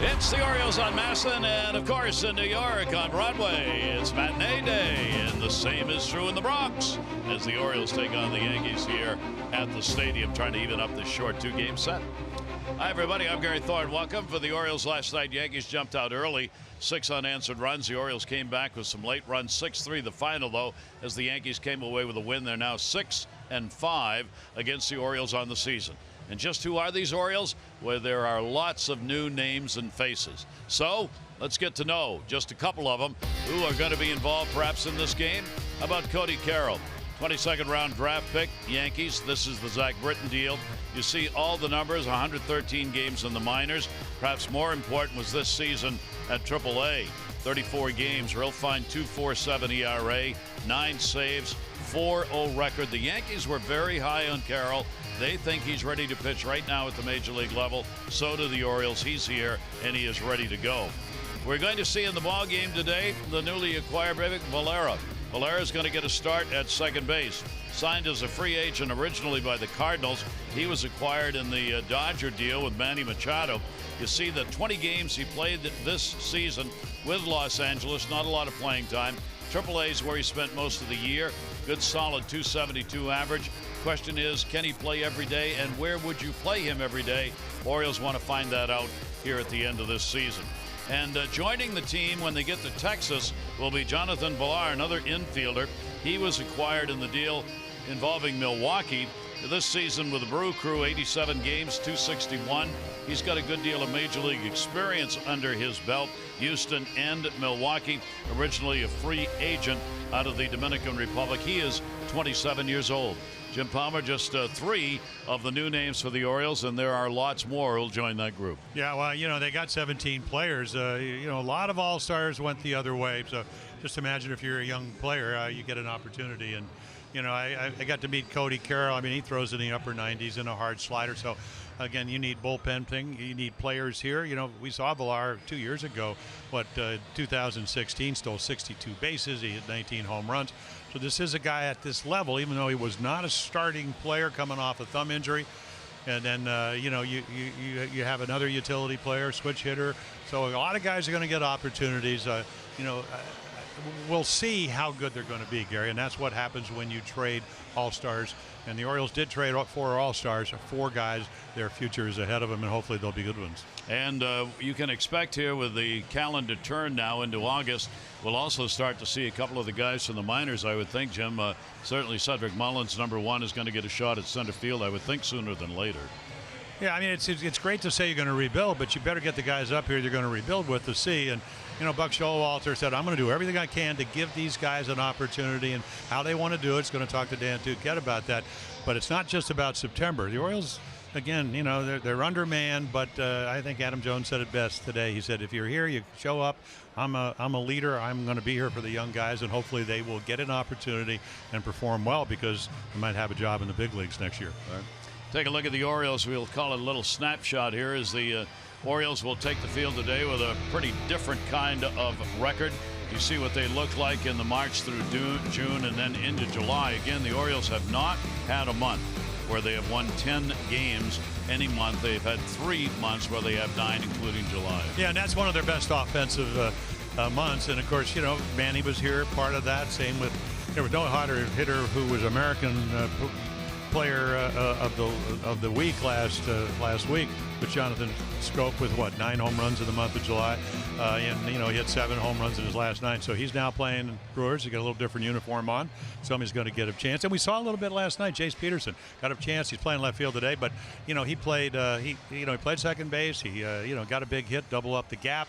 It's the Orioles on Masson, and of course in New York on Broadway. It's matinee day, and the same is true in the Bronx as the Orioles take on the Yankees here at the stadium, trying to even up this short two-game set. Hi, everybody. I'm Gary Thorne. Welcome. For the Orioles last night, Yankees jumped out early. 6 unanswered runs. The Orioles came back with some late runs. 6-3 the final, though, as the Yankees came away with a win. They're now 6-5 against the Orioles on the season. And just who are these Orioles? Well, there are lots of new names and faces. So let's get to know just a couple of them who are going to be involved perhaps in this game. How about Cody Carroll? 22nd round draft pick, Yankees. This is the Zach Britton deal. You see all the numbers, 113 games in the minors. Perhaps more important was this season at AAA. 34 games, real fine 2.47 ERA, 9 saves, 4.0 record. The Yankees were very high on Carroll. They think he's ready to pitch right now at the major league level. So do the Orioles. He's here, and he is ready to go. We're going to see in the ball game today the newly acquired Valera. Valera is going to get a start at second base. Signed as a free agent originally by the Cardinals. He was acquired in the Dodger deal with Manny Machado. You see the 20 games he played this season with Los Angeles, not a lot of playing time. AAA is where he spent most of the year. Good solid 272 average. Question is, can he play every day, and where would you play him every day? Orioles want to find that out here at the end of this season. And joining the team when they get to Texas will be Jonathan Villar, another infielder. He was acquired in the deal involving Milwaukee. This season with the Brew Crew, 87 games, 261. He's got a good deal of major league experience under his belt. Houston and Milwaukee, originally a free agent out of the Dominican Republic. He is 27 years old. Jim Palmer, just 3 of the new names for the Orioles, and there are lots more who will join that group. Yeah, well, they got 17 players. A lot of all-stars went the other way. So just imagine if you're a young player, you get an opportunity. And, I got to meet Cody Carroll. I mean, he throws in the upper 90s in a hard slider. So, again, you need bullpen thing. You need players here. We saw Villar 2 years ago, 2016, stole 62 bases. He hit 19 home runs. So this is a guy at this level, even though he was not a starting player coming off a thumb injury. And then, you have another utility player, switch hitter. So a lot of guys are going to get opportunities. We'll see how good they're going to be, Gary, and that's what happens when you trade all-stars. And the Orioles did trade 4 all-stars, 4 guys. Their future is ahead of them, and hopefully they'll be good ones. And you can expect here with the calendar turn now into August, we'll also start to see a couple of the guys from the minors, I would think, Jim. Certainly Cedric Mullins, number 1, is going to get a shot at center field, I would think, sooner than later. Yeah, I mean, it's great to say you're going to rebuild, but you better get the guys up here you're going to rebuild with to see. And, Buck Showalter said, I'm going to do everything I can to give these guys an opportunity, and how they want to do it. It's going to talk to Dan Duquette about that. But it's not just about September. The Orioles, again, they're undermanned, but I think Adam Jones said it best today. He said, if you're here, you show up. I'm a leader. I'm going to be here for the young guys, and hopefully they will get an opportunity and perform well, because they might have a job in the big leagues next year. All right. Take a look at the Orioles. We'll call it a little snapshot here as the Orioles will take the field today with a pretty different kind of record. You see what they look like in the March through June and then into July. Again, the Orioles have not had a month where they have won 10 games any month. They've had 3 months where they have 9, including July. Yeah, and that's one of their best offensive months. And, of course, Manny was here, part of that. Same with, there was no hotter hitter who was American player of the week last week, with Jonathan Scope with 9 home runs in the month of July, and he had 7 home runs in his last 9. So he's now playing Brewers. He got a little different uniform on. Somebody's going to get a chance, and we saw a little bit last night. Jace Peterson got a chance. He's playing left field today, but he played he played second base. He got a big hit, double up the gap,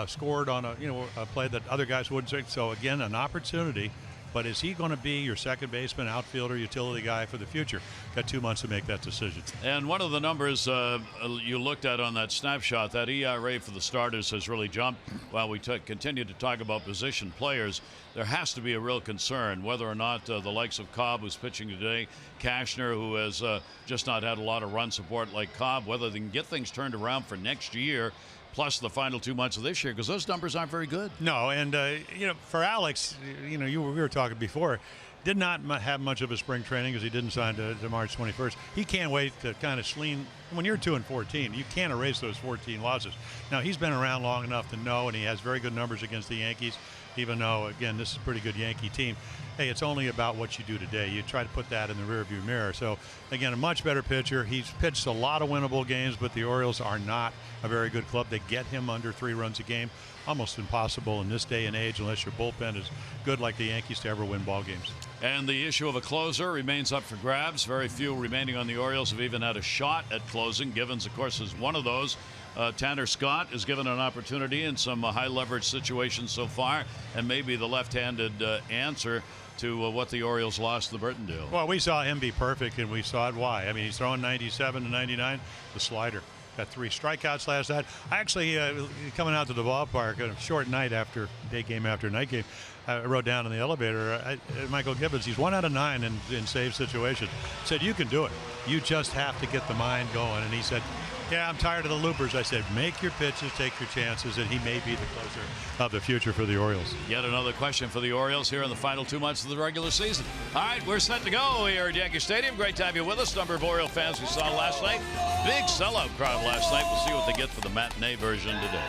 scored on a play that other guys wouldn't. So again, an opportunity. But is he going to be your second baseman, outfielder, utility guy for the future? Got 2 months to make that decision. And one of the numbers you looked at on that snapshot, that ERA for the starters has really jumped. While we continue to talk about position players, there has to be a real concern whether or not the likes of Cobb, who's pitching today, Cashner, who has just not had a lot of run support like Cobb, whether they can get things turned around for next year, plus the final 2 months of this year, because those numbers aren't very good. No, and for Alex, we were talking before, did not have much of a spring training because he didn't sign to March 21st. He can't wait to kind of when you're 2-14, you can't erase those 14 losses. Now, he's been around long enough to know, and he has very good numbers against the Yankees, even though, again, this is a pretty good Yankee team. Hey, it's only about what you do today. You try to put that in the rearview mirror. So, again, a much better pitcher. He's pitched a lot of winnable games, but the Orioles are not a very good club. They get him under 3 runs a game. Almost impossible in this day and age, unless your bullpen is good like the Yankees, to ever win ball games. And the issue of a closer remains up for grabs. Very few remaining on the Orioles have even had a shot at closing. Givens, of course, is one of those. Tanner Scott is given an opportunity in some high leverage situations so far, and maybe the left-handed answer to what the Orioles lost the Burton deal. Well, we saw him be perfect, and we saw it why. I mean, he's throwing 97 to 99, the slider. Got 3 strikeouts last night. I actually, coming out to the ballpark, a short night after day game after night game, I wrote down in the elevator, Michael Gibbons, he's 1 out of 9 in save situations. Said, you can do it. You just have to get the mind going. And he said, yeah, I'm tired of the loopers. I said, make your pitches, take your chances, and he may be the closer of the future for the Orioles. Yet another question for the Orioles here in the final 2 months of the regular season. All right, we're set to go here at Yankee Stadium. Great to have you with us. Number of Oriole fans we saw last night. Big sellout crowd last night. We'll see what they get for the matinee version today.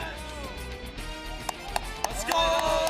Let's go!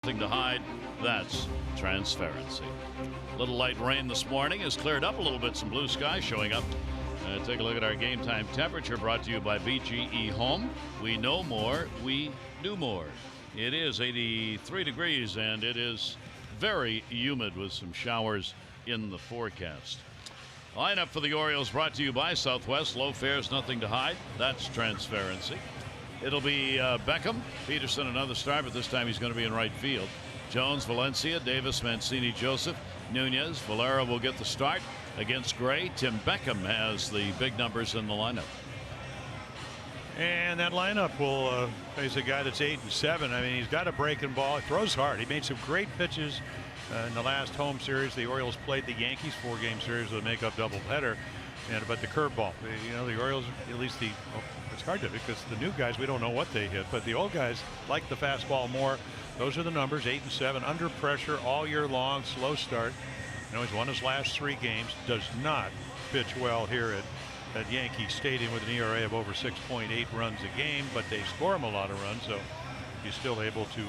Nothing to hide. That's transparency. Little light rain this morning has cleared up a little bit. Some blue sky showing up. Take a look at our game time temperature, brought to you by BGE Home. We know more, we do more. It is 83 degrees and it is very humid with some showers in the forecast. Lineup for the Orioles brought to you by Southwest. Low fares, nothing to hide. That's transparency. It'll be Beckham, Peterson, another star, but this time he's going to be in right field. Jones, Valencia, Davis, Mancini, Joseph, Nunez. Valera will get the start against Gray. Tim Beckham has the big numbers in the lineup. And that lineup will face a guy that's 8-7. I mean, he's got a breaking ball. He throws hard. He made some great pitches in the last home series. The Orioles played the Yankees, 4-game series with a makeup doubleheader. But the curveball, you know, the Orioles, at least it's hard to, because the new guys, we don't know what they hit, but the old guys like the fastball more. Those are the numbers, 8-7, under pressure all year long, slow start. You know, he's won his last 3 games, does not pitch well here at Yankee Stadium with an ERA of over 6.8 runs a game, but they score him a lot of runs, so he's still able to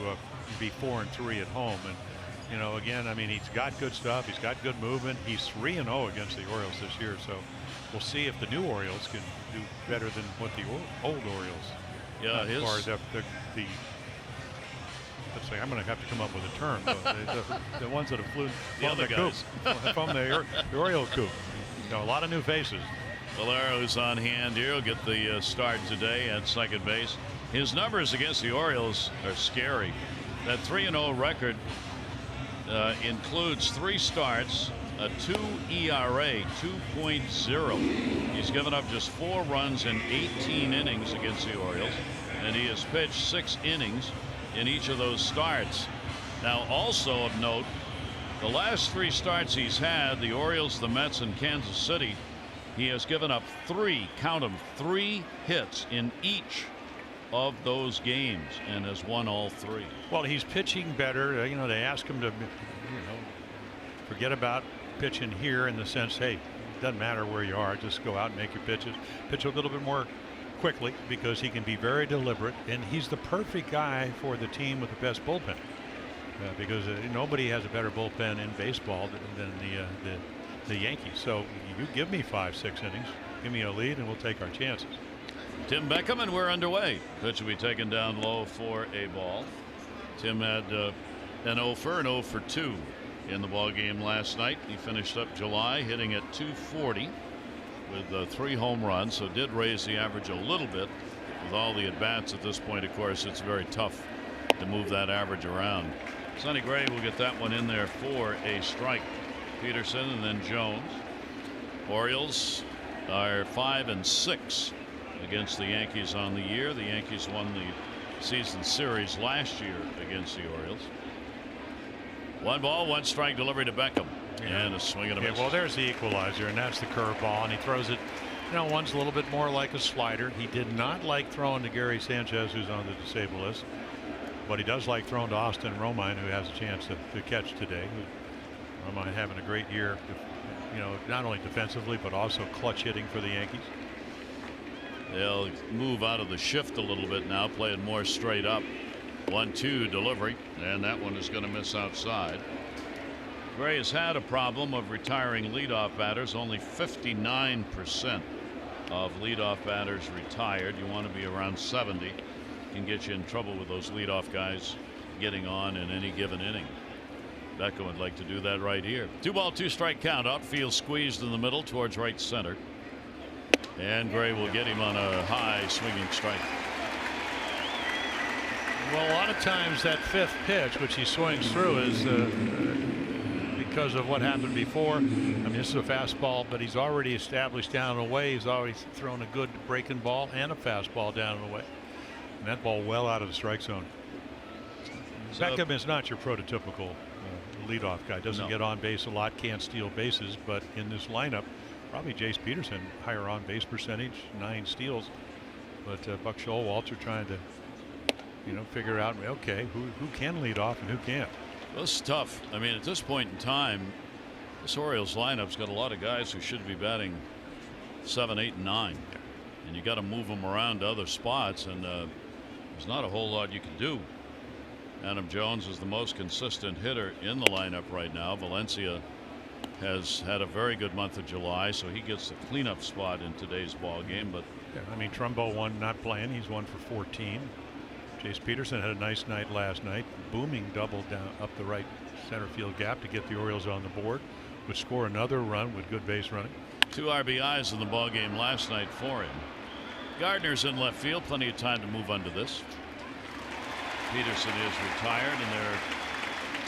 be 4-3 at home. And, you know, again, I mean, he's got good stuff. He's got good movement. He's 3-0 against the Orioles this year, so we'll see if the new Orioles can do better than what the old Orioles. Yeah, as far as the let's say I'm going to have to come up with a term. The ones that have flown other the guys. coop, from the Oriole coop. You know, a lot of new faces. Valero's on hand here. He'll get the start today at second base. His numbers against the Orioles are scary. That 3-0 record includes 3 starts, a 2 ERA, 2.0. He's given up just 4 runs in 18 innings against the Orioles, and he has pitched 6 innings in each of those starts. Now, also of note, the last 3 starts he's had, the Orioles, the Mets, and Kansas City, he has given up 3, count them, 3 hits in each of those games and has won all 3. Well, he's pitching better. You know, they ask him to, you know, forget about pitching here in the sense, hey, it doesn't matter where you are, just go out and make your pitches. Pitch a little bit more quickly because he can be very deliberate, and he's the perfect guy for the team with the best bullpen. Because nobody has a better bullpen in baseball than the Yankees. So you give me 5-6 innings, give me a lead, and we'll take our chances. Tim Beckham, and we're underway. Pitch will be taken down low for a ball. Tim had an 0 for 2 in the ball game last night. He finished up July hitting at .240 with 3 home runs, so did raise the average a little bit with all the at bats. At this point, of course, it's very tough to move that average around. Sonny Gray will get that one in there for a strike. Peterson and then Jones. Orioles are 5-6 against the Yankees on the year. The Yankees won the season series last year against the Orioles. 1 ball, 1 strike delivery to Beckham. Yeah. And a swing and a miss. Well, there's the equalizer, and that's the curveball, and he throws it. You know, one's a little bit more like a slider. He did not like throwing to Gary Sanchez, who's on the disabled list, but he does like throwing to Austin Romine, who has a chance to catch today. Romine having a great year, you know, not only defensively but also clutch hitting for the Yankees. They'll move out of the shift a little bit now, playing more straight up. 1-2 delivery, and that one is going to miss outside. Gray has had a problem of retiring leadoff batters. Only 59% of leadoff batters retired. You want to be around 70. Can get you in trouble with those leadoff guys getting on in any given inning. Beckham would like to do that right here. 2 ball, 2 strike count. Outfield squeezed in the middle towards right center. And Gray will get him on a high swinging strike. Well, a lot of times that 5th pitch, which he swings through, is because of what happened before. I mean, this is a fastball, but he's already established down and away. He's already thrown a good breaking ball and a fastball down and away. And that ball well out of the strike zone. So, Beckham is not your prototypical leadoff guy. Doesn't get on base a lot, can't steal bases, but in this lineup, probably Jace Peterson, higher on base percentage, 9 steals. But Buck Showalter trying to, you know, figure out, okay, who can lead off and who can't. Well, it's tough. I mean, at this point in time, this Orioles lineup's got a lot of guys who should be batting 7, 8, and 9. And you got to move them around to other spots, and there's not a whole lot you can do. Adam Jones is the most consistent hitter in the lineup right now. Valencia has had a very good month of July, so he gets the cleanup spot in today's ball game. But yeah, I mean, Trumbo not playing. He's 1 for 14. Jace Peterson had a nice night last night. Booming double down up the right center field gap to get the Orioles on the board. Would score another run with good base running. 2 RBIs in the ball game last night for him. Gardner's in left field. Plenty of time to move under this. Peterson is retired, and they're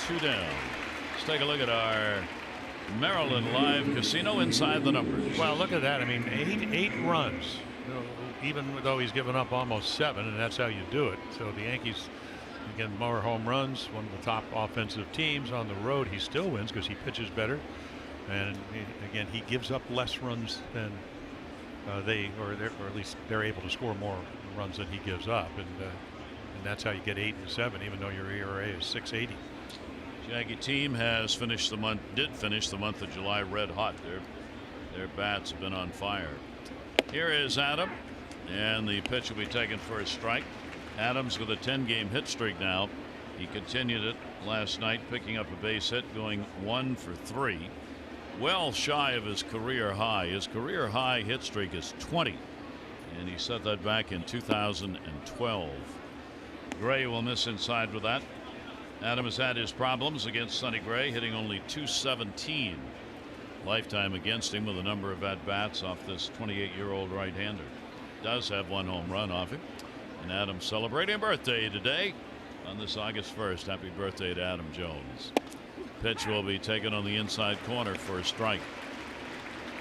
2 down. Let's take a look at our Maryland Live Casino inside the numbers. Well, look at that. I mean, 8 runs, even though he's given up almost 7, and that's how you do it. So the Yankees, again, more home runs, one of the top offensive teams on the road. He still wins because he pitches better, and again, he gives up less runs than or at least they're able to score more runs than he gives up, and that's how you get 8 and 7, even though your ERA is 6.80. Yankee team has finished the month, did finish the month of July red hot. Their bats have been on fire. Here is Adam, and the pitch will be taken for a strike. Adams with a 10-game hit streak now. He continued it last night, picking up a base hit, going 1 for 3. Well shy of his career high. His career high hit streak is 20, and he set that back in 2012. Gray will miss inside with that. Adam has had his problems against Sonny Gray, hitting only .217 lifetime against him with a number of at-bats off this 28-year-old right-hander. Does have one home run off him. And Adam's celebrating a birthday today on this August 1st. Happy birthday to Adam Jones. Pitch will be taken on the inside corner for a strike.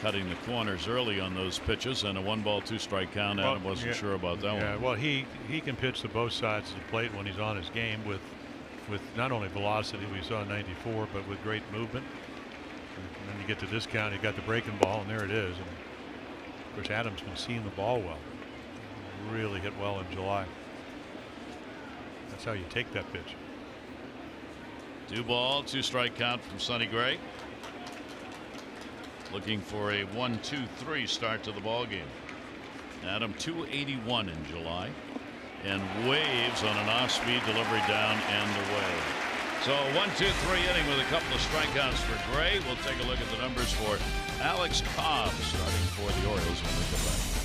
Cutting the corners early on those pitches, and a 1-ball 2-strike count. Adam wasn't sure about that one. Well, he can pitch to both sides of the plate when he's on his game with not only velocity we saw in '94, but with great movement. And then you get to this count, he got the breaking ball, and there it is. And of course, Adam's been seeing the ball well. Really hit well in July. That's how you take that pitch. 2-ball 2-strike count from Sonny Gray. Looking for a 1-2-3 start to the ball game. Adam .281 in July, and waves on an off-speed delivery down and away. So 1-2-3 inning with a couple of strikeouts for Gray. We'll take a look at the numbers for Alex Cobb starting for the Orioles when we come back.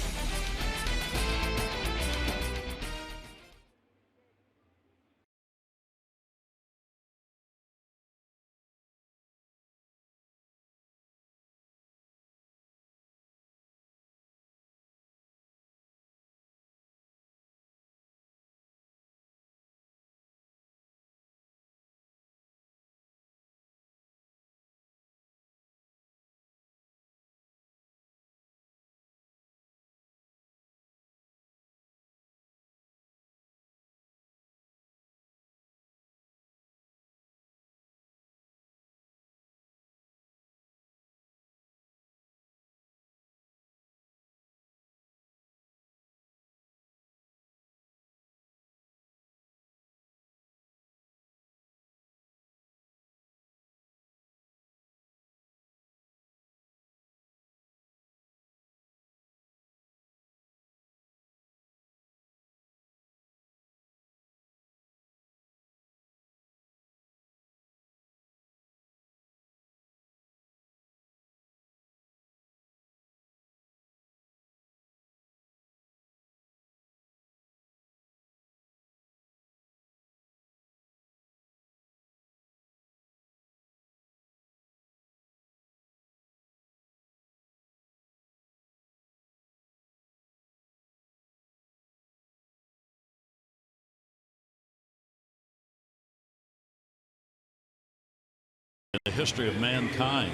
The history of mankind.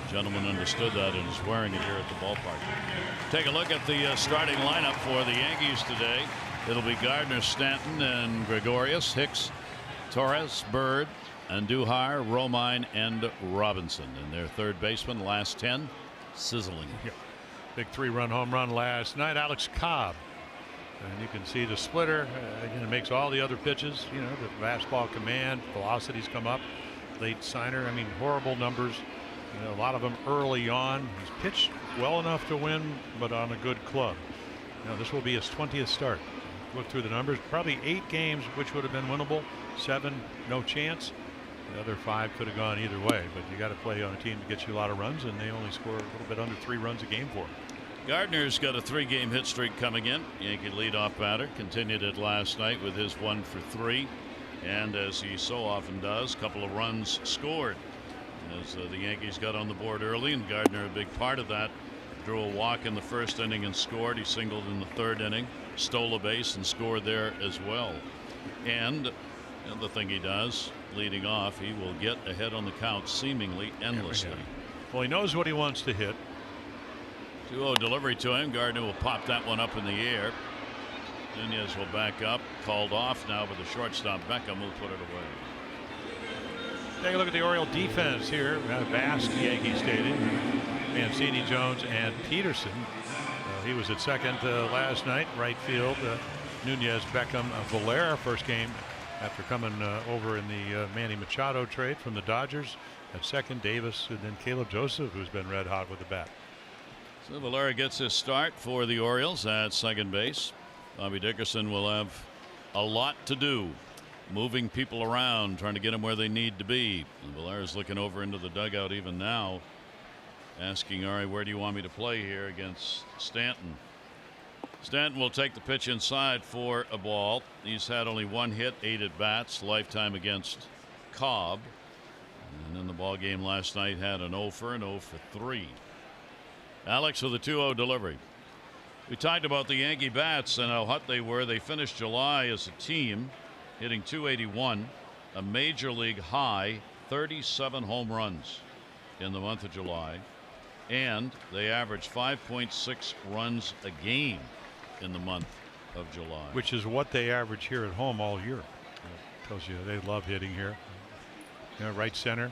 The gentleman understood that and is wearing it here at the ballpark. Take a look at the starting lineup for the Yankees today. It'll be Gardner, Stanton, and Gregorius, Hicks, Torres, Bird, Andujar, Romine, and Robinson. And their third baseman, last 10, sizzling. Yeah. Big 3-run home run last night. Alex Cobb. And you can see the splitter. It makes all the other pitches. You know, the fastball command, velocities come up. Late signer. I mean, horrible numbers. You know, a lot of them early on. He's pitched well enough to win, but on a good club. Now, this will be his 20th start. Look through the numbers. Probably 8 games, which would have been winnable. 7, no chance. The other 5 could have gone either way. But you got to play on a team to get you a lot of runs, and they only score a little bit under 3 runs a game for him. Gardner's got a 3-game hit streak coming in. Yankee leadoff batter continued it last night with his 1 for 3. And as he so often does, a couple of runs scored as the Yankees got on the board early, and Gardner a big part of that. Drew a walk in the first inning and scored. He singled in the third inning, stole a base and scored there as well. And the other thing he does leading off, he will get ahead on the count seemingly endlessly. Well, he knows what he wants to hit. 2-0 delivery to him. Gardner will pop that one up in the air. Nunez will back up, called off now, but the shortstop Beckham will put it away. Take a look at the Oriole defense here at Basque Yankee Stadium. Mancini, Jones, and Peterson. He was at second last night. Right field, Nunez, Beckham, Valera. First game after coming over in the Manny Machado trade from the Dodgers. At second, Davis, and then Caleb Joseph, who's been red hot with the bat. So Valera gets his start for the Orioles at second base. Bobby Dickerson will have a lot to do, moving people around, trying to get them where they need to be. And Valera's looking over into the dugout even now, asking, all right, where do you want me to play here against Stanton? Stanton will take the pitch inside for a ball. He's had only one hit, 8 at bats, lifetime against Cobb. And in the ball game last night had an 0 for 3. Alex with a 2-0 delivery. We talked about the Yankee bats and how hot they were. They finished July as a team hitting .281, a major league high 37 home runs in the month of July, and they averaged 5.6 runs a game in the month of July, which is what they average here at home all year. Tells you they love hitting here. Right center,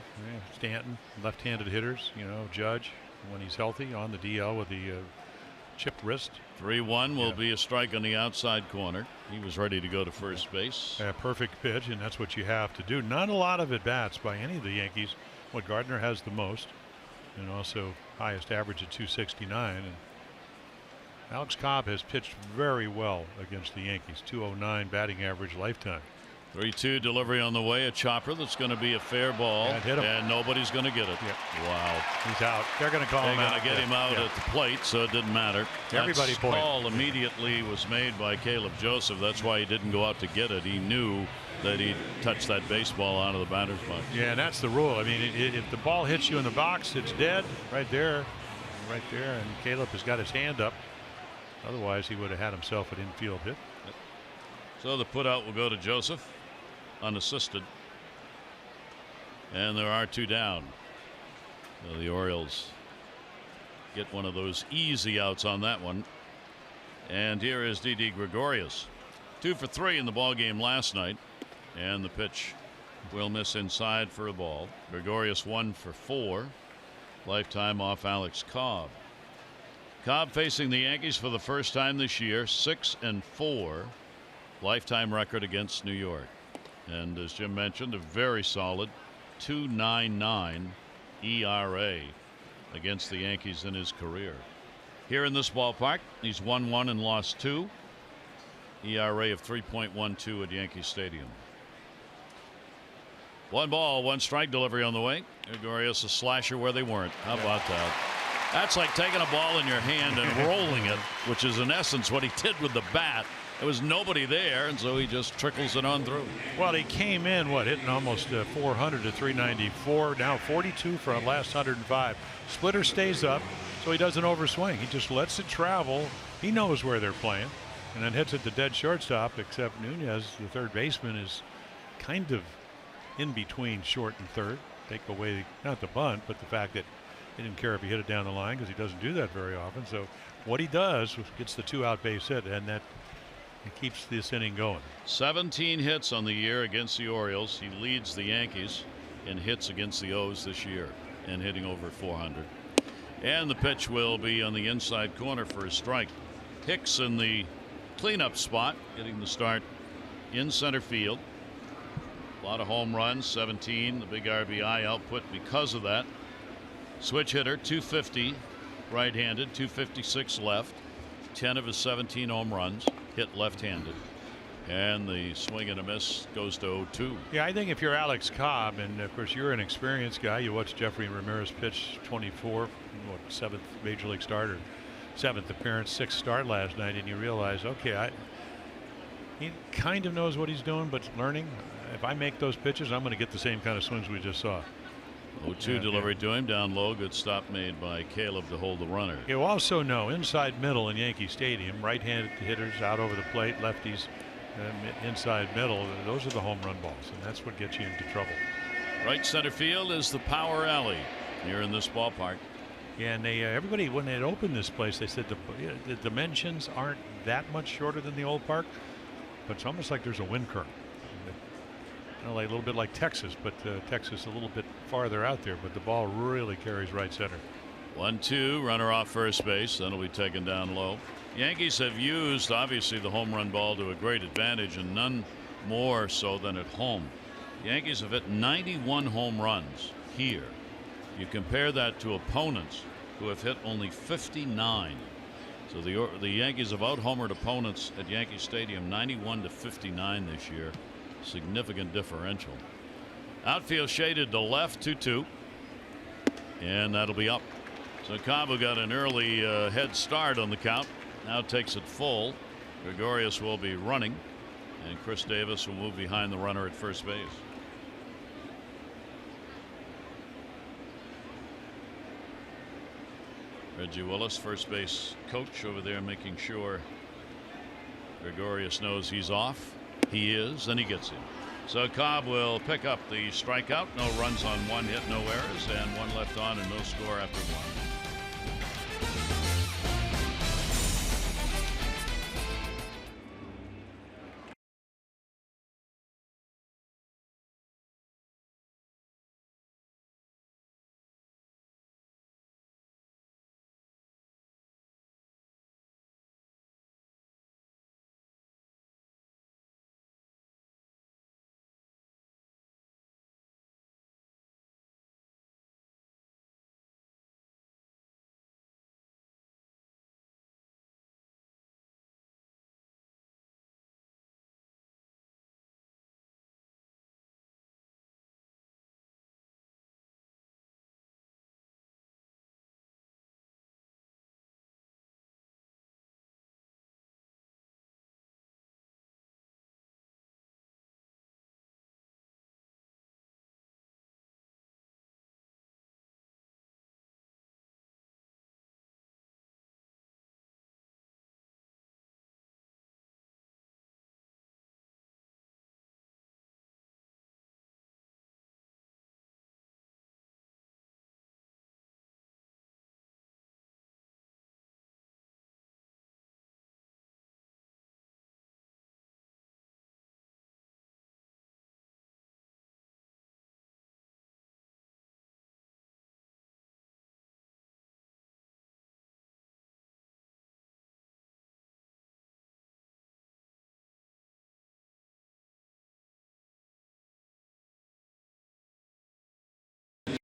Stanton, left-handed hitters. Judge when he's healthy on the DL with the chipped wrist. 3-1 will be a strike on the outside corner. He was ready to go to first base. Perfect pitch, and that's what you have to do. Not a lot of at bats by any of the Yankees. What Gardner has the most, and also highest average at 269. And Alex Cobb has pitched very well against the Yankees. 209 batting average lifetime. 3-2 delivery on the way. A chopper that's going to be a fair ball, and nobody's going to get it. Wow. He's out. They're going to call him out. They're going to get him out at the plate, so it didn't matter. Everybody that call immediately was made by Caleb Joseph. That's why he didn't go out to get it. He knew that he'd touch that baseball out of the batter's box. Yeah, and that's the rule. I mean, if the ball hits you in the box, it's dead right there. And Caleb has got his hand up. Otherwise, he would have had himself an infield hit. So the put out will go to Joseph, unassisted. And there are 2 down. So the Orioles get one of those easy outs on that one. And here is Didi Gregorius. 2 for 3 in the ball game last night. And the pitch will miss inside for a ball. Gregorius 1 for 4. Lifetime off Alex Cobb. Cobb facing the Yankees for the first time this year. 6-4. Lifetime record against New York. And as Jim mentioned, a very solid 2.99 ERA against the Yankees in his career. Here in this ballpark, he's won 1 and lost 2. ERA of 3.12 at Yankee Stadium. 1 ball, 1 strike delivery on the way. Gregorius a slasher where they weren't. How about that? That's like taking a ball in your hand and rolling it, which is in essence what he did with the bat. There was nobody there, and so he just trickles it on through. Well, he came in, hitting almost 400 to 394. Now 42 for a last 105. Splitter stays up, so he doesn't overswing. He just lets it travel. He knows where they're playing, and then hits it to dead shortstop, except Nunez, the third baseman, is kind of in between short and third. Take away, not the bunt, but the fact that he didn't care if he hit it down the line because he doesn't do that very often. So what he does gets the 2-out base hit, and that it keeps this inning going. 17 hits on the year against the Orioles. He leads the Yankees in hits against the O's this year and hitting over 400. And the pitch will be on the inside corner for a strike. Hicks in the cleanup spot, getting the start in center field. A lot of home runs, 17. The big RBI output because of that. Switch hitter, 250 right-handed, 256 left. 10 of his 17 home runs hit left-handed. And the swing and a miss goes to 0-2. Yeah, I think if you're Alex Cobb, and of course you're an experienced guy, you watched Jeffrey Ramirez pitch 24, 7th major league starter, 7th appearance, 6th start last night, and you realize, okay, he kind of knows what he's doing, but learning. If I make those pitches, I'm going to get the same kind of swings we just saw. 0-2 delivery to him down low. Good stop made by Caleb to hold the runner. You also know inside middle in Yankee Stadium, right-handed hitters out over the plate, lefties inside middle. Those are the home run balls, and that's what gets you into trouble. Right center field is the power alley here in this ballpark. Yeah, and everybody, when they opened this place, they said the dimensions aren't that much shorter than the old park, but it's almost like there's a wind current. Like a little bit like Texas, but Texas a little bit farther out there, but the ball really carries right center. 1-2, runner off first base. Then will be taken down low. Yankees have used obviously the home run ball to a great advantage, and none more so than at home. Yankees have hit 91 home runs here. You compare that to opponents who have hit only 59. So the Yankees have out-homered opponents at Yankee Stadium 91 to 59 this year. Significant differential. Outfield shaded to left, 2-2, and that'll be up. So Cobb got an early head start on the count. Now takes it full. Gregorius will be running, and Chris Davis will move behind the runner at first base. Reggie Willis, first base coach over there, making sure Gregorius knows he's off. He is, and he gets him. So Cobb will pick up the strikeout. No runs on one hit, no errors, and one left on, and no score after one.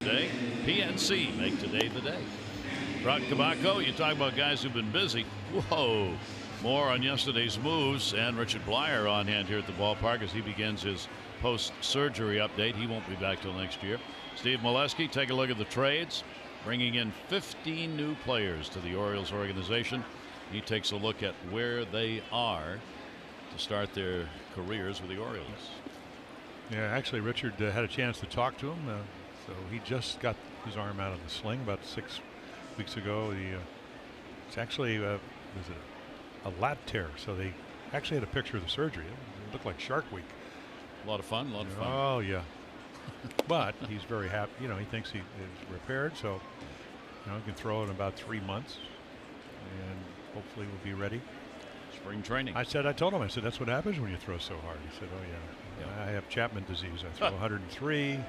Day. PNC make today the day. Brock Kabako, you talk about guys who've been busy. Whoa. More on yesterday's moves, and Richard Blyer on hand here at the ballpark as he begins his post-surgery update. He won't be back till next year. Steve Molesky, take a look at the trades, bringing in 15 new players to the Orioles organization. He takes a look at where they are to start their careers with the Orioles. Yeah, actually, Richard had a chance to talk to him. So he just got his arm out of the sling about 6 weeks ago. It's actually was a lat tear. So they actually had a picture of the surgery. It looked like Shark Week. A lot of fun. Oh yeah. But he's very happy. You know, he thinks he is repaired. So he can throw in about 3 months, and hopefully we'll be ready. Spring training. I told him, that's what happens when you throw so hard. He said, oh yeah. I have Chapman disease. I throw 103.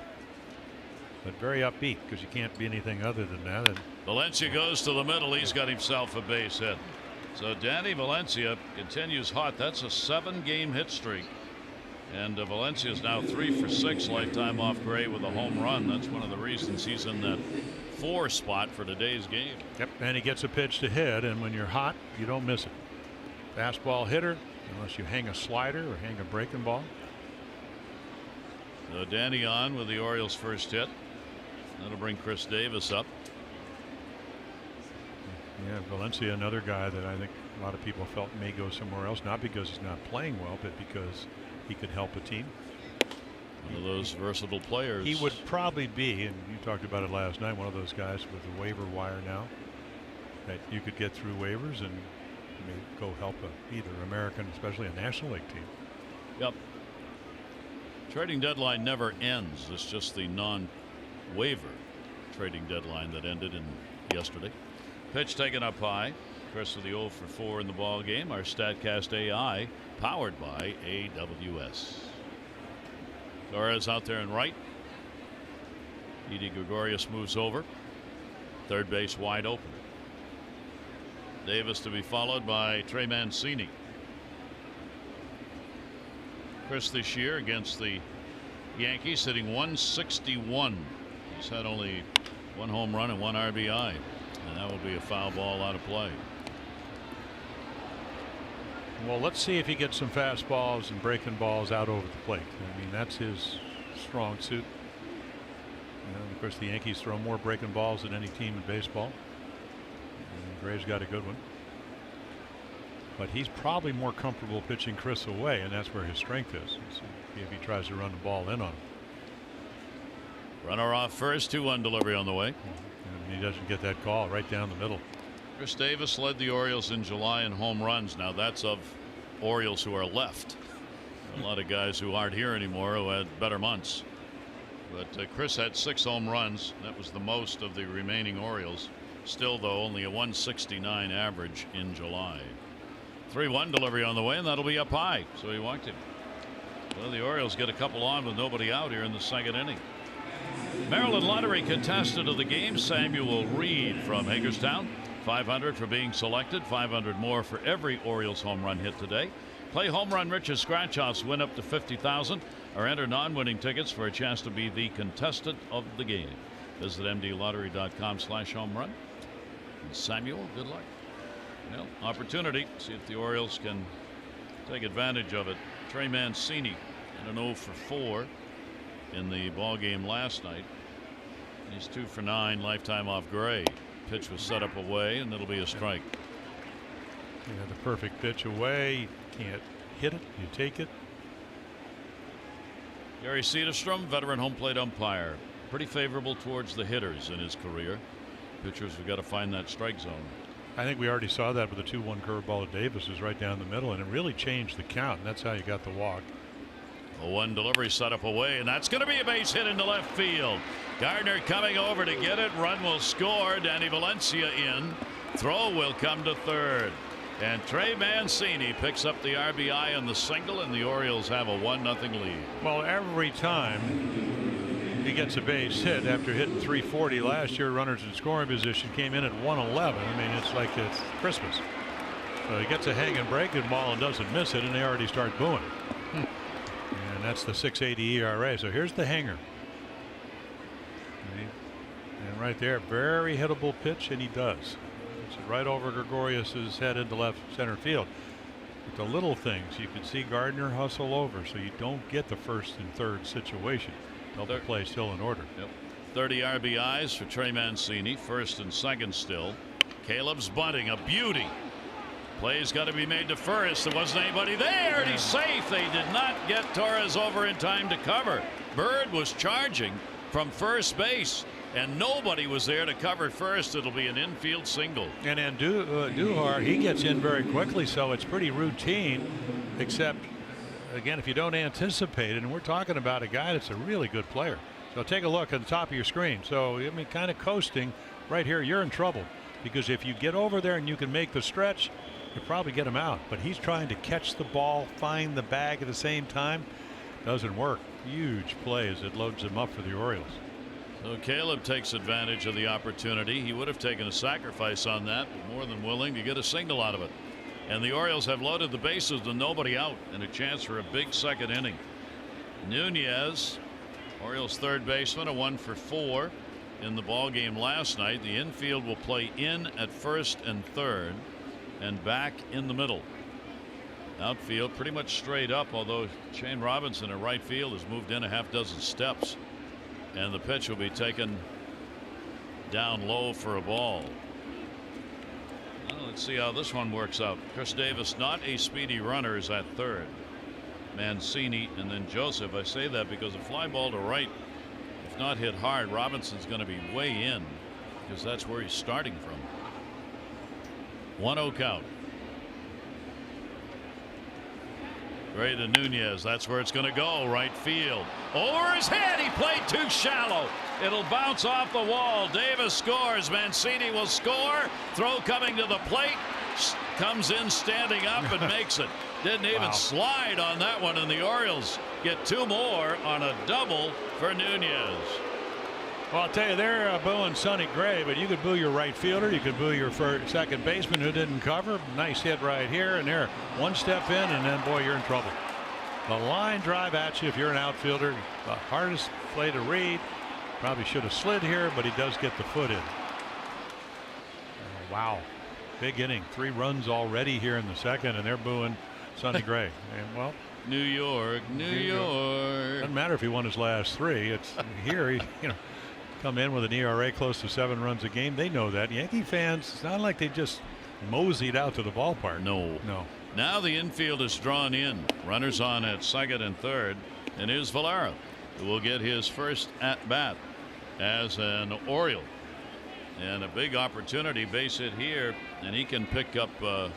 But very upbeat, because you can't be anything other than that. And Valencia goes to the middle. He's got himself a base hit. So Danny Valencia continues hot. That's a 7-game hit streak. And Valencia is now 3 for 6 lifetime off Gray with a home run. That's one of the reasons he's in that 4 spot for today's game. Yep, and he gets a pitch to hit, and when you're hot, you don't miss it. Fastball hitter, unless you hang a slider or hang a breaking ball. So Danny on with the Orioles' first hit. That'll bring Chris Davis up. Yeah, Valencia, another guy that I think a lot of people felt may go somewhere else, not because he's not playing well, but because he could help a team. One of those versatile players. He would probably be, and you talked about it last night, one of those guys with the waiver wire now that you could get through waivers and maybe go help either American, especially a National League team. Yep. Trading deadline never ends. It's just the non-waiver trading deadline that ended yesterday. Pitch taken up high. Chris with the 0 for 4 in the ball game. Our StatCast AI powered by AWS. Torres out there in right. Didi Gregorius moves over. Third base wide open. Davis to be followed by Trey Mancini. Chris this year against the Yankees hitting 161. He's had only 1 home run and 1 RBI, and that will be a foul ball out of play. Well, let's see if he gets some fastballs and breaking balls out over the plate. I mean, that's his strong suit. And of course, the Yankees throw more breaking balls than any team in baseball. And Gray's got a good one. but he's probably more comfortable pitching Chris away, and that's where his strength is. So if he tries to run the ball in on him. Runner off first, 2-1 delivery on the way. And he doesn't get that call right down the middle. Chris Davis led the Orioles in July in home runs. Now that's of Orioles who are left. A lot of guys who aren't here anymore who had better months. But Chris had 6 home runs. That was the most of the remaining Orioles. Still, though, only a 169 average in July. 3-1 delivery on the way, and that'll be up high. So he walked him. Well, the Orioles get a couple on with nobody out here in the second inning. Maryland Lottery contestant of the game, Samuel Reed from Hagerstown. $500 for being selected, $500 more for every Orioles home run hit today. Play Home Run Rich's scratch offs, win up to $50,000, or enter non-winning tickets for a chance to be the contestant of the game. Visit mdlottery.com/home run. And Samuel, good luck. Well, opportunity. See if the Orioles can take advantage of it. Trey Mancini at an 0 for 4 in the ball game last night. He's 2 for 9, lifetime off Gray. Pitch was set up away, and it'll be a strike. Yeah, the perfect pitch away. You can't hit it. You take it. Gary Cederstrom, veteran home plate umpire. Pretty favorable towards the hitters in his career. Pitchers have got to find that strike zone. I think we already saw that with the 2-1 curveball of Davis is right down the middle, and it really changed the count, and that's how you got the walk. A 1 delivery set up away, and that's going to be a base hit into left field. Gardner coming over to get it. Run will score. Danny Valencia in. Throw will come to third. And Trey Mancini picks up the RBI on the single, and the Orioles have a 1-0 lead. Well, every time he gets a base hit after hitting 340 last year, runners in scoring position came in at 111. I mean, it's like it's Christmas. So he gets a hanging breaking ball and doesn't miss it, and they already start booing. And that's the 6.80 ERA. So here's the hanger. And right there, very hittable pitch, and he does. It's right over Gregorius's head into left center field. But the little things, you can see Gardner hustle over, so you don't get the first and third situation. Double play still in order. Yep. 30 RBIs for Trey Mancini, first and second still. Caleb's bunting, a beauty. Play's got to be made to first. There wasn't anybody there, and he's safe. They did not get Torres over in time to cover. Bird was charging from first base, and nobody was there to cover first. It'll be an infield single. And then Duhar, he gets in very quickly, so it's pretty routine, except, again, if you don't anticipate it, and we're talking about a guy that's a really good player. So take a look at the top of your screen. So, I mean, kind of coasting right here, you're in trouble, because if you get over there and you can make the stretch, you probably get him out. But he's trying to catch the ball, find the bag at the same time. Doesn't work. Huge play as it loads him up for the Orioles. So Caleb takes advantage of the opportunity. He would have taken a sacrifice on that, but more than willing to get a single out of it. And the Orioles have loaded the bases with nobody out and a chance for a big second inning. Nunez, Orioles third baseman, a 1 for 4 in the ball game last night. The infield will play in at first and third and back in the middle. Outfield pretty much straight up, although Shane Robinson at right field has moved in a half dozen steps, and the pitch will be taken down low for a ball. Well, let's see how this one works out. Chris Davis, not a speedy runner, is at third. Mancini and then Joseph. I say that because a fly ball to right, if not hit hard, Robinson's going to be way in, because that's where he's starting from. 1-0 count. Gray to Nunez. That's where it's going to go. Right field. Over his head. He played too shallow. It'll bounce off the wall. Davis scores. Mancini will score. Throw coming to the plate. Comes in standing up and makes it. Didn't even slide on that one, and the Orioles get 2 more on a double for Nunez. Well, I'll tell you, they're booing Sonny Gray, but you could boo your right fielder. You could boo your second baseman who didn't cover. Nice hit right here, and they're one step in, and then, boy, you're in trouble. The line drive at you if you're an outfielder. The hardest play to read. Probably should have slid here, but he does get the foot in. Wow. Big inning. 3 runs already here in the second, and they're booing Sonny Gray. And, well, New York. Doesn't matter if he won his last 3. It's here, come in with an ERA close to 7 runs a game. They know that. Yankee fans, it's not like they just moseyed out to the ballpark. No. Now the infield is drawn in. Runners on at second and third. And here's Valera, who will get his first at bat as an Oriole. And a big opportunity, base hit here, and he can pick up a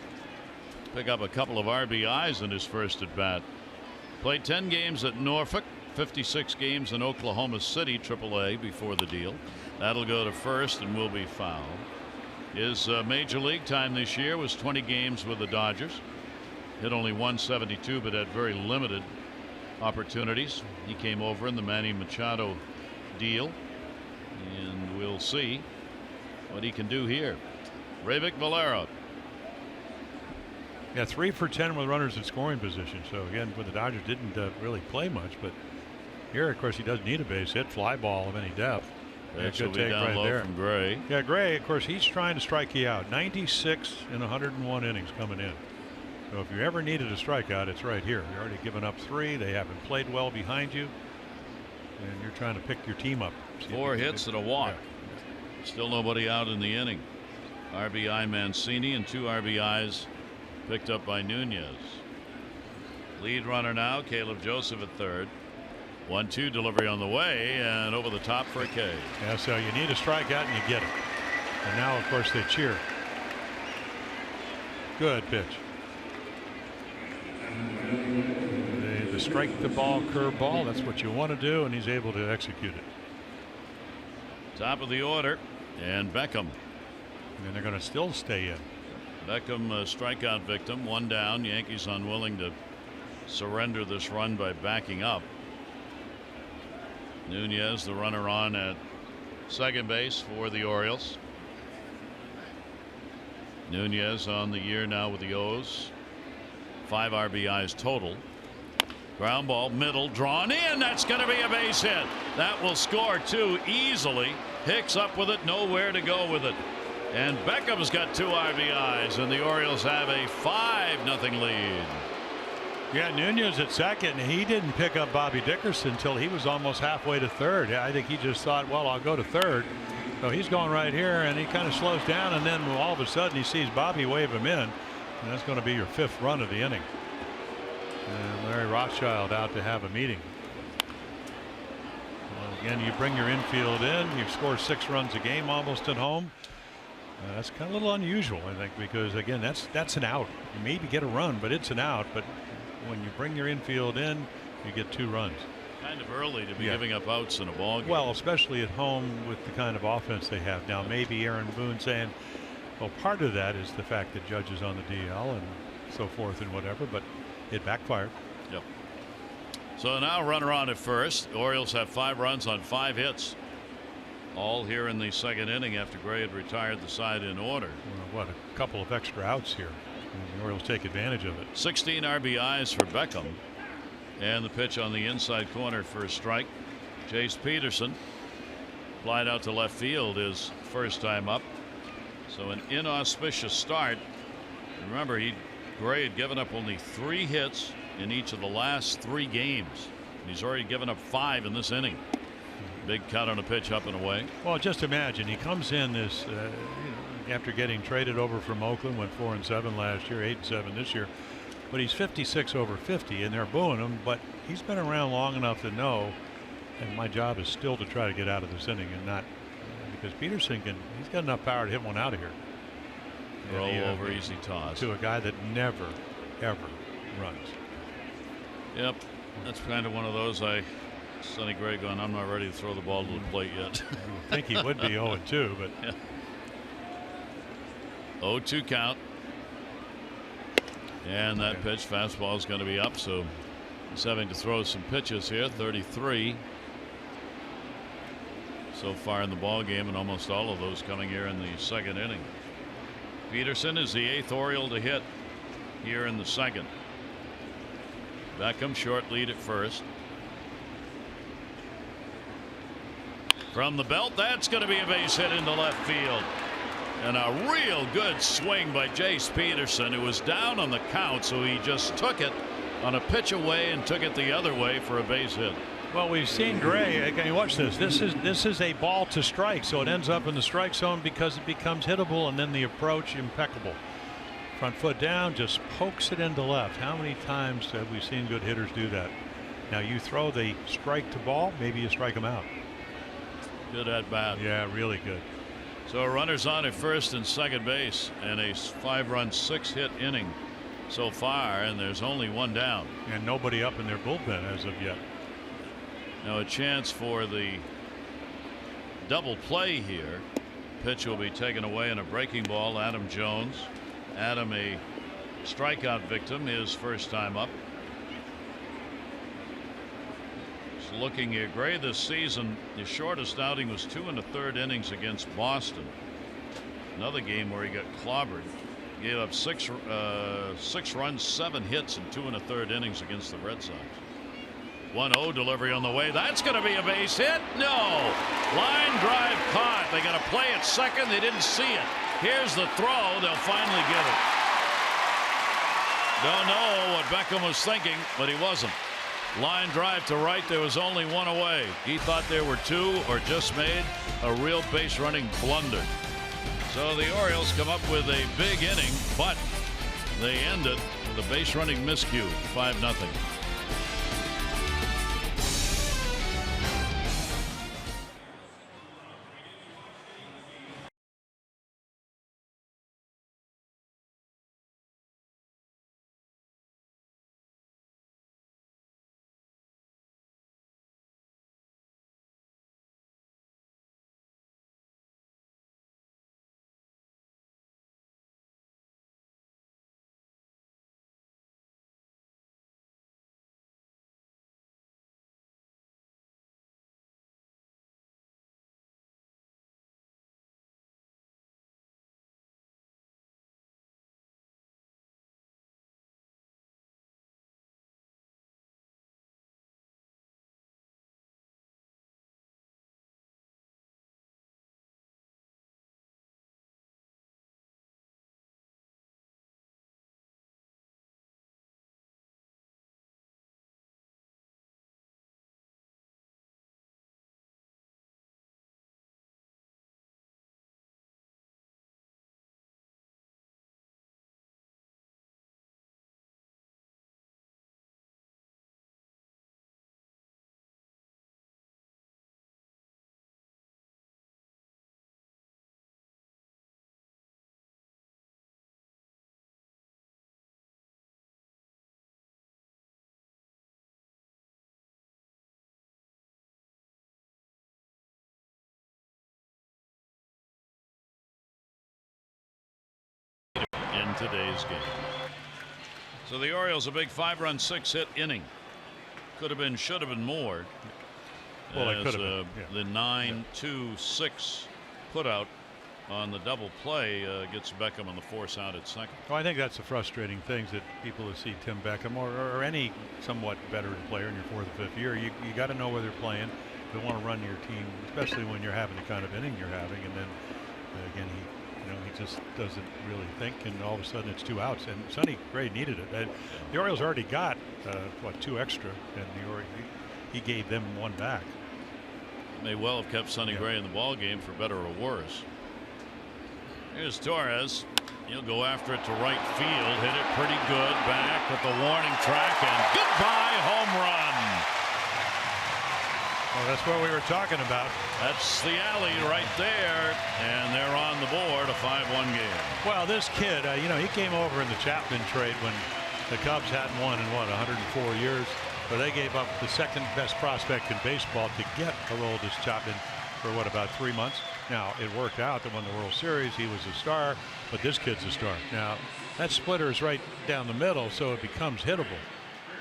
couple of RBIs in his first at bat. Played 10 games at Norfolk, 56 games in Oklahoma City AAA before the deal. That'll go to first and will be foul. His major league time this year was 20 games with the Dodgers. Hit only 172, but had very limited opportunities. He came over in the Manny Machado deal, and we'll see what he can do here. Rayvick Valera. Yeah, 3 for 10 with runners in scoring position. So again, with the Dodgers didn't really play much, but here, of course, he doesn't need a base hit, fly ball of any depth. That should be down right low there from Gray. Yeah, Gray, of course, he's trying to strike you out. 96 in 101 innings coming in. So if you ever needed a strikeout, it's right here. You're already given up 3. They haven't played well behind you, and you're trying to pick your team up. 4 hits and a walk. Yeah. Still nobody out in the inning. RBI Mancini and 2 RBIs picked up by Nunez. Lead runner now, Caleb Joseph at third. 1-2 delivery on the way and over the top for a K. Yeah, so you need a strikeout and you get it. And now, of course, they cheer. Good pitch. The strike the ball curveball, that's what you want to do, and he's able to execute it. Top of the order, and Beckham. And they're going to still stay in. Beckham, a strikeout victim, 1 down. Yankees unwilling to surrender this run by backing up. Nunez, the runner on at second base for the Orioles. Nunez on the year now with the O's. 5 RBIs total. Ground ball, middle, drawn in. That's going to be a base hit. That will score 2 easily. Hicks up with it, nowhere to go with it. And Beckham's got 2 RBIs, and the Orioles have a 5-0 lead. Yeah, Nunez at second. He didn't pick up Bobby Dickerson until he was almost halfway to third. I think he just thought, well, I'll go to third. So he's going right here, and he kind of slows down, and then all of a sudden he sees Bobby wave him in, and that's going to be your 5th run of the inning. And Larry Rothschild out to have a meeting. Again, you bring your infield in. You score 6 runs a game almost at home. That's kind of a little unusual, I think, because again, that's an out. You maybe get a run, but it's an out. But when you bring your infield in, you get 2 runs. Kind of early to be giving up outs in a ball game. Well, especially at home with the kind of offense they have now. Maybe Aaron Boone saying, well, part of that is the fact that Judge is on the DL and so forth and whatever, but it backfired. Yep. So now runner on at first. The Orioles have 5 runs on 5 hits. All here in the second inning after Gray had retired the side in order. Well, what, a couple of extra outs here. And the Orioles take advantage of it. 16 RBIs for Beckham. And the pitch on the inside corner for a strike. Chase Peterson flied out to left field his first time up. So an inauspicious start. Remember, Gray had given up only 3 hits in each of the last 3 games. He's already given up 5 in this inning. Big cut on a pitch up and away. Well, just imagine he comes in this after getting traded over from Oakland, went 4-7 last year, 8-7 this year, but he's 56 over 50 and they're booing him, but he's been around long enough to know, and my job is still to try to get out of this inning and not because Peterson he's got enough power to hit one out of here. Roll over, easy toss to a guy that never ever runs. Yep, that's kind of one of those. Sonny Gray going, I'm not ready to throw the ball to the plate yet. I think he would be 0-2, but yeah. 0-2 count. And that pitch, fastball, is going to be up, so he's having to throw some pitches here. 33 so far in the ball game, and almost all of those coming here in the second inning. Peterson is the 8th Oriole to hit here in the second. Beckham short lead at first. From the belt, that's going to be a base hit into left field. And a real good swing by Jace Peterson, who was down on the count, so he just took it on a pitch away and took it the other way for a base hit. Well, we've seen Gray. Okay, watch this. This is a ball to strike, so it ends up in the strike zone because it becomes hittable, and then the approach impeccable front foot down, just pokes it into left. How many times have we seen good hitters do that? Now you throw the strike to ball, maybe you strike them out. Good at bat. Yeah, really good. So runners on at first and second base, and a 5-run 6-hit inning so far, and there's only one down. And nobody up in their bullpen as of yet. Now a chance for the double play here. Pitch will be taken away in a breaking ball. Adam Jones. Adam, a strikeout victim, his first time up. Just looking here, Gray this season, his shortest outing was 2 1/3 innings against Boston. Another game where he got clobbered. Gave up 6 runs, 7 hits in 2 1/3 innings against the Red Sox. 1-0 delivery on the way. That's going to be a base hit. No. Line drive caught. They got to play it second. They didn't see it. Here's the throw. They'll finally get it. Don't know what Beckham was thinking, but he wasn't. Line drive to right. There was only one away. He thought there were 2 or just made a real base running blunder. So the Orioles come up with a big inning, but they end it with a base running miscue. 5-0. In today's game. So the Orioles a big 5-run 6-hit inning. Could have been, should have been more. Well, it could have been. The 9-2-6 put out on the double play gets Beckham on the force out at second. Well, I think that's the frustrating things that people who see Tim Beckham or any somewhat veteran player in your 4th or 5th year, you got to know where they're playing. They want to run your team, especially when you're having the kind of inning you're having, and then again he just doesn't really think, and all of a sudden it's 2 outs, and Sonny Gray needed it. The Orioles already got 2 extra, and he gave them 1 back. May well have kept Sonny Gray in the ball game for better or worse. Here's Torres. He'll go after it to right field. Hit it pretty good. Back with the warning track, and goodbye home run. Well, that's what we were talking about. That's the alley right there, and they're on the board. A 5-1 game. Well, this kid, he came over in the Chapman trade when the Cubs hadn't won in 104 years. But they gave up the second best prospect in baseball to get Aroldis Chapman for about 3 months. Now it worked out. They won the World Series. He was a star, but this kid's a star. Now that splitter is right down the middle, so it becomes hittable.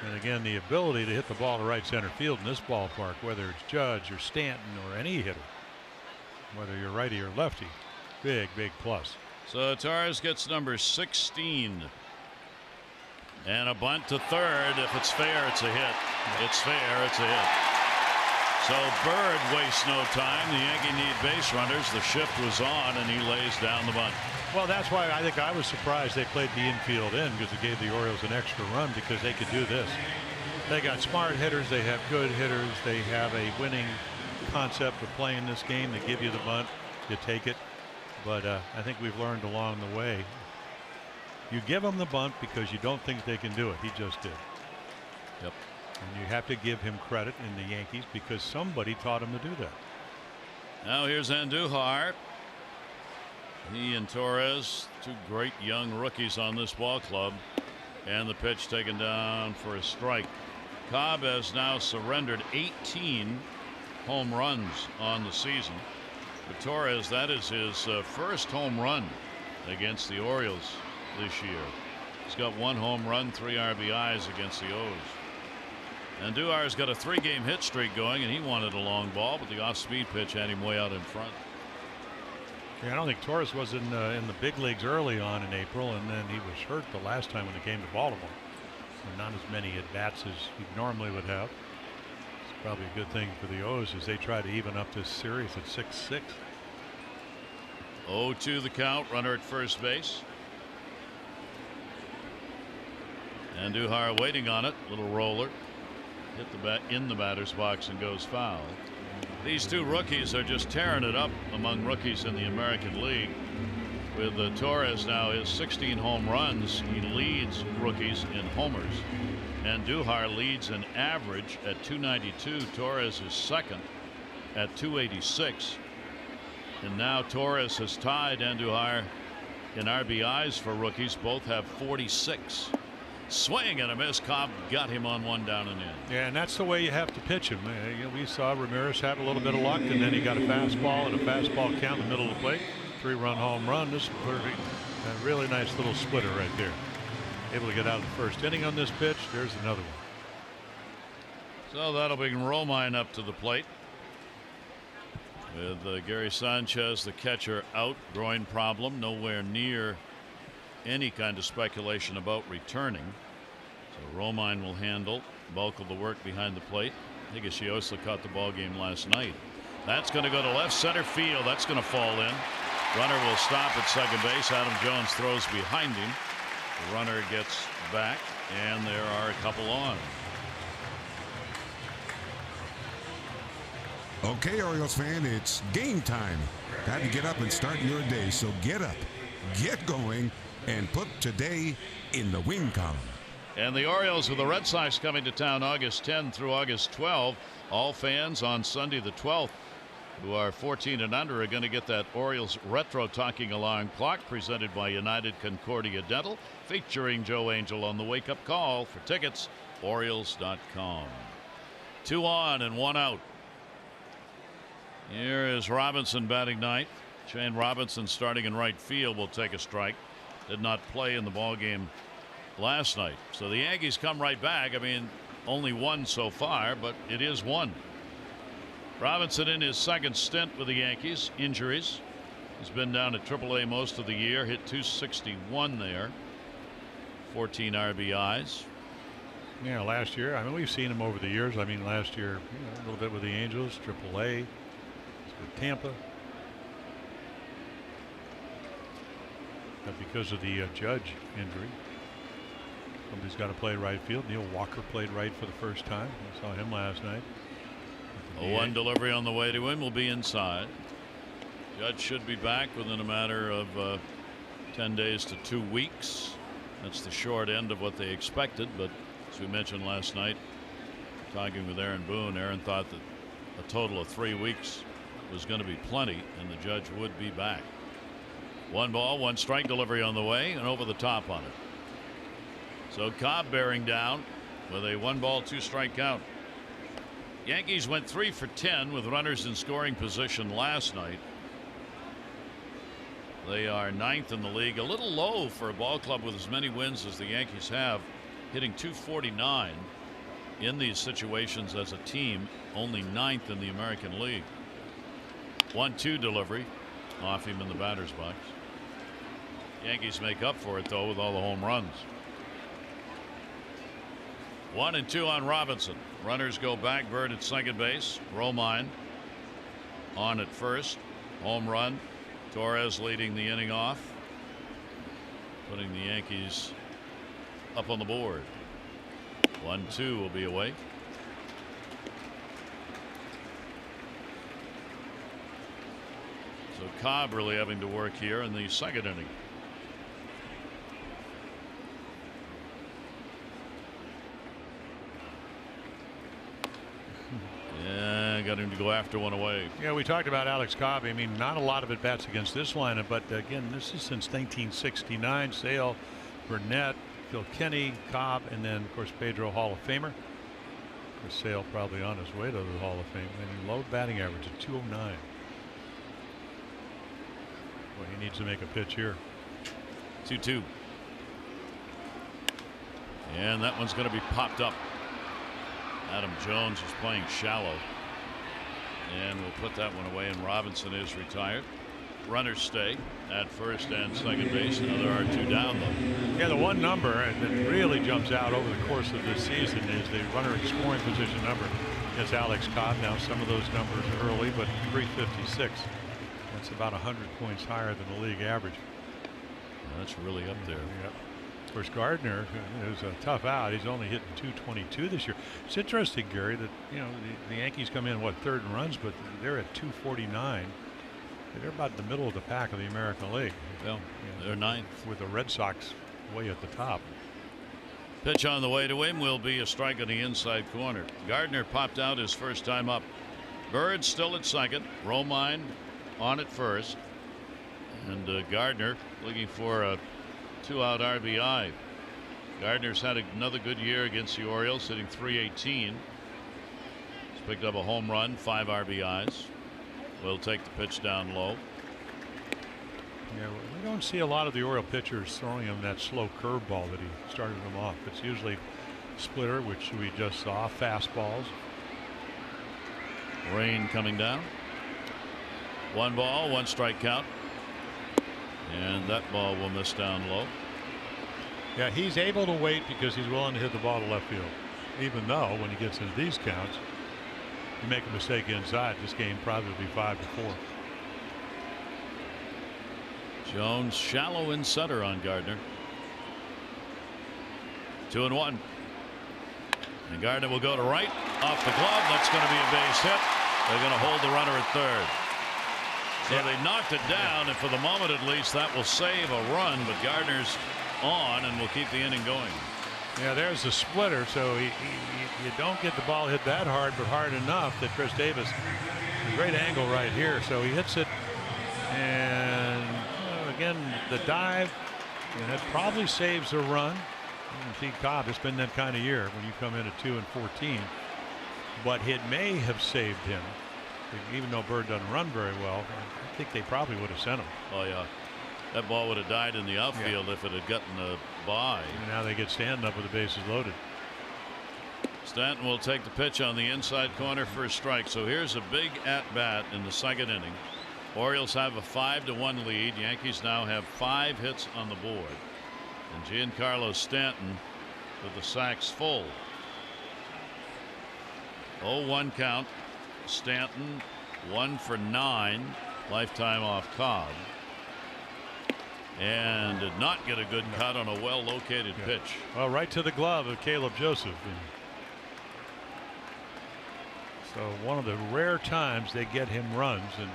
And again, the ability to hit the ball to right center field in this ballpark, whether it's Judge or Stanton or any hitter, whether you're righty or lefty, big plus. So Torres gets number 16. And a bunt to third. If it's fair, it's a hit. It's fair, it's a hit. So Bird wastes no time. The Yankee need base runners. The shift was on, and he lays down the bunt. Well, that's why I think I was surprised they played the infield in, because it gave the Orioles an extra run, because they could do this. They got smart hitters. They have good hitters. They have a winning concept of playing this game. They give you the bunt. You take it. But I think we've learned along the way You give him the bunt because you don't think they can do it. He just did. Yep. And you have to give him credit in the Yankees because somebody taught him to do that. Now here's Andujar. He and Torres, two great young rookies on this ball club. And the pitch taken down for a strike. Cobb has now surrendered 18 home runs on the season. For Torres, that is his first home run against the Orioles this year. He's got 1 home run, 3 RBIs against the O's. Andujar's got a 3-game hit streak going, and he wanted a long ball, but the off-speed pitch had him way out in front. Yeah, I don't think Torres was in the big leagues early on in April, and then he was hurt the last time when he came to Baltimore. And not as many at-bats as he normally would have. It's probably a good thing for the O's as they try to even up this series at 6-6. 0-2 the count, runner at first base. Andujar waiting on it, little roller. Hit the bat in the batter's box and goes foul. These two rookies are just tearing it up among rookies in the American League. With Torres now his 16 home runs, he leads rookies in homers. Andujar leads in average at 292. Torres is second at 286. And now Torres has tied Andujar in RBIs for rookies. Both have 46. Swing and a miss. Cobb got him on one down and in. Yeah, and that's the way you have to pitch him. We saw Ramirez have a little bit of luck, and then he got a fastball and a fastball count in the middle of the plate. 3-run home run. This is a really nice little splitter right there. Able to get out of the first inning on this pitch. There's another one. So that'll bring Romine up to the plate. With Gary Sanchez, the catcher, out, groin problem, nowhere near any kind of speculation about returning. So Romine will handle bulk of the work behind the plate. Higashioka caught the ball game last night. That's going to go to left center field. That's going to fall in. Runner will stop at second base. Adam Jones throws behind him. The runner gets back, and there are a couple on. Okay, Orioles fan, it's game time. Time to get up and start your day. So get up, get going, and put today in the win column. And the Orioles with the Red Sox coming to town August 10 through August 12. All fans on Sunday the 12th who are 14 and under are going to get that Orioles retro talking alarm clock presented by United Concordia Dental, featuring Joe Angel on the wake up call. For tickets, Orioles.com. 2 on and 1 out. Here is Robinson batting ninth. Shane Robinson starting in right field will take a strike. Did not play in the ball game last night. So the Yankees come right back. I mean, only 1 so far, but it is 1. Robinson in his second stint with the Yankees. Injuries. He's been down at AAA most of the year. Hit .261 there. 14 RBIs. Yeah, last year. I mean, we've seen him over the years. I mean, last year, a little bit with the Angels, AAA. He's with Tampa. But because of the Judge injury, somebody's got to play right field. Neil Walker played right for the first time. I saw him last night. A 1 delivery on the way to him will be inside. Judge should be back within a matter of 10 days to 2 weeks. That's the short end of what they expected. But as we mentioned last night, talking with Aaron Boone, Aaron thought that a total of 3 weeks was going to be plenty, and the Judge would be back. 1 ball, 1 strike delivery on the way, and over the top on it. So Cobb bearing down with a 1 ball, 2 strike count. Yankees went 3 for 10 with runners in scoring position last night. They are 9th in the league, a little low for a ball club with as many wins as the Yankees have, hitting .249 in these situations as a team, only 9th in the American League. 1-2 delivery off him in the batter's box. Yankees make up for it though with all the home runs. 1 and 2 on Robinson. Runners go back. Bird at second base. Romine on at first. Home run. Torres leading the inning off, putting the Yankees up on the board. 1-2 will be away. So Cobb really having to work here in the second inning. got him to go after one away. Yeah, we talked about Alex Cobb. I mean, not a lot of at bats against this lineup, but again, this is since 1969. Sale, Burnett, Kilkenny, Cobb, and then of course Pedro, Hall of Famer. Sale probably on his way to the Hall of Fame, and low batting average of 209. Well, he needs to make a pitch here. 2-2. And that one's going to be popped up. Adam Jones is playing shallow. And we'll put that one away, and Robinson is retired. Runners stay at first and second base. Now there are two down, though. Yeah, the one number that really jumps out over the course of this season is the runner in scoring position number. It's Alex Cobb. Now some of those numbers are early, but 356. That's about 100 points higher than the league average. That's really up there. Yep. Of course, Gardner is a tough out. He's only hitting 222 this year. It's interesting, Gary, that the Yankees come in third in runs, but they're at 249. They're about in the middle of the pack of the American League. Well, they're ninth, with the Red Sox way at the top. Pitch on the way to him will be a strike on the inside corner. Gardner popped out his first time up. Bird still at second. Romine on at first. And Gardner looking for a 2-out RBI. Gardner's had another good year against the Orioles, hitting .318. He's picked up a home run, 5 RBIs. We'll take the pitch down low. Yeah, we don't see a lot of the Oriole pitchers throwing him that slow curveball that he started them off. It's usually splitter, which we just saw, fastballs. Rain coming down. 1 ball, 1 strike count. And that ball will miss down low. Yeah, he's able to wait because he's willing to hit the ball to left field. Even though when he gets into these counts, you make a mistake inside, this game probably be 5-4. Jones shallow in center on Gardner. 2-1. And Gardner will go to right off the glove. That's going to be a base hit. They're going to hold the runner at third. So they knocked it down, and for the moment at least that will save a run, but Gardner's on and will keep the inning going. Yeah, there's the splitter, so you don't get the ball hit that hard, but hard enough that Chris Davis, a great angle right here, so he hits it, and again the dive, and that probably saves a run. You see Cobb, it's been that kind of year when you come in at 2-14, but it may have saved him. Even though Bird doesn't run very well, I think they probably would have sent him. Oh yeah, that ball would have died in the outfield if it had gotten a bye. And now they get Stanton up with the bases loaded. Stanton will take the pitch on the inside corner for a strike. So here's a big at bat in the second inning. Orioles have a 5-1 lead. Yankees now have 5 hits on the board, and Giancarlo Stanton with the sacks full. 0-1 count. Stanton 1 for 9, lifetime off Cobb, and did not get a good cut on a well located pitch. Well, right to the glove of Caleb Joseph. So one of the rare times they get him runs, and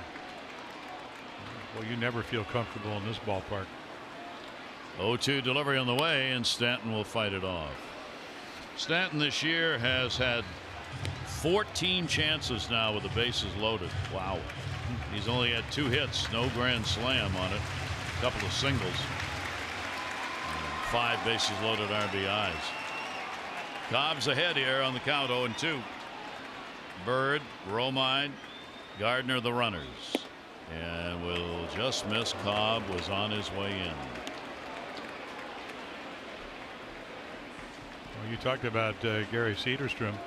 well, you never feel comfortable in this ballpark. 0-2 delivery on the way, and Stanton will fight it off. Stanton this year has had 14 chances now with the bases loaded. Wow. He's only had 2 hits, no grand slam on it, a couple of singles, 5 bases loaded RBIs. Cobb's ahead here on the count, 0-2. Bird, Romine, Gardner the runners, and will just miss. Cobb was on his way in. Well, you talked about Gary Cederstrom.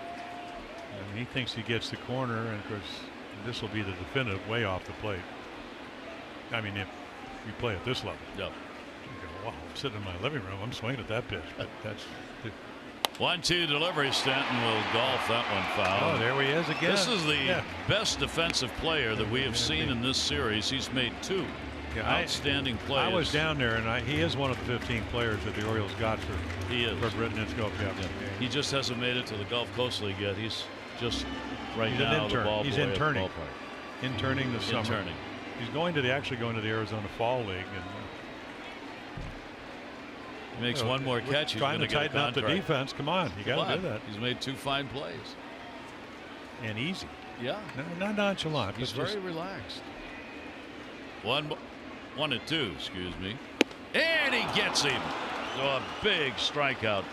And he thinks he gets the corner, and of course this will be the definitive way off the plate. I mean, if you play at this level. Yep. You go, wow, I'm sitting in my living room, I'm swinging at that pitch. But that's 1-2 delivery. Stanton will golf that one foul. Oh, there he is again. This is the best defensive player that we have seen in this series. He's made 2 outstanding plays. I was down there, and he is one of the 15 players that the Orioles got for Britain and Scope. Yeah. He just hasn't made it to the Gulf Coast League yet. He's just right now the ball boy. He's interning. Interning the summer. Interning. He's actually going to the Arizona Fall League, and he makes one more catch. He's trying to tighten up the defense. Come on, you got to do that. He's made 2 fine plays. And easy. Yeah. Not nonchalant. He's but very relaxed. 1-2, excuse me. And he gets him. So a big strikeout.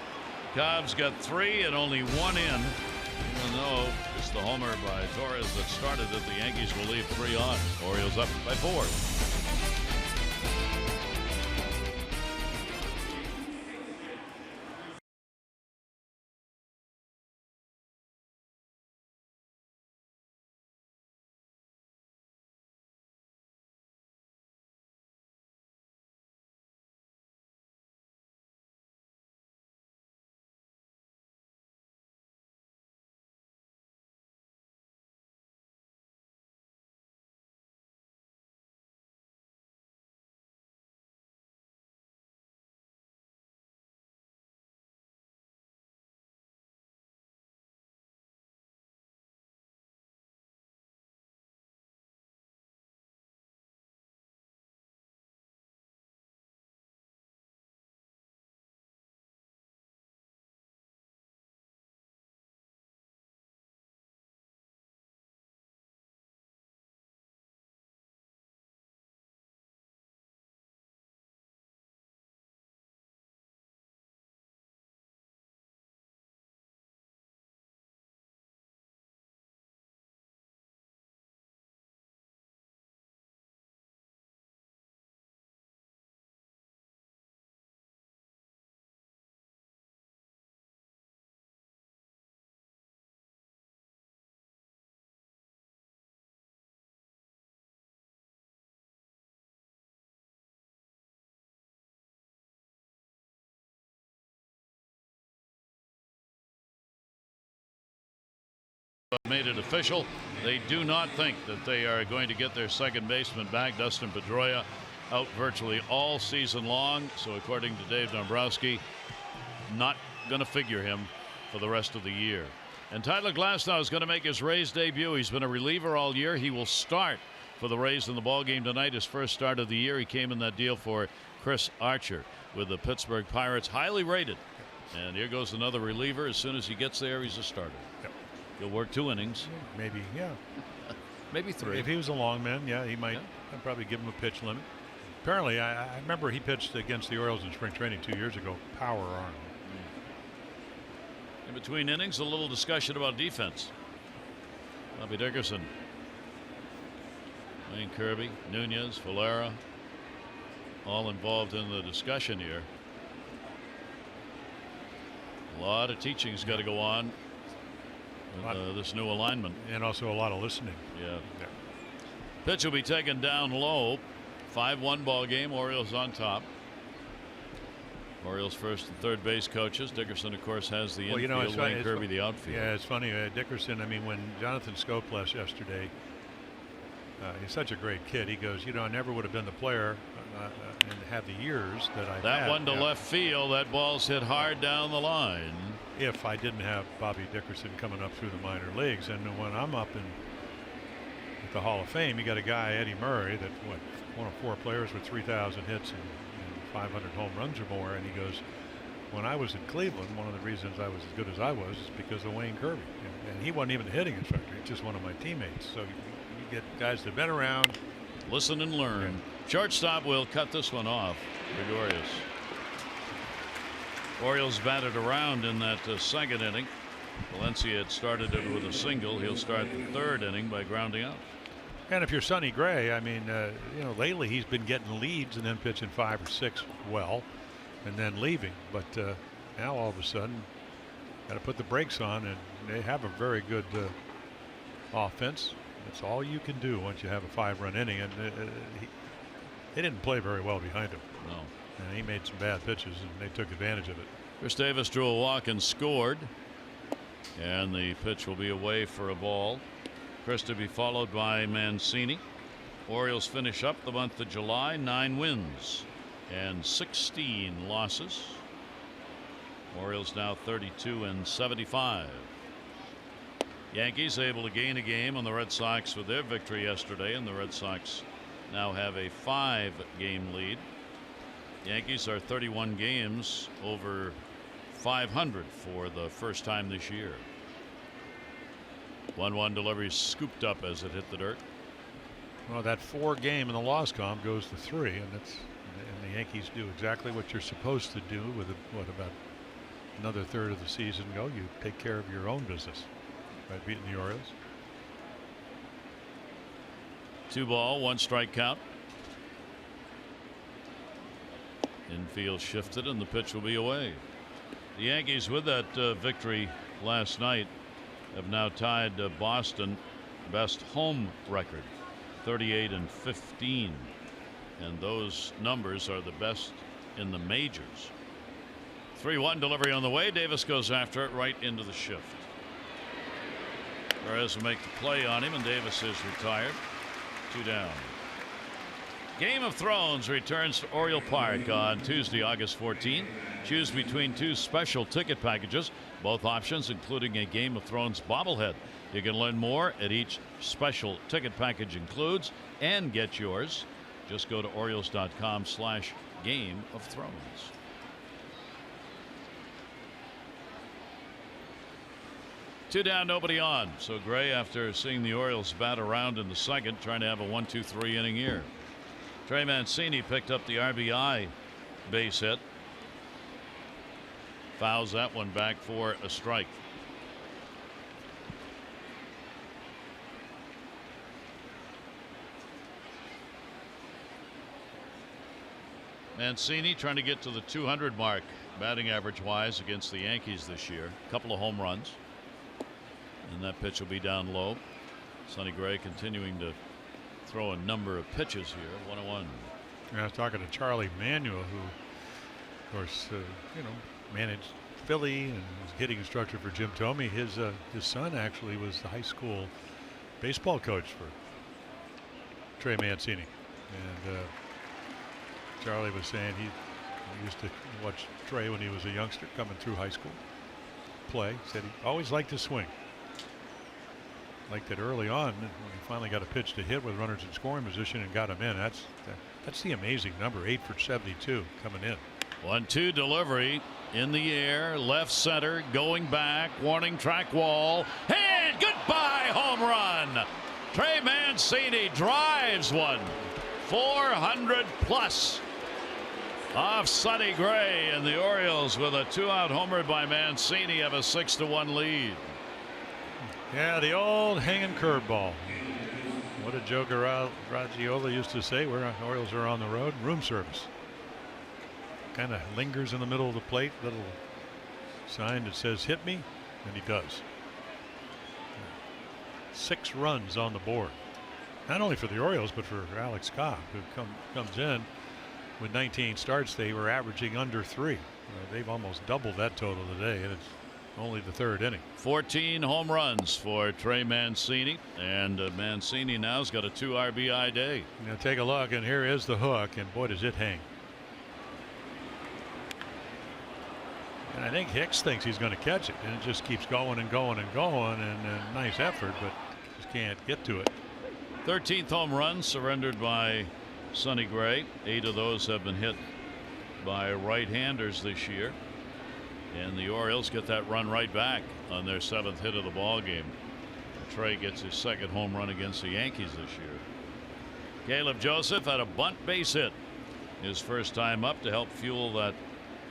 Cobb's got 3 and only 1 in. Even though it's the homer by Torres that started it, the Yankees will leave 3 on. Orioles up by 4. Made it official. They do not think that they are going to get their second baseman back. Dustin Pedroia out virtually all season long. So according to Dave Dombrowski, not going to figure him for the rest of the year. And Tyler Glasnow is going to make his Rays debut. He's been a reliever all year. He will start for the Rays in the ballgame tonight. His first start of the year. He came in that deal for Chris Archer with the Pittsburgh Pirates, highly rated. And here goes another reliever. As soon as he gets there, he's a starter. Yep. He'll work 2 innings. Maybe, yeah. Maybe 3. If he was a long man, yeah, he might. I'd probably give him a pitch limit. Apparently, I remember he pitched against the Orioles in spring training 2 years ago. Power arm. In between innings, a little discussion about defense. Bobby Dickerson, Wayne Kirby, Nunez, Valera, all involved in the discussion here. A lot of teaching's got to go on with this new alignment. And also a lot of listening. Yeah. Pitch will be taken down low. 5-1 ball game. Orioles on top. Orioles first and third base coaches. Dickerson, of course, has the infield. Wayne Kirby, the outfield. Yeah, it's funny. Dickerson, I mean, when Jonathan Scope left yesterday, he's such a great kid. He goes, I never would have been the player and had the years that I had. That one to left field. That ball's hit hard down the line. If I didn't have Bobby Dickerson coming up through the minor leagues. And when I'm up at the Hall of Fame, you got a guy, Eddie Murray, that, one of 4 players with 3,000 hits and 500 home runs or more. And he goes, when I was in Cleveland, one of the reasons I was as good as I was is because of Wayne Kirby. And he wasn't even a hitting instructor. He's just one of my teammates. So you get guys that have been around. Listen and learn. Yeah. Shortstop will cut this one off. Gregorius. Orioles batted around in that second inning. Valencia had started it with a single. He'll start the third inning by grounding out. And if you're Sonny Gray, I mean, lately he's been getting leads and then pitching 5 or 6 well and then leaving. But now all of a sudden, got to put the brakes on, and they have a very good offense. That's all you can do once you have a 5-run inning. And they didn't play very well behind him. No. And he made some bad pitches, and they took advantage of it. Chris Davis drew a walk and scored. And the pitch will be away for a ball. Chris to be followed by Mancini. Orioles finish up the month of July, 9 wins and 16 losses. Orioles now 32-75. Yankees able to gain a game on the Red Sox with their victory yesterday, and the Red Sox now have a 5-game lead. Yankees are 31 games over 500 for the first time this year. 1-1 delivery scooped up as it hit the dirt. Well, that 4 game in the loss column goes to 3, and the Yankees do exactly what you're supposed to do with about another third of the season go. You take care of your own business by beating the Orioles. 2 ball, 1 strike count. Infield shifted and the pitch will be away. The Yankees, with that victory last night, have now tied Boston best home record, 38-15, and those numbers are the best in the majors. 3-1 delivery on the way. Davis goes after it right into the shift. Perez will make the play on him, and Davis is retired. 2 down. Game of Thrones returns to Oriole Park on Tuesday, August 14. Choose between 2 special ticket packages, both options including a Game of Thrones bobblehead. You can learn more at each special ticket package includes and get yours. Just go to Orioles.com/Game of Thrones. Two down, nobody on. So Gray, after seeing the Orioles bat around in the second, trying to have a 1-2-3 inning here. Trey Mancini picked up the RBI base hit. Fouls that one back for a strike. Mancini trying to get to the 200 mark batting average wise against the Yankees this year. A couple of home runs. And that pitch will be down low. Sonny Gray continuing to throw a number of pitches here. 1-1. I was talking to Charlie Manuel, who, of course, managed Philly and was hitting instructor for Jim Thome. His son actually was the high school baseball coach for Trey Mancini. And Charlie was saying he used to watch Trey when he was a youngster coming through high school play. Said he always liked to swing. Liked it early on when he finally got a pitch to hit with runners in scoring position and got him in. That's the amazing number, 8 for 72 coming in. 1-2 delivery in the air, left center, going back, warning track wall, and goodbye home run. Trey Mancini drives one, 400 plus off Sonny Gray, and the Orioles with a 2-out homer by Mancini have a 6-1 lead. Yeah, the old hanging curveball. What did Joe Garagiola used to say? We're Orioles are on the road. Room service. Kind of lingers in the middle of the plate. Little sign that says "hit me," and he does. 6 runs on the board. Not only for the Orioles, but for Alex Cobb, who comes in with 19 starts. They were averaging under 3. They've almost doubled that total today, and it's only the 3rd inning. 14 home runs for Trey Mancini, and Mancini now's got a 2 RBI day. Now take a look, and here is the hook, and boy, does it hang. And I think Hicks thinks he's going to catch it, and it just keeps going and going and going, and a nice effort, but just can't get to it. 13th home run surrendered by Sonny Gray. 8 of those have been hit by right-handers this year. And the Orioles get that run right back on their 7th hit of the ball game. Trey gets his 2nd home run against the Yankees this year. Caleb Joseph had a bunt base hit his first time up to help fuel that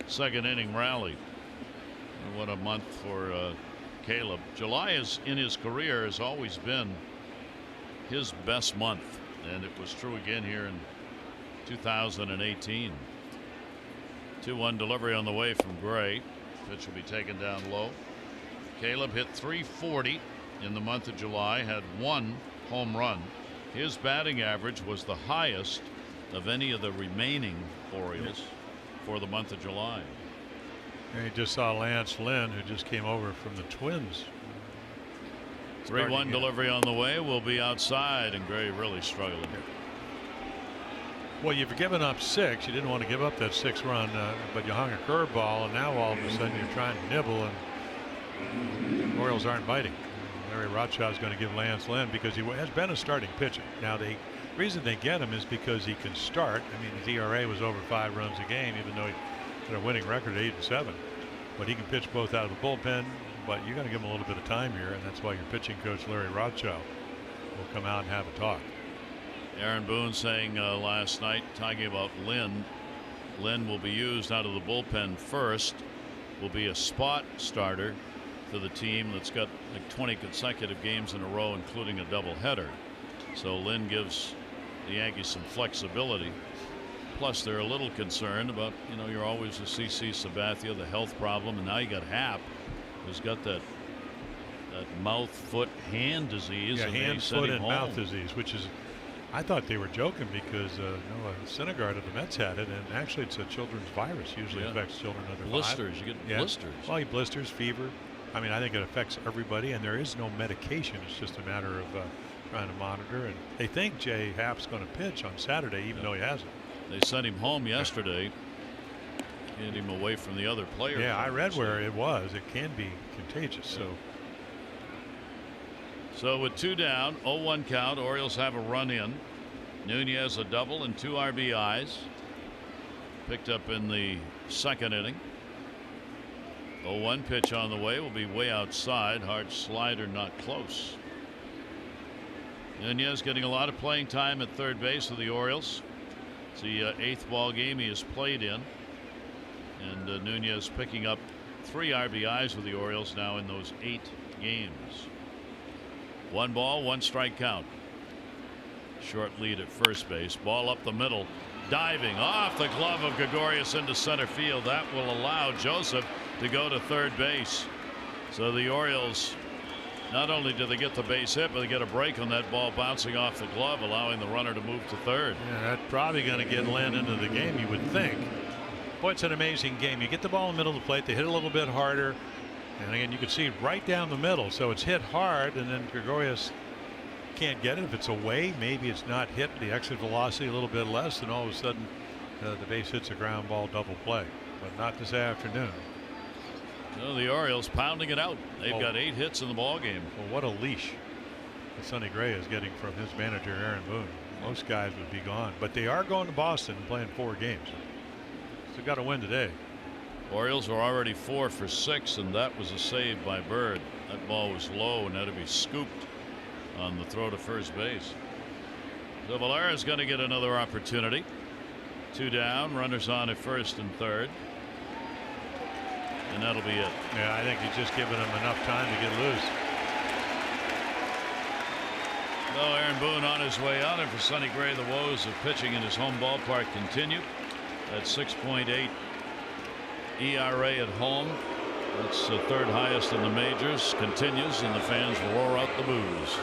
2nd inning rally. And what a month for Caleb. July in his career has always been his best month, and it was true again here in 2018. 2-1 delivery on the way from Gray. Pitch will be taken down low. Caleb hit .340 in the month of July, had 1 home run. His batting average was the highest of any of the remaining Orioles for the month of July. And you just saw Lance Lynn, who just came over from the Twins. 3-1 delivery on the way, will be outside, and Gray really struggling. Well, you've given up 6. You didn't want to give up that 6th run, but you hung a curveball, and now all of a sudden you're trying to nibble, and the Orioles aren't biting. Larry Rothschild is going to give Lance Lynn because he has been a starting pitcher. Now, the reason they get him is because he can start. I mean, his ERA was over 5 runs a game, even though he had a winning record of 8-7. But he can pitch both out of the bullpen, but you got to give him a little bit of time here, and that's why your pitching coach Larry Rothschild will come out and have a talk. Aaron Boone saying last night, talking about Lynn. Lynn will be used out of the bullpen first. Will be a spot starter for the team that's got like 20 consecutive games in a row, including a doubleheader. So Lynn gives the Yankees some flexibility. Plus, they're a little concerned about, you're always with CC Sabathia, the health problem, and now you got Happ, who's got that mouth, foot, hand disease. Yeah, and hand, foot, and mouth disease, which is, I thought they were joking because Syndergaard of the Mets had it, and actually it's a children's virus. Usually affects children under 5. Blisters, you get blisters. Well, blisters, fever. I mean, I think it affects everybody, and there is no medication. It's just a matter of trying to monitor. And they think Jay Happ's going to pitch on Saturday, even though he hasn't. They sent him home yesterday. Get him away from the other players. Yeah, I read where it was. It can be contagious. So with 2 down, 0-1 count, Orioles have a run in. Nunez a double and 2 RBIs. Picked up in the second inning. 0-1 pitch on the way, will be way outside. Hard slider, not close. Nunez getting a lot of playing time at third base with the Orioles. It's the 8th ball game he has played in. And Nunez picking up 3 RBIs with the Orioles now in those 8 games. 1 ball, 1 strike count. Short lead at first base. Ball up the middle. Diving off the glove of Gregorius into center field. That will allow Joseph to go to third base. So the Orioles, not only do they get the base hit, but they get a break on that ball bouncing off the glove, allowing the runner to move to third. Yeah, that's probably going to get Lynn into the game, you would think. Boy, it's an amazing game. You get the ball in the middle of the plate, they hit a little bit harder, and again, you can see right down the middle. So it's hit hard, and then Gregorius can't get it. If it's away, maybe it's not hit the exit velocity a little bit less, and all of a sudden the base hits a ground ball double play. But not this afternoon. No, the Orioles pounding it out. They've got 8 hits in the ball game. Well, what a leash that Sonny Gray is getting from his manager Aaron Boone. Most guys would be gone, but they are going to Boston and playing 4 games. So got to win today. Orioles are already 4 for 6, and that was a save by Bird. That ball was low and had to be scooped on the throw to first base. So Valera is going to get another opportunity. 2 down, runners on at first and third. And that'll be it. Yeah, I think he's just giving him enough time to get loose. Well, Aaron Boone on his way out, and for Sonny Gray, the woes of pitching in his home ballpark continue. That 6.8 ERA at home. That's the 3rd highest in the majors. Continues, and the fans roar out the boos.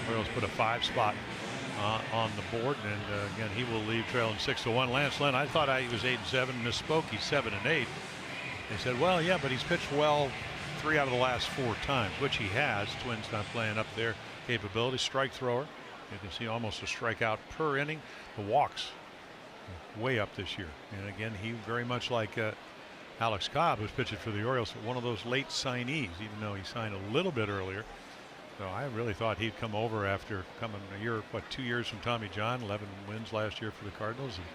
Orioles put a 5 spot on the board, and again, he will leave trailing 6-1. Lance Lynn, I thought he was 8-7, misspoke. He's 7-8. They said, well, yeah, but he's pitched well 3 out of the last 4 times, which he has. Twins not playing up their capability. Strike thrower. You can see almost a strikeout per inning. The walks way up this year. And again, he very much like Alex Cobb, who's pitching for the Orioles, one of those late signees, even though he signed a little bit earlier. So I really thought he'd come over after coming a year, 2 years from Tommy John, 11 wins last year for the Cardinals, and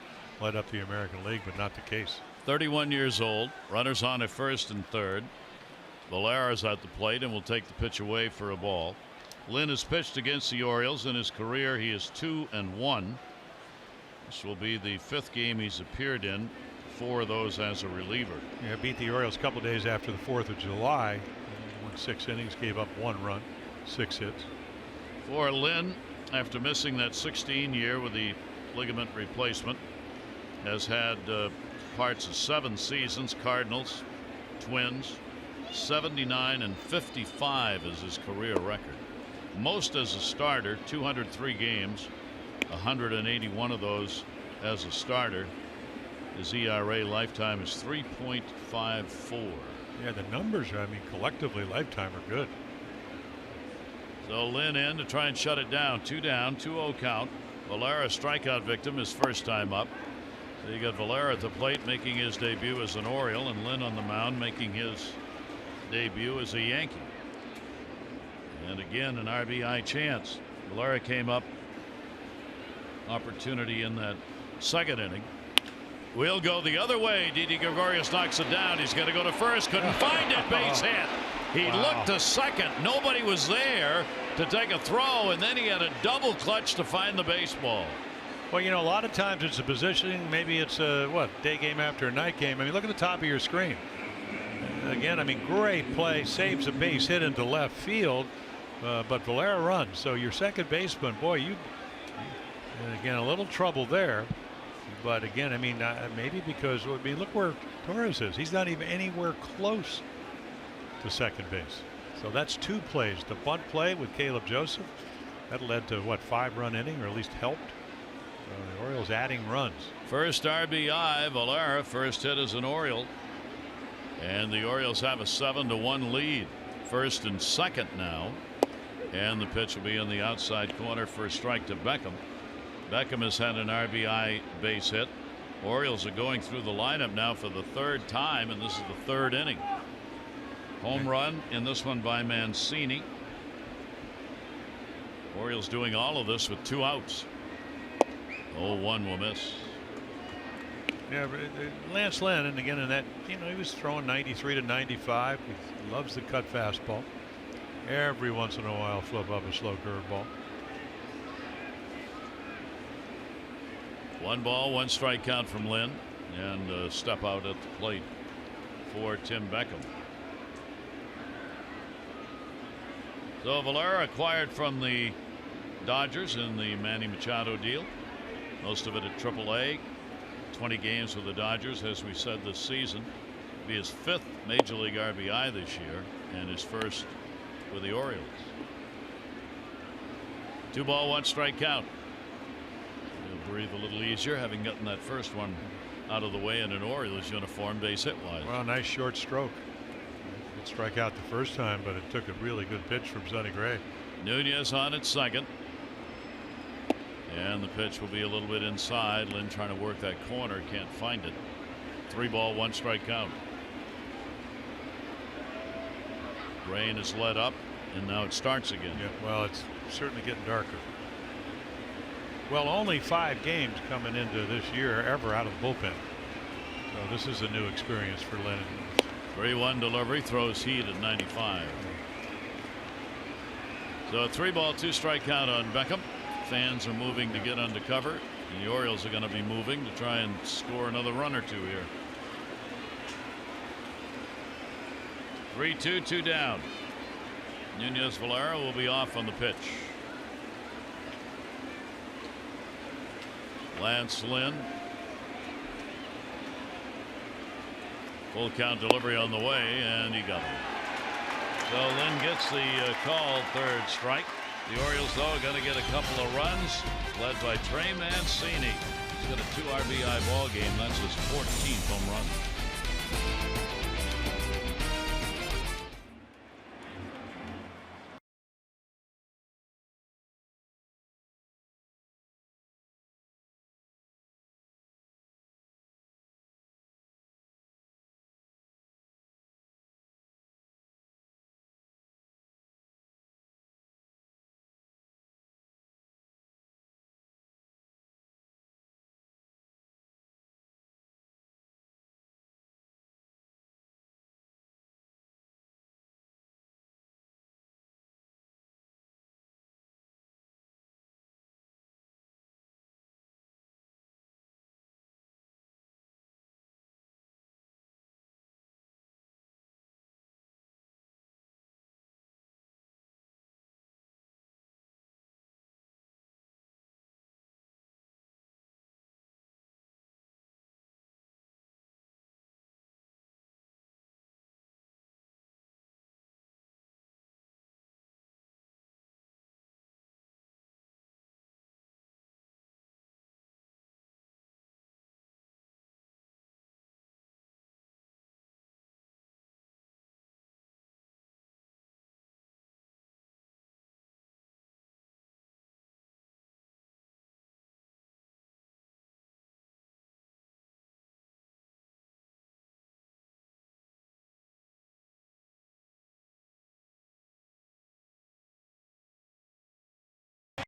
led up the American League, but not the case. 31 years old, runners on at first and third. Valera's at the plate and will take the pitch away for a ball. Lynn has pitched against the Orioles. In his career, he is 2-1. This will be the 5th game he's appeared in, 4 of those as a reliever. Yeah, beat the Orioles a couple days after the 4th of July. Won 6 innings, gave up 1 run, 6 hits. For Lynn, after missing that 16 year with the ligament replacement, has had parts of 7 seasons. Cardinals, Twins, 79 and 55 is his career record. Most as a starter, 203 games, 181 of those as a starter. His ERA lifetime is 3.54. Yeah, the numbers, I mean, collectively lifetime are good. So Lynn in to try and shut it down. 2 down, 2-0 count. Valera strikeout victim his first time up. So you got Valera at the plate making his debut as an Oriole, and Lynn on the mound making his debut as a Yankee. And again, an RBI chance. Valera came up, opportunity in that 2nd inning. We'll go the other way. Didi Gregorius knocks it down. He's going to go to first. Couldn't find it. Base hit. He looked to second. Nobody was there to take a throw, and then he had a double clutch to find the baseball. Well, you know, a lot of times it's a positioning. Maybe it's a day game after a night game. I mean, look at the top of your screen. Again, I mean, great play, saves a base hit into left field, but Valera runs. So your second baseman, boy, and again, a little trouble there. But again, I mean, maybe because, I mean, look where Torres is. He's not even anywhere close to second base. So that's 2 plays. The bunt play with Caleb Joseph, that led to what, 5-run inning, or at least helped. The Orioles adding runs. First RBI, Valera, first hit as an Oriole. And the Orioles have a 7-1 lead. First and second now. And the pitch will be on the outside corner for a strike to Beckham. Beckham has had an RBI base hit. Orioles are going through the lineup now for the 3rd time, and this is the 3rd inning. Home run in this one by Mancini. Orioles doing all of this with 2 outs. 0-1 will miss. Yeah, Lance Lynn, and again in that, you know, he was throwing 93 to 95. He loves the cut fastball. Every once in a while flip up a slow curveball. 1 ball, 1 strike count from Lynn, and a step out at the plate for Tim Beckham. So Valera acquired from the Dodgers in the Manny Machado deal, most of it at AAA. 20 games with the Dodgers, as we said, this season. It'll be his 5th Major League RBI this year, and his first with the Orioles. 2 ball, 1 strike count. He'll breathe a little easier, having gotten that first one out of the way in an Orioles uniform, base hit wise. Well, nice short stroke. It struck out the first time, but it took a really good pitch from Sonny Gray. Nunez on at second. And the pitch will be a little bit inside. Lynn trying to work that corner, can't find it. 3 ball, 1 strike count. Rain is let up, and now it starts again. Yeah, well, it's certainly getting darker. Well, only 5 games coming into this year ever out of the bullpen. So this is a new experience for Lynn. 3-1 delivery, throws heat at 95. So a 3 ball, 2 strike count on Beckham. Fans are moving to get under cover, and the Orioles are going to be moving to try and score another run or 2 here. 3-2, 2 down. Nunez Valera will be off on the pitch. Lance Lynn. Full count delivery on the way, and he got it. So Lynn gets the call, 3rd strike. The Orioles, though, are going to get a couple of runs, led by Trey Mancini. He's got a 2 RBI ball game. That's his 14th home run.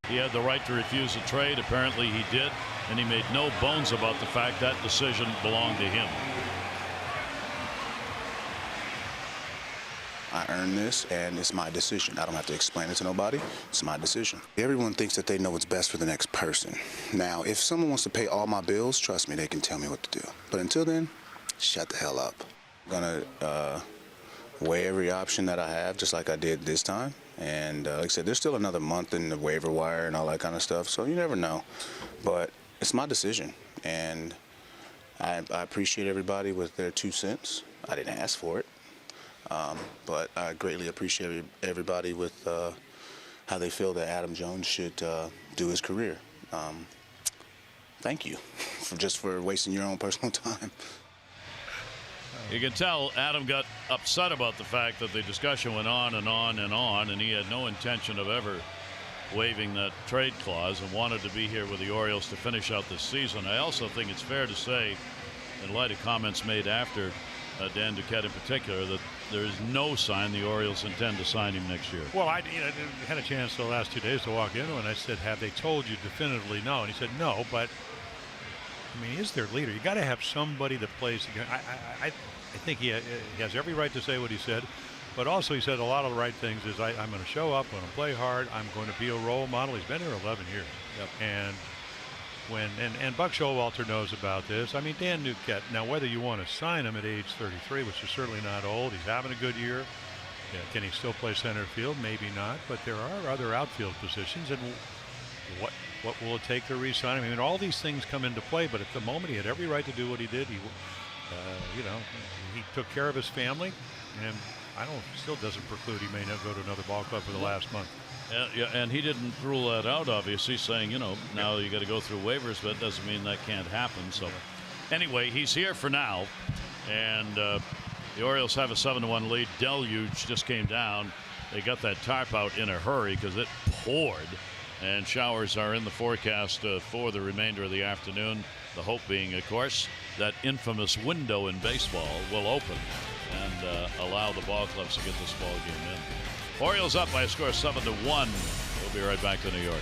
he had the right to refuse a trade. Apparently he did, and he made no bones about the fact that decision belonged to him. I earned this, and it's my decision. I don't have to explain it to nobody. It's my decision. Everyone thinks that they know what's best for the next person. Now, if someone wants to pay all my bills, trust me, they can tell me what to do. But until then, shut the hell up. I'm gonna weigh every option that I have, just like I did this time. And like I said, there's still another month in the waiver wire and all that kind of stuff, so you never know. But it's my decision, and I appreciate everybody with their 2 cents. I didn't ask for it. But I greatly appreciate everybody with how they feel that Adam Jones should do his career. Thank you for wasting your own personal time. You can tell Adam got upset about the fact that the discussion went on and on and on, and he had no intention of ever waiving that trade clause and wanted to be here with the Orioles to finish out this season. I also think it's fair to say, in light of comments made after Dan Duquette in particular, that there is no sign the Orioles intend to sign him next year. Well, I had a chance the last 2 days to walk into him, and I said, have they told you definitively no? And he said no, but I mean, he's their leader. You got to have somebody that plays. I think he has every right to say what he said, but also he said a lot of the right things. Is I'm going to show up, I'm going to play hard, I'm going to be a role model. He's been here 11 years. Yep. And Buck Showalter knows about this. I mean, Dan Duquette, now whether you want to sign him at age 33, which is certainly not old, he's having a good year. Yeah, can he still play center field? Maybe not, but there are other outfield positions, and what will it take to re-sign him? I mean, all these things come into play, but at the moment he had every right to do what he did. He took care of his family, and still doesn't preclude he may not go to another ball club for the last month. Yeah, and he didn't rule that out, obviously, saying, now you got to go through waivers, but it doesn't mean that can't happen. So anyway, he's here for now, and the Orioles have a 7-1 lead. Deluge just came down. They got that tarp out in a hurry because it poured, and showers are in the forecast for the remainder of the afternoon. The hope being, of course, that infamous window in baseball will open and allow the ball clubs to get this ball game in. Orioles up by a score of 7-1. We'll be right back to New York.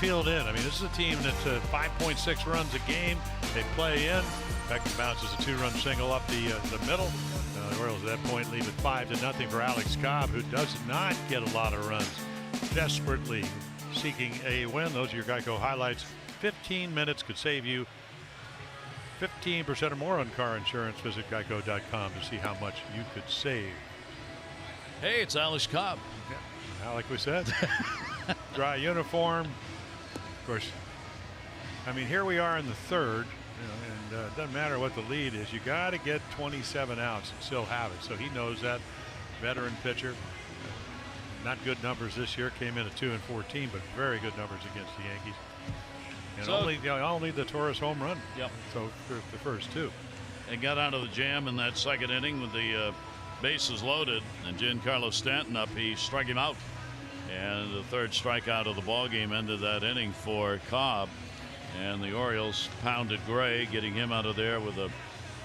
field in. I mean, this is a team that's 5.6 runs a game. They play in. Beckham bounces a 2-run single up the middle. The Orioles at that point leave it 5-0 for Alex Cobb, who does not get a lot of runs. Desperately seeking a win. Those are your Geico highlights. 15 minutes could save you 15% or more on car insurance. Visit geico.com to see how much you could save. Hey, it's Alex Cobb. Yeah, like we said, dry uniform. Of course, I mean, here we are in the third, and it doesn't matter what the lead is. You got to get 27 outs and still have it. So he knows that. Veteran pitcher. Not good numbers this year. Came in at 2-14, but very good numbers against the Yankees. And only the Torres home run. Yep. So for the first two. They got out of the jam in that second inning with the bases loaded, and Giancarlo Stanton up. He struck him out, and the third strikeout of the ball game ended that inning for Cobb. And the Orioles pounded Gray, getting him out of there with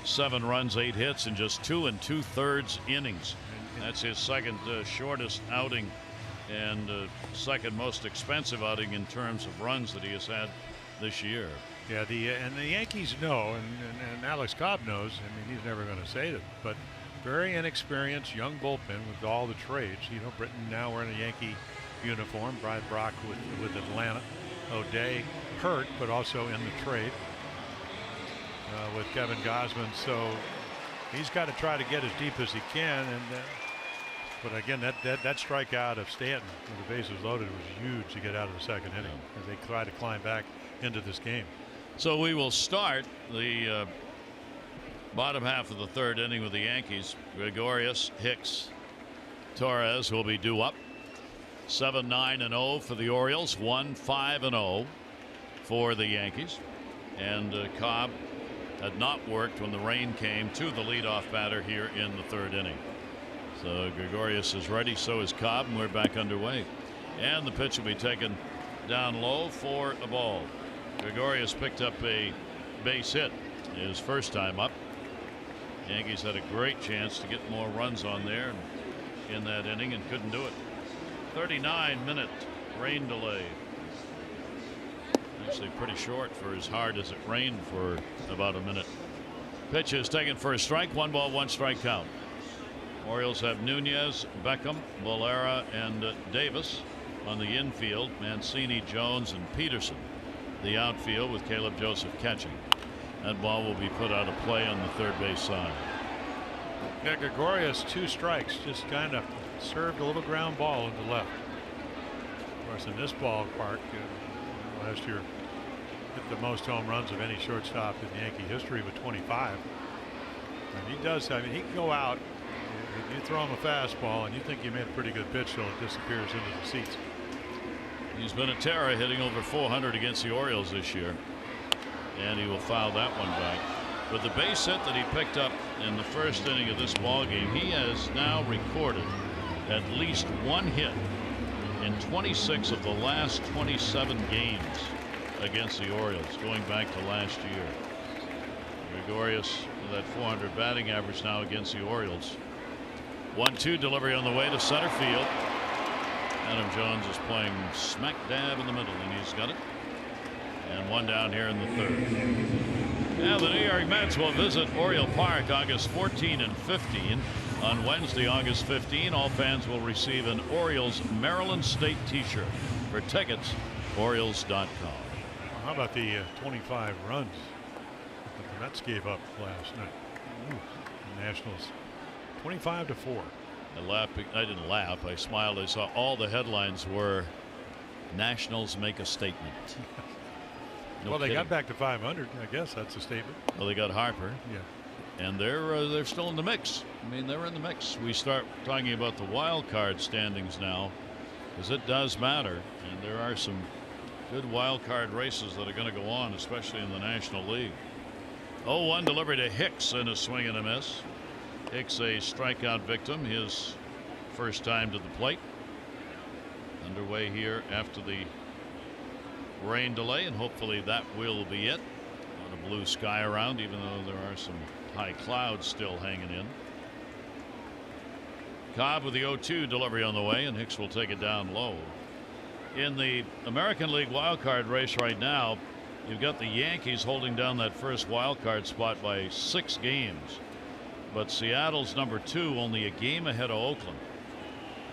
7 runs, 8 hits, in just 2 2/3 innings. That's his second shortest outing and second most expensive outing in terms of runs that he has had this year. Yeah, the Yankees know, and Alex Cobb knows. I mean, he's never going to say it, but very inexperienced young bullpen with all the trades. You know, Britton now wearing a Yankee uniform. Bryce Brock with Atlanta. O'Day hurt, but also in the trade with Kevin Gausman. So he's got to try to get as deep as he can. And but again, that strikeout of Stanton with the bases loaded was huge to get out of the second inning as they try to climb back into this game. So we will start the bottom half of the third inning with the Yankees. Gregorius, Hicks, Torres will be due up. 7-9-0 for the Orioles. 1-5-0 for the Yankees. And Cobb had not worked when the rain came to the leadoff batter here in the third inning. So Gregorius is ready, so is Cobb, and we're back underway. And the pitch will be taken down low for a ball. Gregorius picked up a base hit his first time up. Yankees had a great chance to get more runs on there in that inning and couldn't do it. 39-minute rain delay. Actually pretty short for as hard as it rained for about a minute. Pitch is taken for a strike. 1 ball, 1 strike count. Orioles have Nunez, Beckham, Valera, and Davis on the infield. Mancini, Jones, and Peterson. The outfield with Caleb Joseph catching. That ball will be put out of play on the third base side. Yeah, Gregorius 2 strikes, just kind of served a little ground ball into left. Of course, in this ballpark, last year hit the most home runs of any shortstop in Yankee history with 25. And he does. I mean, he can go out. You throw him a fastball, and you think you made a pretty good pitch till it disappears into the seats. He's been a terror, hitting over 400 against the Orioles this year, and he will foul that one back. With the base hit that he picked up in the first inning of this ball game, he has now recorded at least 1 hit in 26 of the last 27 games against the Orioles, going back to last year. Gregorius with that 400 batting average now against the Orioles. 1-2 delivery on the way to center field. Adam Jones is playing smack dab in the middle, and he's got it. And 1 down here in the third. Now the New York Mets will visit Oriole Park August 14 and 15. On Wednesday, August 15, all fans will receive an Orioles Maryland State t-shirt. For tickets, Orioles.com. How about the 25 runs that the Mets gave up last night? The Nationals 25-4. I laughed. I didn't laugh. I smiled. I saw all the headlines were Nationals make a statement. No well, they kidding. got back to 500. I guess that's a statement. Well, they got Harper. Yeah. And they're still in the mix. I mean, they're in the mix. We start talking about the wild card standings now, because it does matter, and there are some good wild card races that are going to go on, especially in the National League. 0-1 delivery to Hicks and a swing and a miss. Hicks a strikeout victim, his first time to the plate. Underway here after the rain delay, and hopefully that will be it. On a blue sky around, even though there are some high clouds still hanging in. Cobb with the 0-2 delivery on the way, and Hicks will take it down low. In the American League wild card race right now, you've got the Yankees holding down that first wild card spot by 6 games. But Seattle's number 2, only a game ahead of Oakland.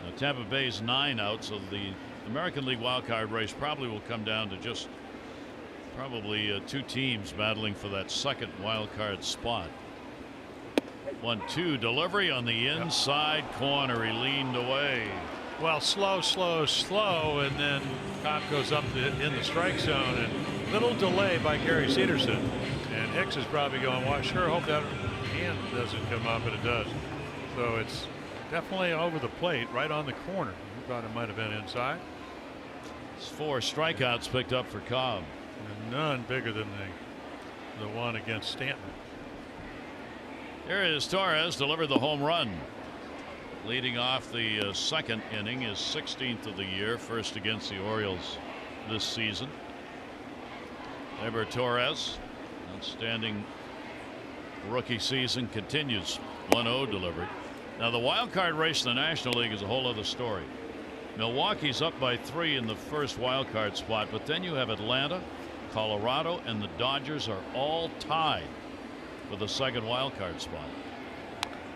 Now, Tampa Bay's 9 out, so the American League wild card race probably will come down to just probably 2 teams battling for that second wild card spot. 1-2 delivery on the inside corner. He leaned away. Well, slow, and then Cobb goes up in the strike zone, and little delay by Gary Cedarson. And Hicks is probably going, well, I sure hope that hand doesn't come up, and it does. So it's definitely over the plate, right on the corner. You thought it might have been inside. It's 4 strikeouts picked up for Cobb. And none bigger than the one against Stanton. Here is Torres, delivered the home run. Leading off the second inning, his 16th of the year, first against the Orioles this season. Ever Torres, outstanding rookie season continues. 1-0 delivery. Now the wild card race in the National League is a whole other story. Milwaukee's up by 3 in the first wild card spot, but then you have Atlanta, Colorado, and the Dodgers are all tied for the second wild card spot.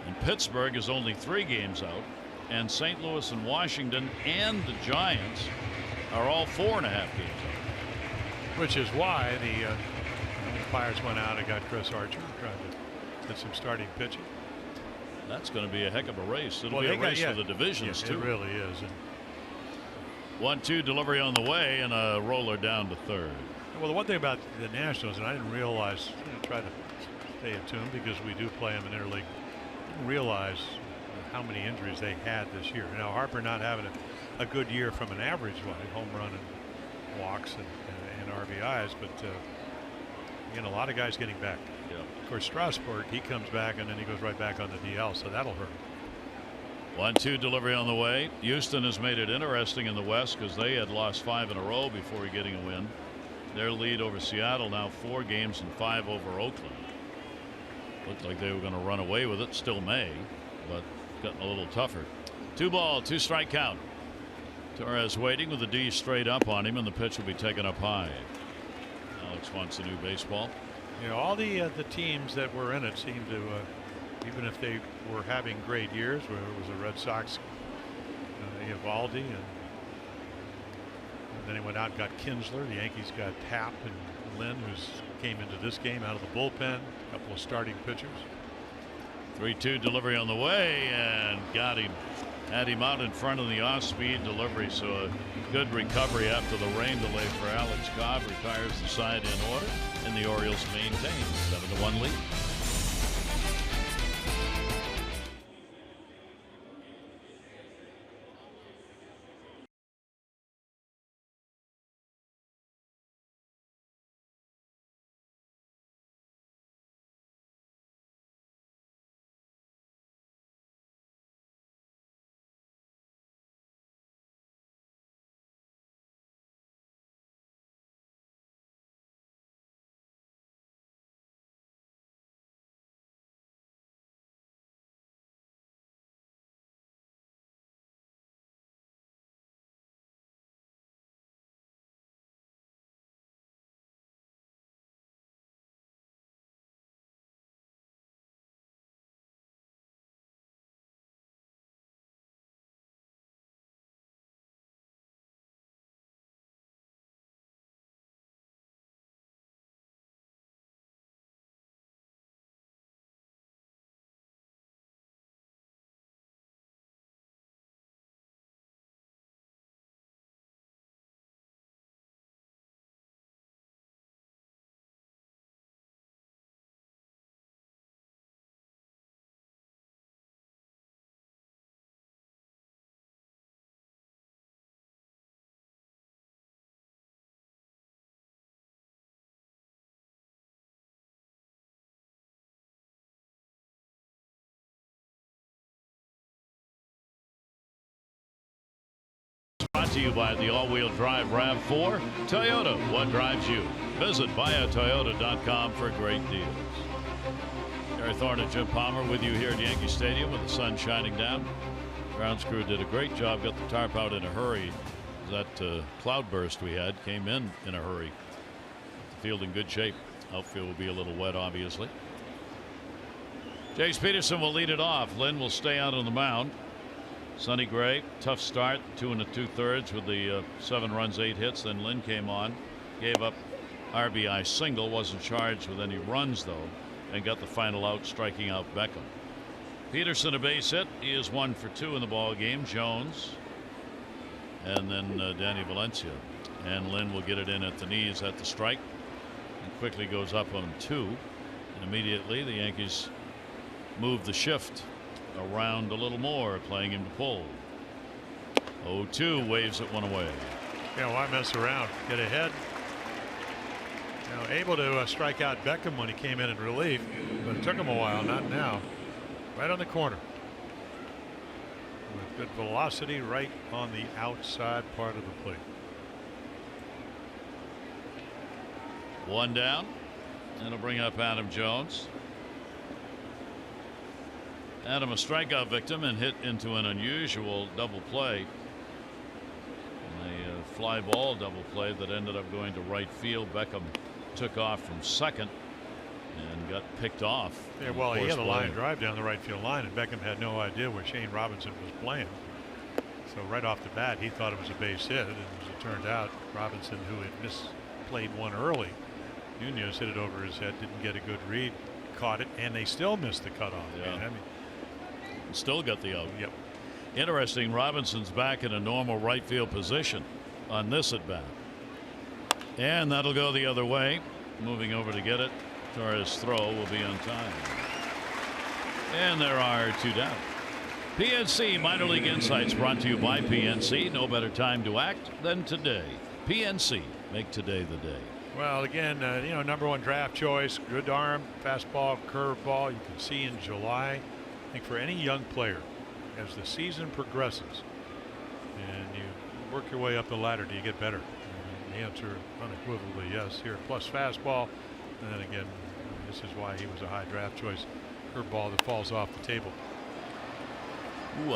And Pittsburgh is only 3 games out, and St. Louis and Washington and the Giants are all 4.5 games out. Which is why the Pirates went out and got Chris Archer, tried to get some starting pitching. That's going to be a heck of a race. It'll be a race for the divisions too. It really is. 1-2 delivery on the way, and a roller down to third. Well, the one thing about the Nationals, and I didn't realize, try to stay attuned because we do play them in interleague. Didn't realize how many injuries they had this year. Now Harper not having a good year from an average home run and walks and RBIs, but again, a lot of guys getting back. Yeah. Of course, Strasburg, he comes back and then he goes right back on the DL, so that'll hurt. 1-2 delivery on the way. Houston has made it interesting in the West because they had lost 5 in a row before getting a win. Their lead over Seattle now 4 games and 5 over Oakland. Looked like they were going to run away with it. Still may, but getting a little tougher. 2 ball, 2 strike count. Torres waiting with the D straight up on him, and the pitch will be taken up high. Alex wants a new baseball. You know, all the teams that were in it seemed to, even if they were having great years, where it was the Red Sox, Eovaldi, and then he went out and got Kinsler. The Yankees got Happ and Lynn, who came into this game out of the bullpen. A couple of starting pitchers. 3-2 delivery on the way, and got him. Had him out in front of the off-speed delivery, so a good recovery after the rain delay for Alex Cobb. Retires the side in order, and the Orioles maintain 7-1 lead. Brought to you by the all-wheel drive RAV4 Toyota. What drives you? Visit buyatoyota.com for great deals. Gary Thorne and Jim Palmer with you here at Yankee Stadium with the sun shining down. Grounds crew did a great job. Got the tarp out in a hurry That cloudburst we had came in a hurry. The field in good shape. Outfield will be a little wet, obviously. Jace Peterson will lead it off. Lynn will stay out on the mound. Sonny Gray, tough start, 2 2/3 with the 7 runs, 8 hits. Then Lynn came on, gave up RBI single, wasn't charged with any runs though, and got the final out, striking out Beckham. Peterson a base hit. He is 1 for 2 in the ball game. Jones, and then Danny Valencia, and Lynn will get it in at the knees at the strike, and quickly goes up on 2, and immediately the Yankees move the shift around a little more, playing him to pull. 0-2, waves it 1 away. Yeah, why mess around? Get ahead. Able to strike out Beckham when he came in relief, but it took him a while. Not now. Right on the corner. With good velocity right on the outside part of the plate. 1 down. That'll bring up Adam Jones. Adam, a strikeout victim, and hit into an unusual double play. A fly ball double play that ended up going to right field. Beckham took off from second and got picked off. Yeah, well, he had a line drive down the right field line, and Beckham had no idea where Shane Robinson was playing. So right off the bat, he thought it was a base hit, and as it turned out, Robinson, who had misplayed one early, Nunez hit it over his head, didn't get a good read, caught it, and they still missed the cutoff. Yeah. I mean, still got the out. Yep. Interesting. Robinson's back in a normal right field position on this at bat, and that'll go the other way. Moving over to get it. Torres' throw will be on time, and there are 2 down. PNC Minor League Insights brought to you by PNC. No better time to act than today. PNC, make today the day. Well, again, #1 draft choice, good arm, fastball, curveball. You can see in July. I think for any young player, as the season progresses and you work your way up the ladder, do you get better? And the answer unequivocally yes here. Plus fastball, and then again, this is why he was a high draft choice. Curveball that falls off the table. Ooh,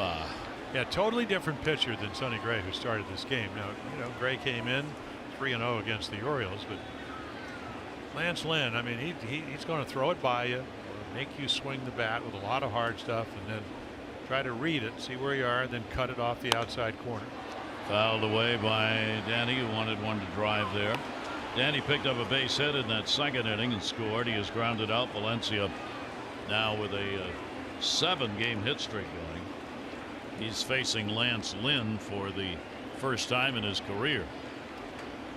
yeah, totally different pitcher than Sonny Gray, who started this game. Now, Gray came in 3-0 against the Orioles, but Lance Lynn, I mean, he's going to throw it by you, make you swing the bat with a lot of hard stuff, and then try to read it, see where you are, and then cut it off the outside corner. Fouled away by Danny, who wanted one to drive there. Danny picked up a base hit in that second inning and scored. He has grounded out Valencia now with a 7-game hit streak going. He's facing Lance Lynn for the first time in his career.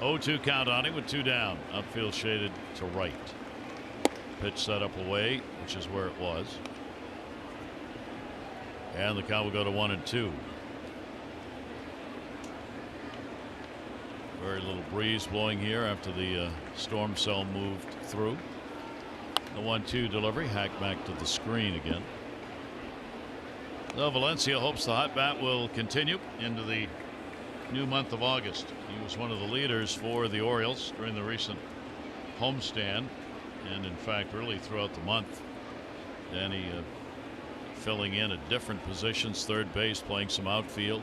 0-2 count on him with 2 down. Outfield shaded to right. Pitch set up away, which is where it was. And the count will go to 1-2. Very little breeze blowing here after the storm cell moved through. The 1-2 delivery, hacked back to the screen again. So Valencia hopes the hot bat will continue into the new month of August. He was one of the leaders for the Orioles during the recent homestand, and in fact really throughout the month. Danny filling in at different positions, third base, playing some outfield,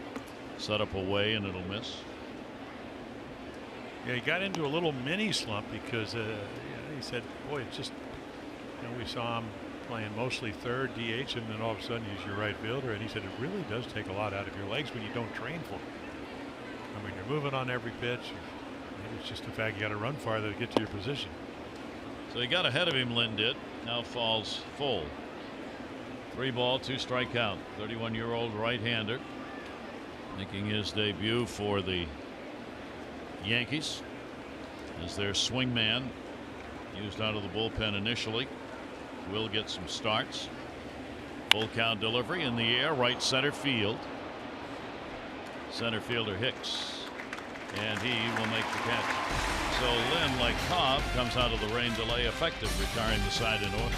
set up away, and it'll miss. Yeah, he got into a little mini slump because he said, boy, it's just, we saw him playing mostly third DH, and then all of a sudden he's your right fielder, and he said it really does take a lot out of your legs when you don't train for it. I mean, you're moving on every pitch. Maybe it's just the fact you got to run farther to get to your position. So he got ahead of him, Lynn did. Now falls full. 3 ball, 2 strike count. 31-year-old right-hander making his debut for the Yankees as their swing man, used out of the bullpen initially. Will get some starts. Full count delivery in the air, right center field. Center fielder Hicks, and he will make the catch. So Lynn, like Cobb, comes out of the rain delay effective, retiring the side in order.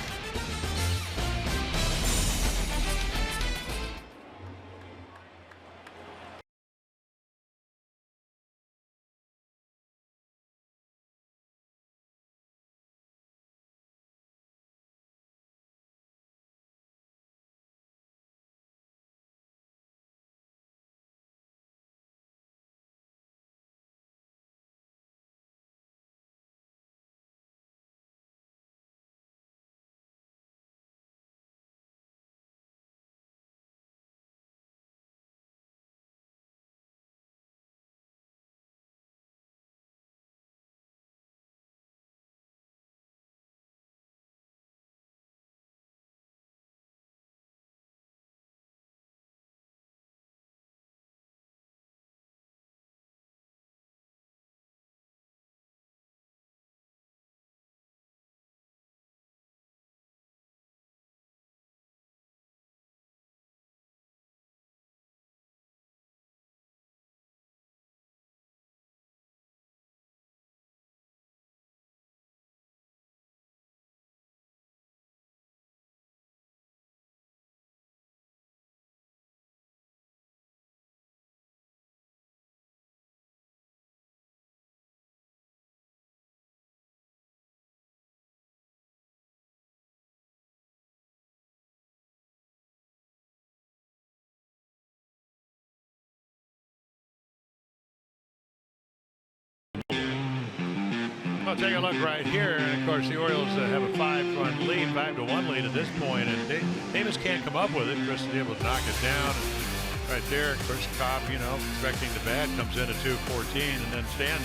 take a look right here. And of course, the Orioles have a 5-run lead, 5-1 lead at this point, and Davis can't come up with it. Chris is able to knock it down. And right there, of course, Cobb, expecting the bat, comes in at 2-14, and then Stan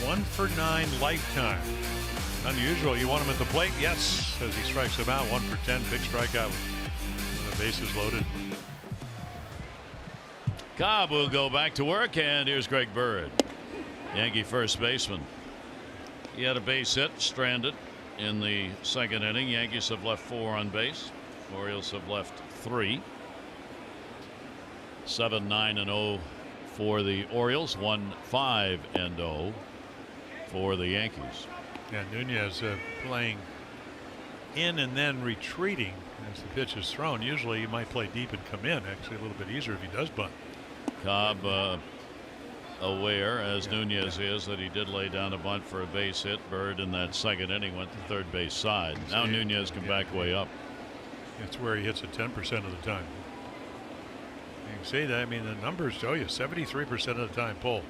1 for 9 lifetime. Unusual. You want him at the plate? Yes, as he strikes him out. 1 for 10, big strikeout with the bases loaded. Cobb will go back to work, and here's Greg Bird, Yankee first baseman. He had a base hit, stranded in the second inning. Yankees have left 4 on base. Orioles have left 3. 7-9-0 for the Orioles. 1-5-0 for the Yankees. Yeah, Nunez playing in and then retreating as the pitch is thrown. Usually you might play deep and come in. Actually a little bit easier if he does bunt. Cobb aware, as Nunez is, that he did lay down a bunt for a base hit. Bird in that second inning went to third base side. Now Nunez can back way up. That's where he hits it 10% of the time. You can see that. I mean, the numbers show you 73% of the time pull.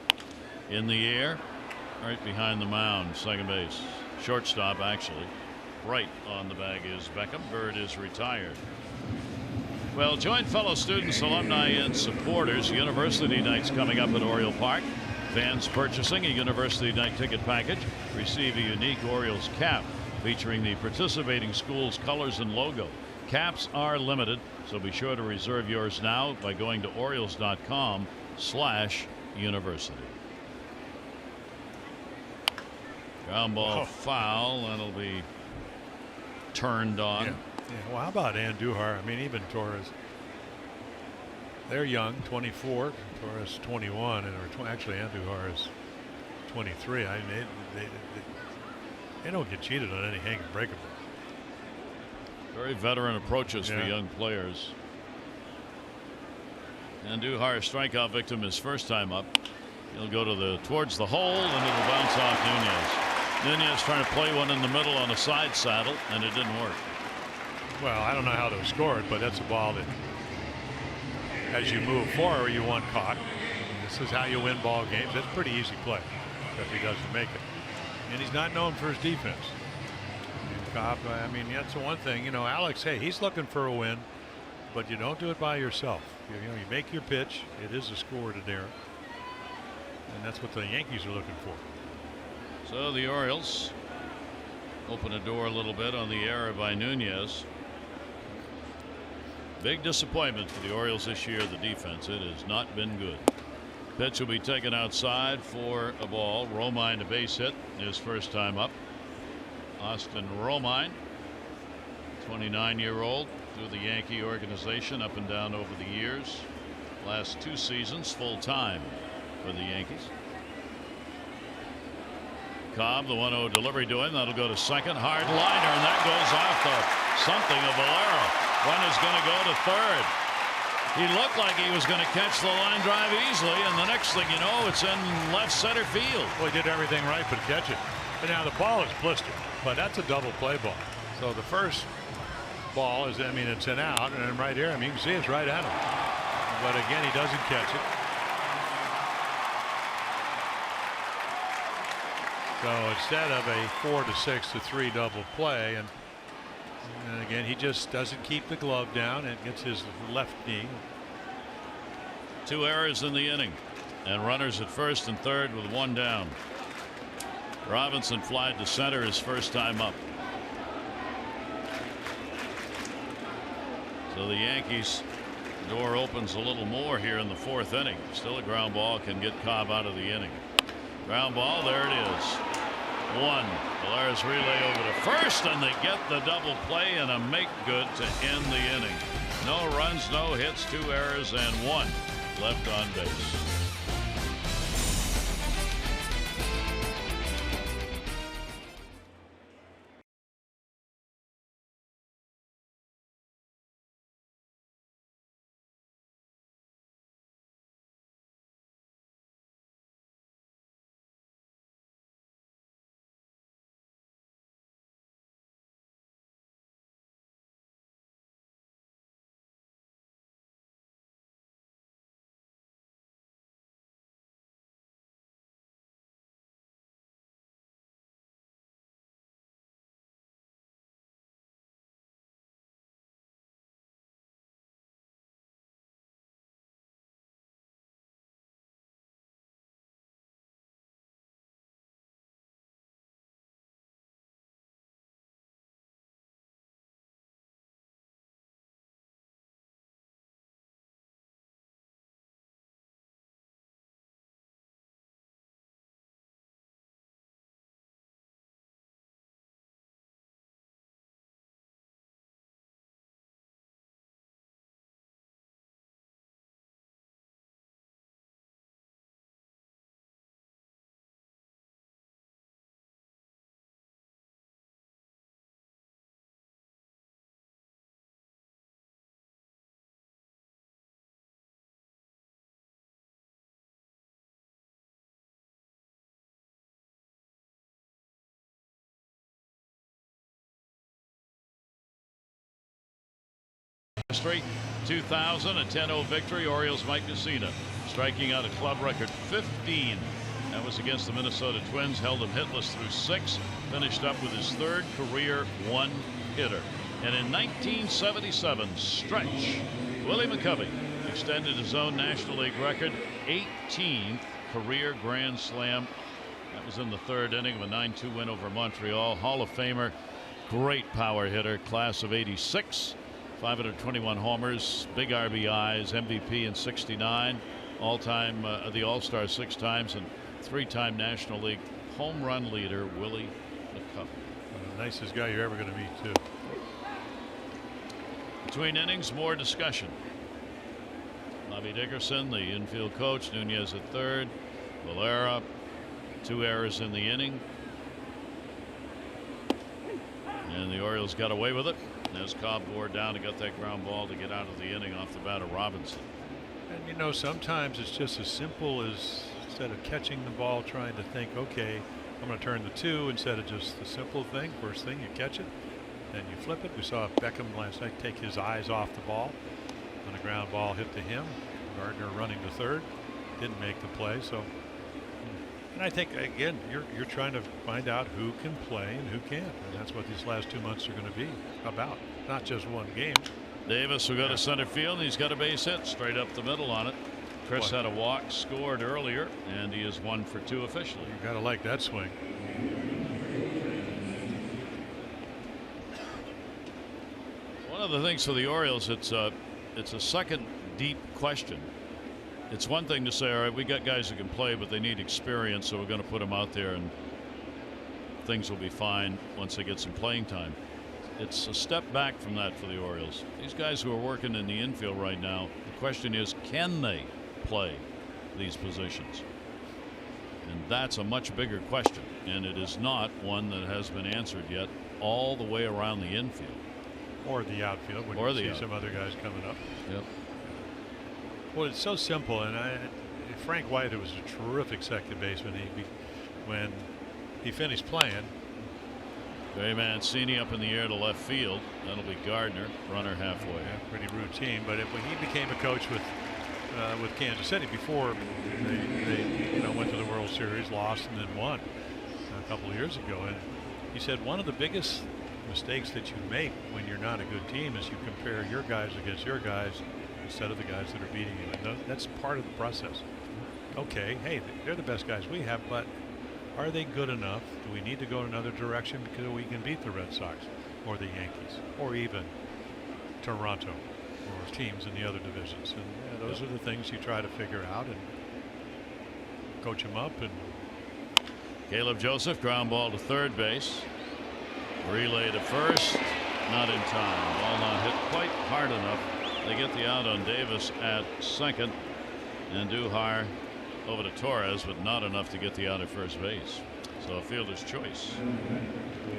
In the air, right behind the mound, second base. Shortstop, actually. Right on the bag is Beckham. Bird is retired. Well, join fellow students, alumni, and supporters. University Night's coming up at Oriole Park. Fans purchasing a University Night ticket package receive a unique Orioles cap featuring the participating school's colors and logo. Caps are limited, so be sure to reserve yours now by going to Orioles.com/university. Ground ball foul. That'll be turned on. Yeah. Well, how about Andujar? I mean, even Torres. They're young, 24. Torres 21, and actually Andujar is 23. I mean, they don't get cheated on any hang and breakable. Very veteran approaches for young players. Andujar, strikeout victim, his first time up. He'll go towards the hole, and it'll bounce off Nunez. Nunez trying to play one in the middle on a side saddle, and it didn't work. Well, I don't know how to score it, but that's a ball that, as you move forward, you want caught. This is how you win ball games. That's a pretty easy play if he doesn't make it. And he's not known for his defense. And Cobb, I mean, that's the one thing. Alex, hey, he's looking for a win, but you don't do it by yourself. You make your pitch. It is a score to dare. And that's what the Yankees are looking for. So the Orioles open a door a little bit on the error by Nunez. Big disappointment for the Orioles this year, the defense. It has not been good. Pitch will be taken outside for a ball. Romine, a base hit, his first time up. Austin Romine, 29-year-old, through the Yankee organization up and down over the years. Last 2 seasons full time for the Yankees. Cobb, the 1-0 delivery to him. That'll go to second. Hard liner, and that goes off the something of Valera. Run is going to go to third. He looked like he was going to catch the line drive easily, and the next thing you know, it's in left center field. Well, he did everything right but catch it. But now the ball is blistered, but that's a double play ball. So the first ball is, it's an out, and then right here, you can see it's right at him. But again, he doesn't catch it. So instead of a 4-6 to 3 double play, and again, he just doesn't keep the glove down and gets his left knee. 2 errors in the inning, and runners at first and third with 1 down. Robinson flied to center his first time up. So the Yankees door opens a little more here in the 4th inning. Still a ground ball can get Cobb out of the inning. Ground ball, there it is. 1. Valera's relay over to first, and they get the double play and a make good to end the inning. No runs, no hits, 2 errors, and 1 left on base. history. 2000, a 10-0 victory. Orioles Mike Mancini striking out a club record 15. That was against the Minnesota Twins. Held him hitless through 6. Finished up with his 3rd career one-hitter. And in 1977, stretch, Willie McCovey extended his own National League record, 18th career Grand Slam. That was in the 3rd inning of a 9-2 win over Montreal. Hall of Famer, great power hitter, class of 86, 521 homers, big RBIs, MVP in 69, all-time the All-Star 6 times, and 3-time National League home run leader, Willie McCovey. The nicest guy you're ever going to meet, too. Between innings, more discussion. Bobby Dickerson, the infield coach, Nunez at 3rd, Valera, 2 errors in the inning. And the Orioles got away with it as Cobb bore down and got that ground ball to get out of the inning off the bat of Robinson. And you know, sometimes it's just as simple as, instead of catching the ball, trying to think, okay, I'm going to turn the 2, instead of just the simple thing. First thing, you catch it, then you flip it. We saw Beckham last night take his eyes off the ball on a ground ball hit to him. Gardner running to 3rd, didn't make the play. So, and I think again, you're trying to find out who can play and who can't, and that's what these last 2 months are going to be about. Not just one game. Davis will go to center field, and he's got a base hit straight up the middle on it. Chris had a walk, scored earlier, and he is 1 for 2 officially. You got to like that swing. One of the things for the Orioles, it's a second deep question. It's one thing to say, all right, we got guys who can play, but they need experience, so we're going to put them out there and things will be fine once they get some playing time. It's a step back from that for the Orioles. These guys who are working in the infield right now, the question is, can they play these positions? And that's a much bigger question, and it is not one that has been answered yet all the way around the infield. Or the outfield, when you see some other guys coming up. Yep. Well, it's so simple, and Frank White, who was a terrific second baseman, when he finished playing. Ray Mancini up in the air to left field. That'll be Gardner, runner halfway. Yeah, pretty routine. But when he became a coach with Kansas City, before they went to the World Series, lost and then won a couple of years ago, and he said one of the biggest mistakes that you make when you're not a good team is you compare your guys against your guys instead of the guys that are beating you. And that's part of the process. Okay, hey, they're the best guys we have, but are they good enough? Do we need to go in another direction because we can beat the Red Sox or the Yankees or even Toronto or teams in the other divisions? And those are the things you try to figure out and coach them up. And Caleb Joseph, ground ball to 3rd base. Relay to 1st, not in time. Ball not hit quite hard enough. They get the out on Davis at 2nd, and Duhar over to Torres, but not enough to get the out at 1st base. So a fielder's choice.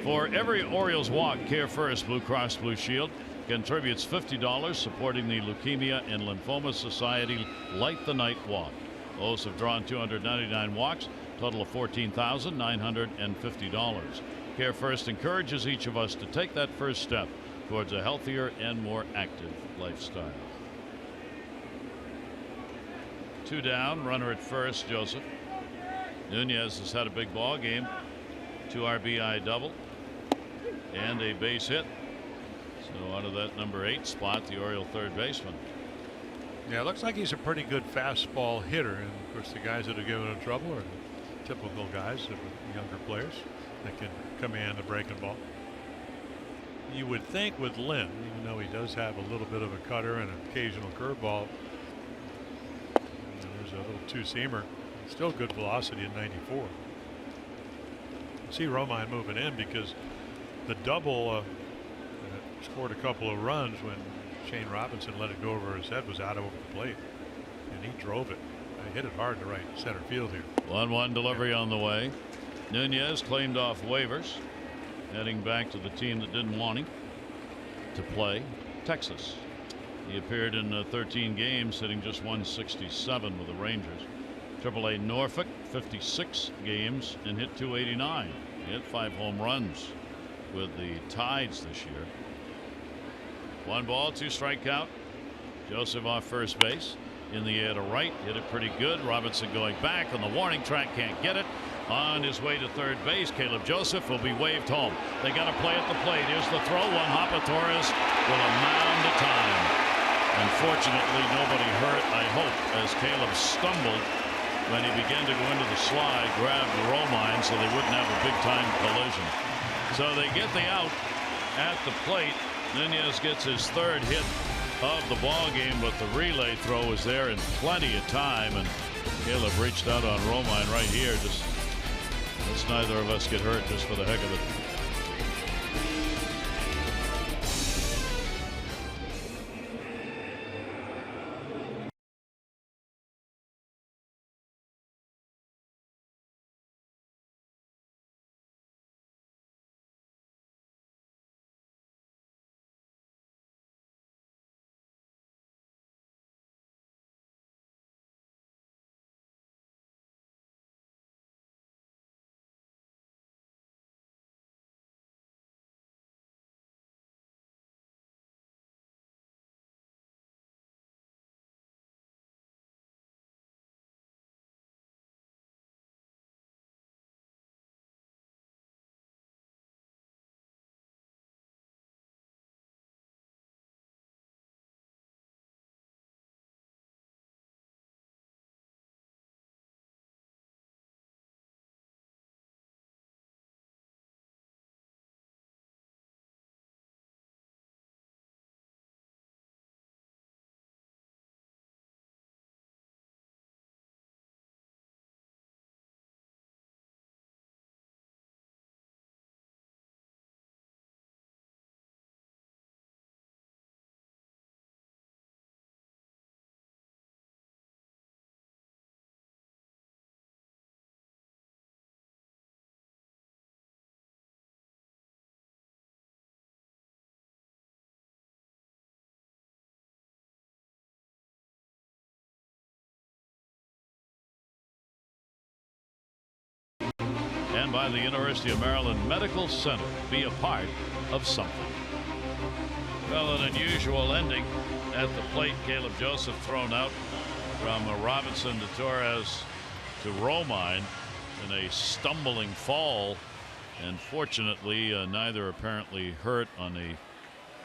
For every Orioles walk, Care First Blue Cross Blue Shield contributes $50 supporting the Leukemia and Lymphoma Society Light the Night Walk. Those have drawn 299 walks, total of $14,950. Care First encourages each of us to take that first step towards a healthier and more active lifestyle. 2 down, runner at 1st, Joseph. Nunez has had a big ball game, 2 RBI double and a base hit. So out of that number 8 spot, the Oriole 3rd baseman. yeah, it looks like he's a pretty good fastball hitter. And of course, the guys that are giving him trouble are the typical guys, the younger players that can command the breaking ball. You would think with Lynn, even though he does have a little bit of a cutter and an occasional curveball, there's a little 2-seamer, still good velocity at 94. See Romine moving in because the double scored a couple of runs when Shane Robinson let it go over his head, was out over the plate, and he drove it. He hit it hard to right center field here. 1-1 delivery on the way. Nunez claimed off waivers, heading back to the team that didn't want him to play, Texas. He appeared in 13 games, hitting just 167 with the Rangers. AAA Norfolk, 56 games and hit 289. He hit 5 home runs with the Tides this year. 1 ball, 2 strike count. Joseph off first base. In the air to right, hit it pretty good. Robinson going back on the warning track, can't get it. On his way to third base, Caleb Joseph will be waved home. They got to play at the plate. Here's the throw. One hopper Torres with a mound of time. Unfortunately, nobody hurt, I hope, as Caleb stumbled when he began to go into the slide, grabbed Romine so they wouldn't have a big-time collision. So they get the out at the plate. Nunez gets his third hit of the ball game, but the relay throw was there in plenty of time, and Caleb reached out on Romine right here. Just let's neither of us get hurt, just for the heck of it. And by the University of Maryland Medical Center, be a part of something. Well, an unusual ending at the plate. Caleb Joseph thrown out from Robinson to Torres to Romine in a stumbling fall, and fortunately neither apparently hurt on a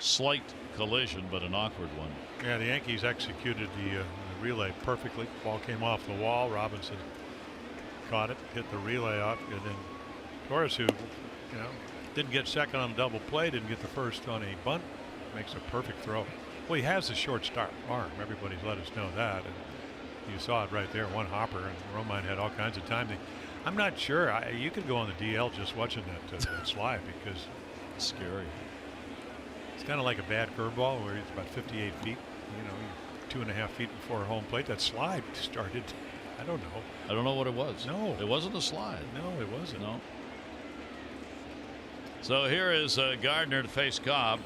slight collision, but an awkward one. Yeah, the Yankees executed the relay perfectly. Ball came off the wall. Robinson caught it, hit the relay off, and then Torres, who didn't get second on a double play, didn't get the first on a bunt, makes a perfect throw. Well, he has a short arm. Everybody's let us know that, and you saw it right there. One hopper, and Romine had all kinds of time. I'm not sure. You could go on the DL just watching that slide, because it's scary. It's kind of like a bad curveball where it's about 58 feet. 2.5 feet before home plate. That slide started. I don't know. I don't know what it was. No. It wasn't a slide. No, it wasn't. No. So here is Gardner to face Cobb.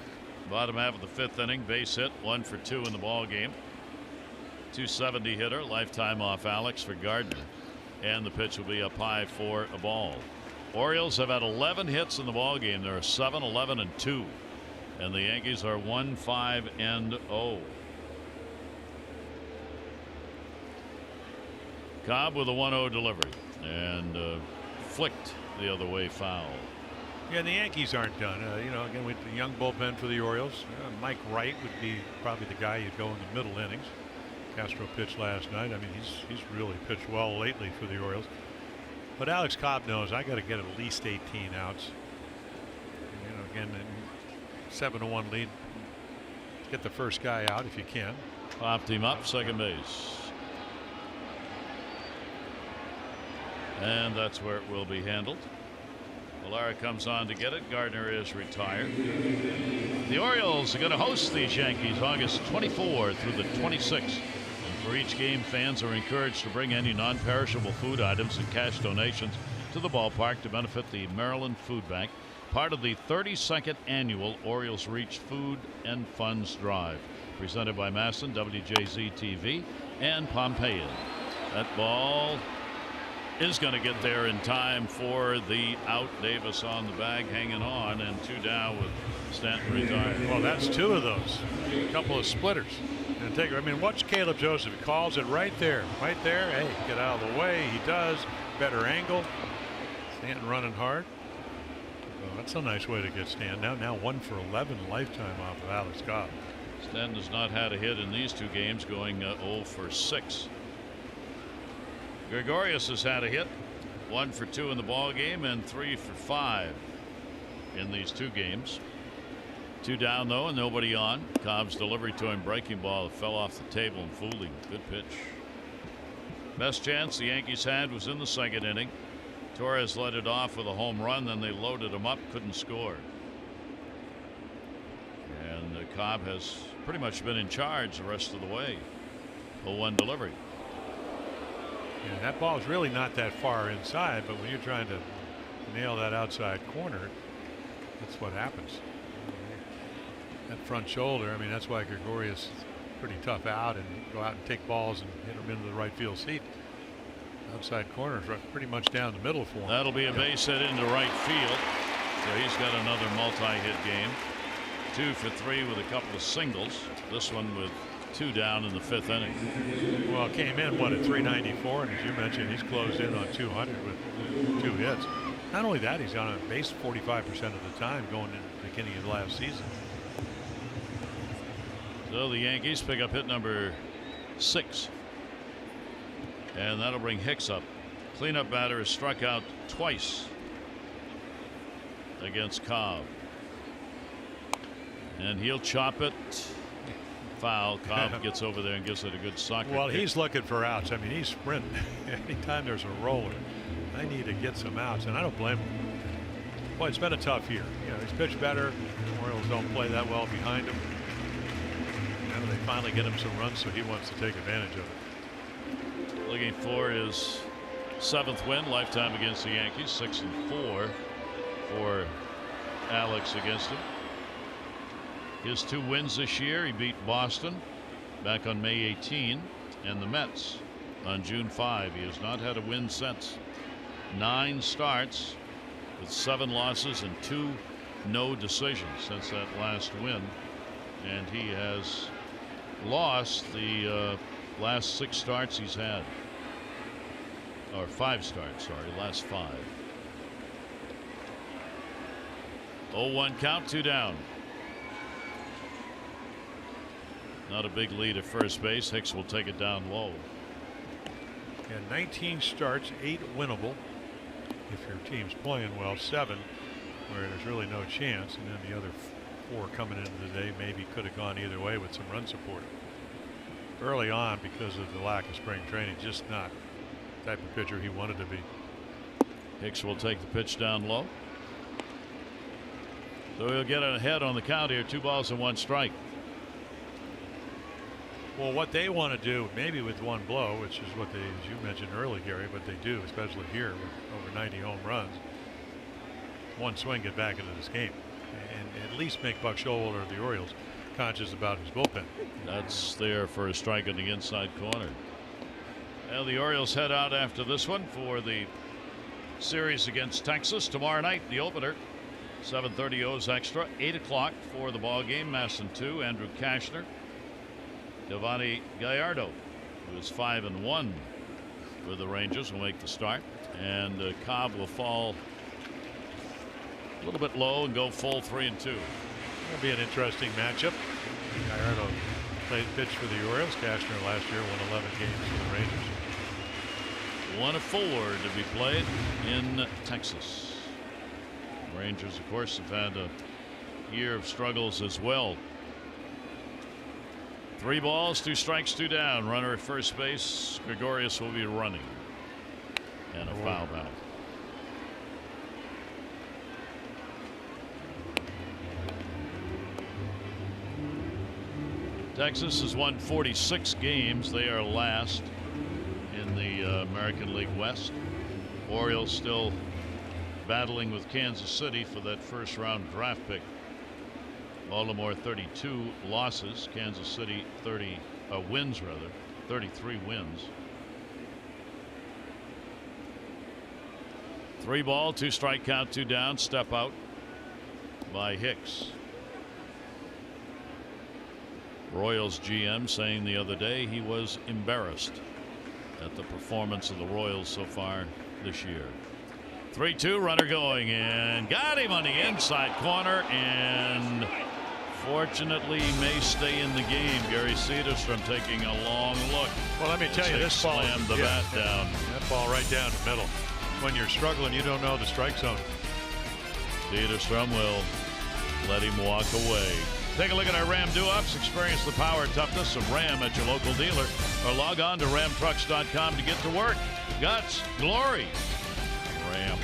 Bottom half of the 5th inning. Base hit. 1 for 2 in the ball game. 270 hitter. Lifetime off Alex for Gardner. And the pitch will be up high for a ball. Orioles have had 11 hits in the ball game. There are 7, 11, and 2. And the Yankees are 1-5-0. Cobb with a 1-0 delivery and flicked the other way foul. Yeah, the Yankees aren't done. Again, with the young bullpen for the Orioles, Mike Wright would be probably the guy you'd go in the middle innings. Castro pitched last night. I mean, he's really pitched well lately for the Orioles. But Alex Cobb knows I got to get at least 18 outs. Again, 7-1 lead. Get the first guy out if you can. Popped him up, second base. And that's where it will be handled. Valera comes on to get it. Gardner is retired. The Orioles are going to host these Yankees August 24 through the 26th. And for each game, fans are encouraged to bring any non-perishable food items and cash donations to the ballpark to benefit the Maryland Food Bank, part of the 32nd annual Orioles Reach Food and Funds Drive, presented by Masson, WJZ TV, and Pompeian. That ball is going to get there in time for the out. Davis on the bag, hanging on, and 2 down with Stanton retired. Well, that's 2 of those. A couple of splitters. And take. I mean, watch Caleb Joseph. He calls it right there, right there. Hey, get out of the way. He does. Better angle. Stanton running hard. Oh, that's a nice way to get Stanton. Now 1 for 11 lifetime off of Alex Cobb. Stanton has not had a hit in these 2 games, going 0 for 6. Gregorius has had a hit, 1 for 2 in the ball game and 3 for 5 in these 2 games. 2 down though, and nobody on. Cobb's delivery to him, breaking ball that fell off the table and fooled him. Good pitch. Best chance the Yankees had was in the 2nd inning. Torres led it off with a home run, then they loaded him up, couldn't score. And Cobb has pretty much been in charge the rest of the way. 0-1 delivery. Yeah, that ball is really not that far inside, but when you're trying to nail that outside corner, that's what happens. That front shoulder, I mean, that's why Gregorius is pretty tough out and go out and take balls and hit them into the right field seat. Outside corner is pretty much down the middle for him. That'll be a base hit into right field. So he's got another multi-hit game. 2 for 3 with a couple of singles. This one with 2 down in the 5th inning. Well, came in at 394, and as you mentioned, he's closed in on 200 with 2 hits. Not only that, he's on base 45% of the time going into the beginning of last season. So the Yankees pick up hit number 6. And that'll bring Hicks up. Cleanup batter has struck out twice against Cobb. And he'll chop it. Foul. Cobb gets over there and gives it a good soccer Well, kick. he's looking for outs. I mean, he's sprinting. Anytime there's a roller, I need to get some outs, and I don't blame him. Boy, it's been a tough year. You know, he's pitched better. The Orioles don't play that well behind him. And they finally get him some runs, so he wants to take advantage of it. Looking for his 7th win lifetime against the Yankees. 6-4 for Alex against him. His 2 wins this year, he beat Boston back on May 18 and the Mets on June 5. He has not had a win since. 9 starts with 7 losses and 2 no decisions since that last win, and he has lost the last 6 starts he's had, or 5 starts, sorry, last 5. 0-1 count, 2 down. Not a big lead at first base. Hicks will take it down low. And 19 starts, 8 winnable if your team's playing well, 7 where there's really no chance, and then the other 4 coming into the day maybe could have gone either way with some run support. Early on, because of the lack of spring training, just not the type of pitcher he wanted to be. Hicks will take the pitch down low. So he'll get ahead on the count here. 2 balls and 1 strike. Well, what they want to do, maybe with 1 blow, which is what they, as you mentioned earlier, Gary, but they do, especially here with over 90 home runs. 1 swing, get back into this game, and at least make Buck Showalter of the Orioles conscious about his bullpen. That's there for a strike in the inside corner. Well, the Orioles head out after this one for the series against Texas tomorrow night. The opener, 7:30 O's extra, 8 o'clock for the ball game. Masson 2, Andrew Kashner. Giovanni Gallardo, who is 5-1 with the Rangers, will make the start, and Cobb will fall a little bit low and go full 3-2. That'll be an interesting matchup. Gallardo played pitch for the Orioles. Kashner last year won 11 games for the Rangers. 1 of 4 to be played in Texas. Rangers, of course, have had a year of struggles as well. 3 balls, 2 strikes, 2 down. Runner at first base. Gregorius will be running. And a foul back. Texas has won 46 games. They are last in the American League West. Orioles still battling with Kansas City for that first round draft pick. Baltimore 32 losses. Kansas City 30 wins, rather 33 wins. 3 ball, 2 strike count, 2 down. Step out by Hicks. Royals GM saying the other day he was embarrassed at the performance of the Royals so far this year. 3-2, runner going, and got him on the inside corner, and fortunately may stay in the game. Gary Cederstrom taking a long look. Well, let me tell you, this ball slammed the bat down. That ball right down the middle. When you're struggling, you don't know the strike zone. Cederstrom will let him walk away. Take a look at our Ram do-ups. Experience the power and toughness of Ram at your local dealer, or log on to ramtrucks.com to get to work. Guts, glory, Ram.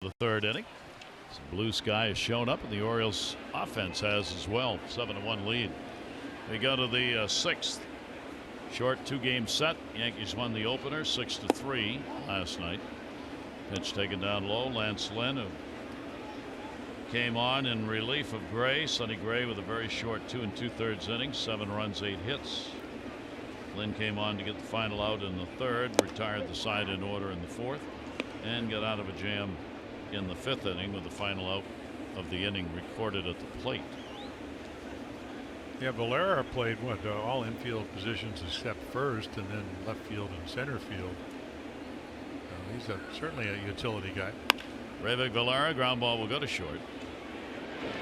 The third inning. Some blue sky has shown up, and the Orioles offense has as well. 7-1 lead. We go to the 6th. Short 2-game set. Yankees won the opener 6-3 last night. Pitch taken down low. Lance Lynn, who came on in relief of Gray. Sonny Gray with a very short 2 2/3 innings, 7 runs, 8 hits. Lynn came on to get the final out in the 3rd, retired the side in order in the 4th, and got out of a jam in the 5th inning with the final out of the inning recorded at the plate. Yeah, Valera played all infield positions except first, and then left field and center field. He's certainly a utility guy. Rayvick Valera, ground ball will go to short.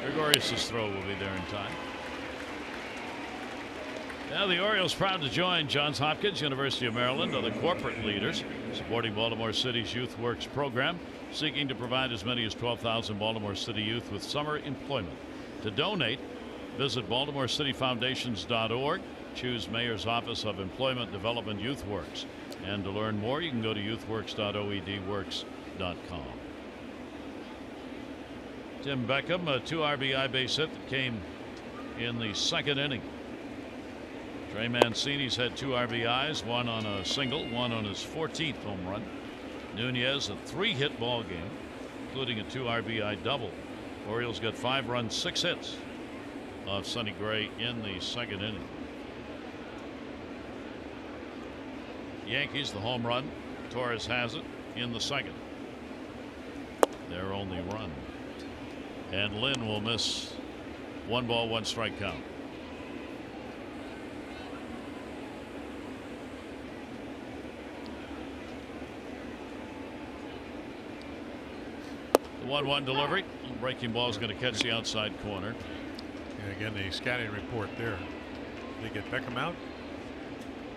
Gregorius' throw will be there in time. Now the Orioles proud to join Johns Hopkins, University of Maryland, other corporate leaders supporting Baltimore City's Youth Works program, seeking to provide as many as 12,000 Baltimore City youth with summer employment. To donate, visit BaltimoreCityFoundations.org. Choose Mayor's Office of Employment Development Youth Works. And to learn more, you can go to youthworks.oedworks.com. Tim Beckham, a 2 RBI base hit that came in the 2nd inning. Trey Mancini's had 2 RBIs, 1 on a single, 1 on his 14th home run. Nunez, a 3-hit ball game, including a 2 RBI double. Orioles got 5 runs, 6 hits off Sonny Gray in the 2nd inning. Yankees, the home run. Torres has it in the 2nd. Their only run. And Lynn will miss. 1 ball, 1 strike count. The 1-1 delivery. Breaking ball is going to catch the outside corner. And again, the scouting report there. They get Beckham out.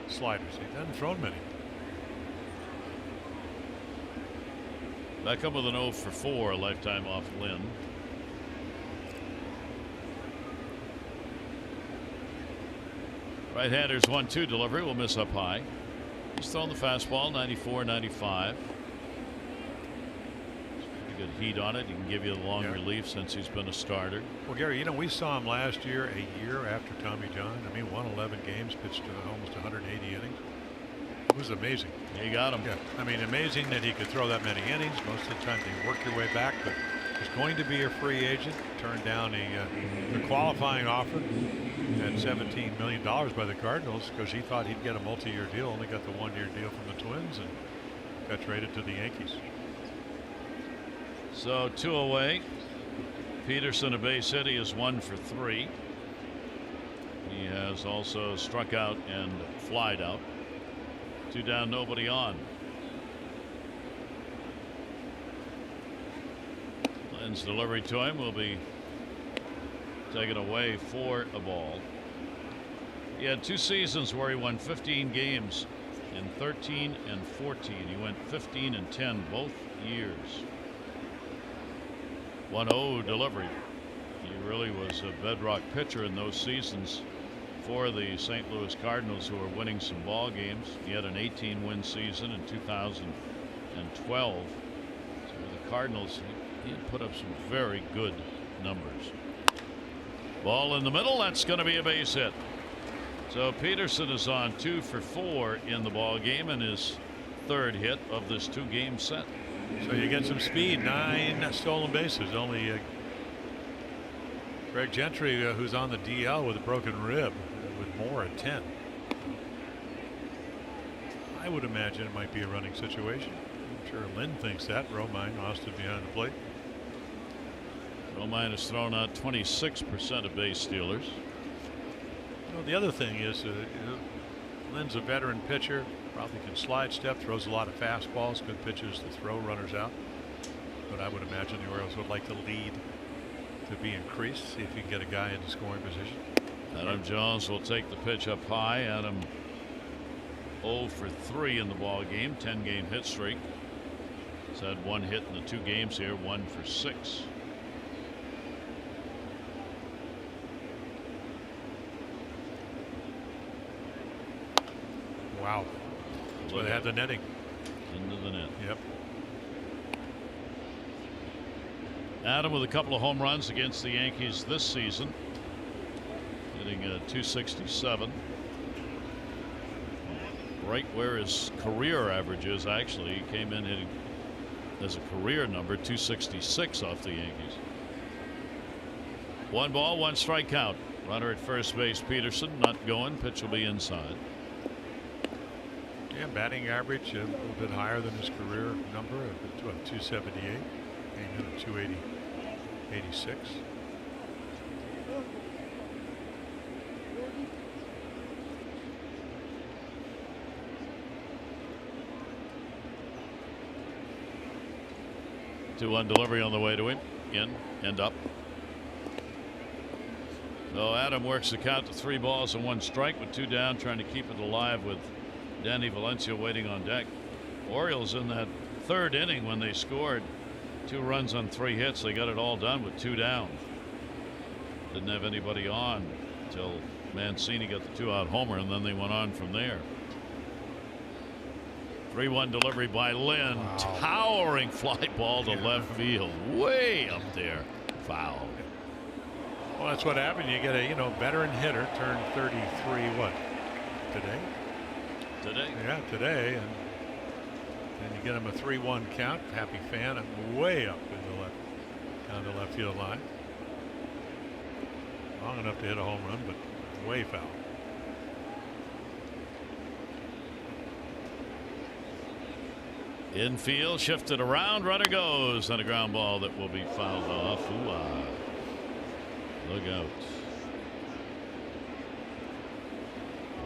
Sliders. He hasn't thrown many. Beckham with an 0 for 4, a lifetime off Lynn. Right-hander's 1-2 delivery will miss up high. He's thrown the fastball 94, 95. Good heat on it. He can give you a long relief since he's been a starter. Well, Gary, we saw him last year, a year after Tommy John. I mean, won 11 games, pitched almost 180 innings. It was amazing. He got him. Yeah, I mean, amazing that he could throw that many innings. Most of the time, they work your way back, but he's going to be a free agent. Turned down a qualifying offer at $17 million by the Cardinals because he thought he'd get a multi-year deal. Only got the one-year deal from the Twins and got traded to the Yankees. So 2 away. Peterson, a base hit. He is 1 for 3. He has also struck out and flied out. 2 down, nobody on. Lynn's delivery to him will be taken away for a ball. He had 2 seasons where he won 15 games in 13 and 14. He went 15 and 10 both years. 1-0 delivery. He really was a bedrock pitcher in those seasons for the St. Louis Cardinals, who were winning some ball games. He had an 18-win season in 2012. So with the Cardinals, he had put up some very good numbers. Ball in the middle. That's going to be a base hit. So Peterson is on 2 for 4 in the ball game and his 3rd hit of this 2-game set. So you get some speed. 9 stolen bases. Only Greg Gentry, who's on the DL with a broken rib, with Moore at 10. I would imagine it might be a running situation. I'm sure Lynn thinks that. Romine, Austin behind the plate. Romine has thrown out 26% of base stealers. The other thing is Lynn's a veteran pitcher, probably can slide step, throws a lot of fastballs, good pitches to throw runners out. But I would imagine the Orioles would like the lead to be increased, see if you can get a guy in the scoring position. Adam Jones will take the pitch up high. Adam 0 for 3 in the ball game, 10-game hit streak. He's had 1 hit in the 2 games here, 1 for 6. Wow. That's why they have the netting. Into the net. Yep. Adam with a couple of home runs against the Yankees this season, hitting .267, right where his career average is. Actually, he came in hitting as a career number .266 off the Yankees. 1 ball, 1 strike count. Runner at first base. Peterson not going. Pitch will be inside. Yeah, batting average a little bit higher than his career number of 278. Came in at 286. Two-one delivery on the way to him. In and up. So Adam works the count to 3 balls and 1 strike with 2 down, trying to keep it alive with Danny Valencia waiting on deck. Orioles in that 3rd inning, when they scored 2 runs on 3 hits, they got it all done with 2 down. Didn't have anybody on until Mancini got the 2-out homer, and then they went on from there. 3-1 delivery by Lynn. Wow. Towering fly ball to left field, way up there. Foul. Well, that's what happened. You get a veteran hitter, turned 33. What, today? Today. Yeah, today, and you get him a 3-1 count. Happy fan, and way up in the left, down the left field line. Long enough to hit a home run, but way foul. Infield shifted around, runner goes, and a ground ball that will be fouled off. Ooh, look out.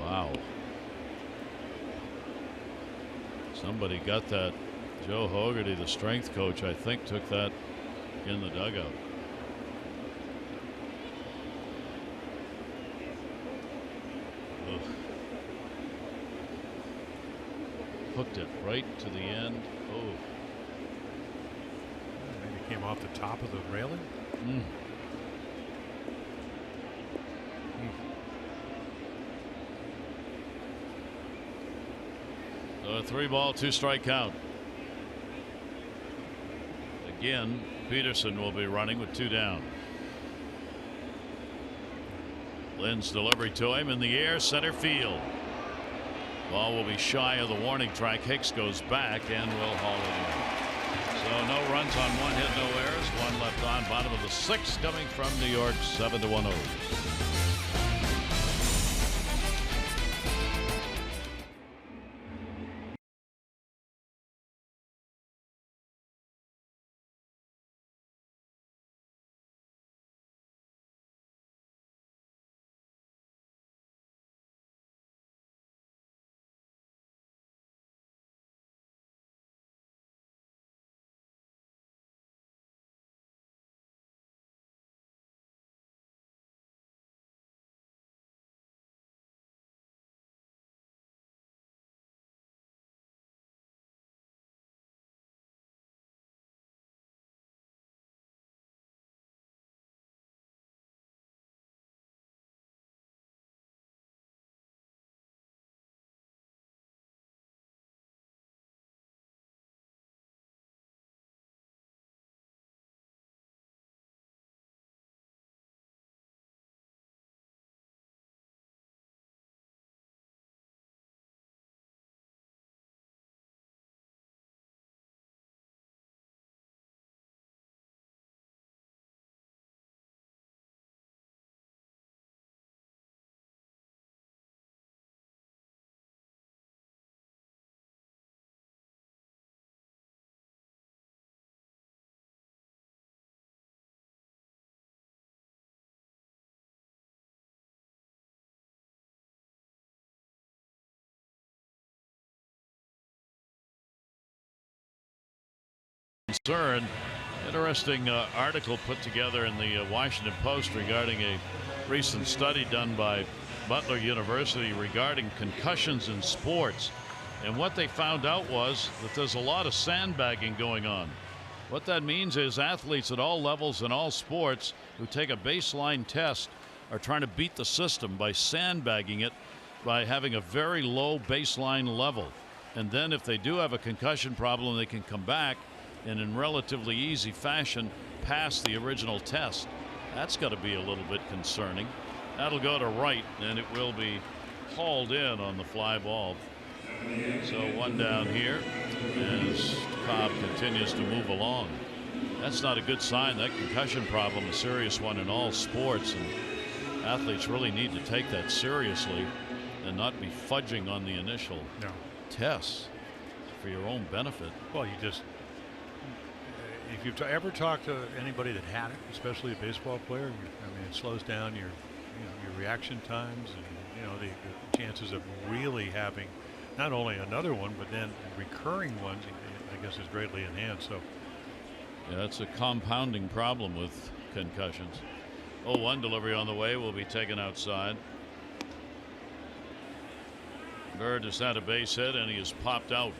Wow. Somebody got that. Joe Hogarty, the strength coach, I think, took that in the dugout. Ugh. Hooked it right to the end. Oh. Maybe came off the top of the railing. So a 3-ball, 2-strike count. Again, Peterson will be running with 2 down. Lynn's delivery to him in the air, center field. Ball will be shy of the warning track. Hicks goes back and will haul it in. So no runs on 1 hit, no errors, 1 left on. Bottom of the 6th coming from New York, 7-1 O's. Concern. Interesting article put together in the Washington Post regarding a recent study done by Butler University regarding concussions in sports. And what they found out was that there's a lot of sandbagging going on. What that means is athletes at all levels in all sports who take a baseline test are trying to beat the system by sandbagging it by having a very low baseline level. And then if they do have a concussion problem, they can come back and in relatively easy fashion pass the original test. That's got to be a little bit concerning. That'll go to right, and it will be hauled in on the fly ball. So 1 down here as Cobb continues to move along. That's not a good sign. That concussion problem, a serious one in all sports, and athletes really need to take that seriously and not be fudging on the initial tests for your own benefit. Well, you just, if you've ever talked to anybody that had it, especially a baseball player, I mean, it slows down your reaction times, and the chances of really having not only another one but then recurring ones, I guess, is greatly enhanced. So yeah, it's a compounding problem with concussions. 0-1 delivery on the way, will be taken outside. Bird has had a base hit and he has popped out.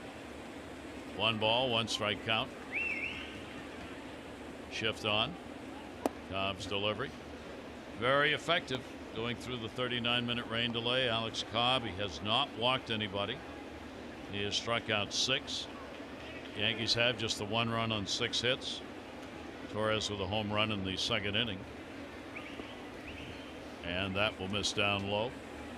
1 ball, 1 strike count. Shift on. Cobb's delivery. Very effective. Going through the 39-minute rain delay. Alex Cobb, he has not walked anybody. He has struck out 6. Yankees have just the 1 run on 6 hits. Torres with a home run in the 2nd inning. And that will miss down low.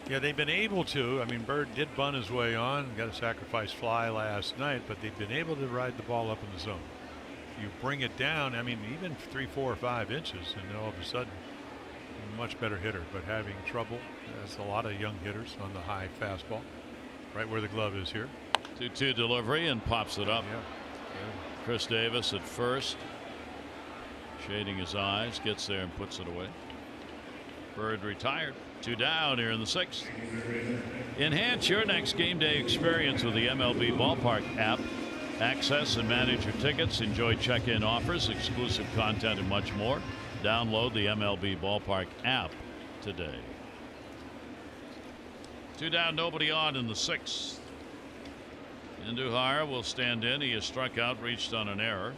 yeah, they've been able to. I mean, Bird did bunt his way on, got a sacrifice fly last night, but they've been able to ride the ball up in the zone. You bring it down, I mean, even 3, 4, or 5 inches, and then all of a sudden, a much better hitter. But having trouble, there's a lot of young hitters on the high fastball, right where the glove is here. 2-2 delivery and pops it up. Yeah. Chris Davis at first, shading his eyes, gets there and puts it away. Bird retired. 2 down here in the 6th. Enhance your next game day experience with the MLB Ballpark app. Access and manage your tickets, enjoy check-in offers, exclusive content, and much more. Download the MLB Ballpark app today. 2 down, nobody on in the 6th. Andujar will stand in. He has struck out, reached on an error.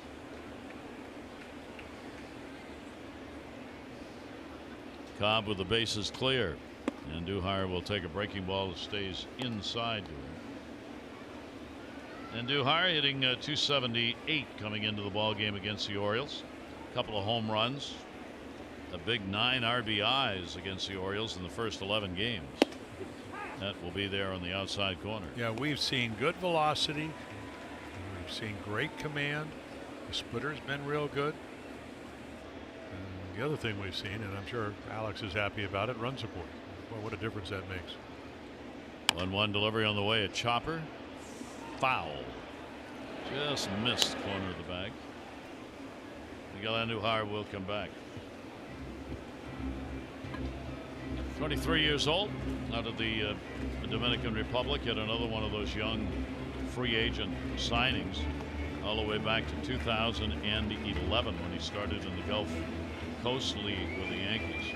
Cobb with the bases clear. Andujar will take a breaking ball that stays inside to him. Andujar hitting 278 coming into the ball game against the Orioles. A couple of home runs. A big 9 RBIs against the Orioles in the first 11 games. That will be there on the outside corner. Yeah, we've seen good velocity. We've seen great command. The splitter's been real good. And the other thing we've seen, and I'm sure Alex is happy about it, run support. Well, what a difference that makes. 1-1 delivery on the way. A chopper. Foul. Just missed corner of the bag. Miguel Andujar will come back. 23 years old, out of the Dominican Republic. Yet another one of those young free agent signings, all the way back to 2011 when he started in the Gulf Coast League with the Yankees,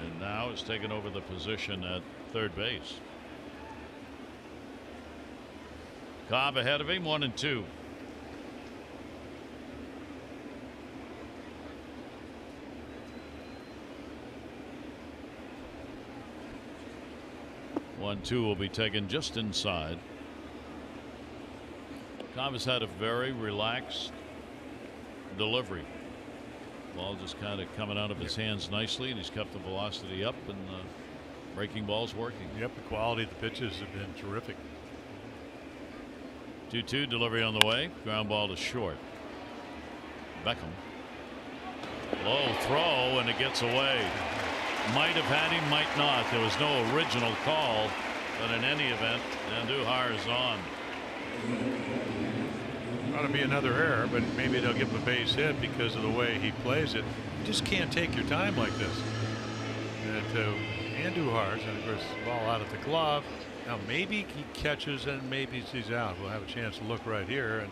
and now has taken over the position at third base. Cobb ahead of him, 1-2. One-two will be taken just inside. Cobb has had a very relaxed delivery. Ball just kind of coming out of his hands nicely, and he's kept the velocity up, and breaking ball's working. Yep, the quality of the pitches have been terrific. 2-2 delivery on the way. Ground ball to short. Beckham. Low throw, and it gets away. Might have had him, might not. There was no original call, but in any event, Andujar is on. Ought to be another error, but maybe they'll give him a base hit because of the way he plays it. You just can't take your time like this. And to Andujar's, and of course, the ball out of the glove. Now maybe he catches and maybe he's out. We'll have a chance to look right here, and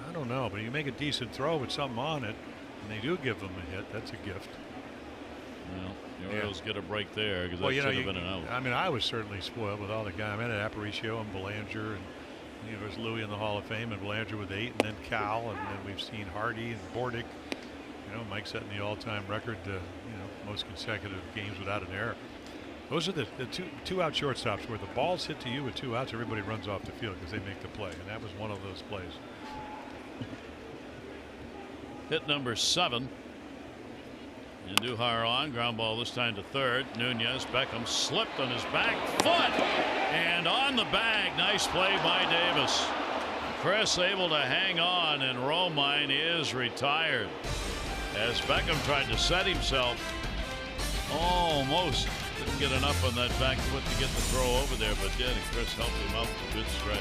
I don't know, but you make a decent throw with something on it, and they do give him a hit. That's a gift. Well, the Orioles get a break there because that should have been an out. I mean, I was certainly spoiled with all the guys. I mean, Aparicio and Belanger, and there's Louis in the Hall of Fame, and Belanger with 8, and then Cal, and then we've seen Hardy and Bordick. Mike setting the all-time record, most consecutive games without an error. Those are the two-out shortstops where the ball's hit to you with 2 outs, everybody runs off the field because they make the play, and that was one of those plays. Hit number 7. Andujar on. Ground ball this time to third. Nunez. Beckham slipped on his back foot and on the bag. Nice play by Davis. Chris able to hang on, and Romine is retired as Beckham tried to set himself. Almost didn't get enough on that back foot to get the throw over there, but did, and Chris helped him out with a good stretch.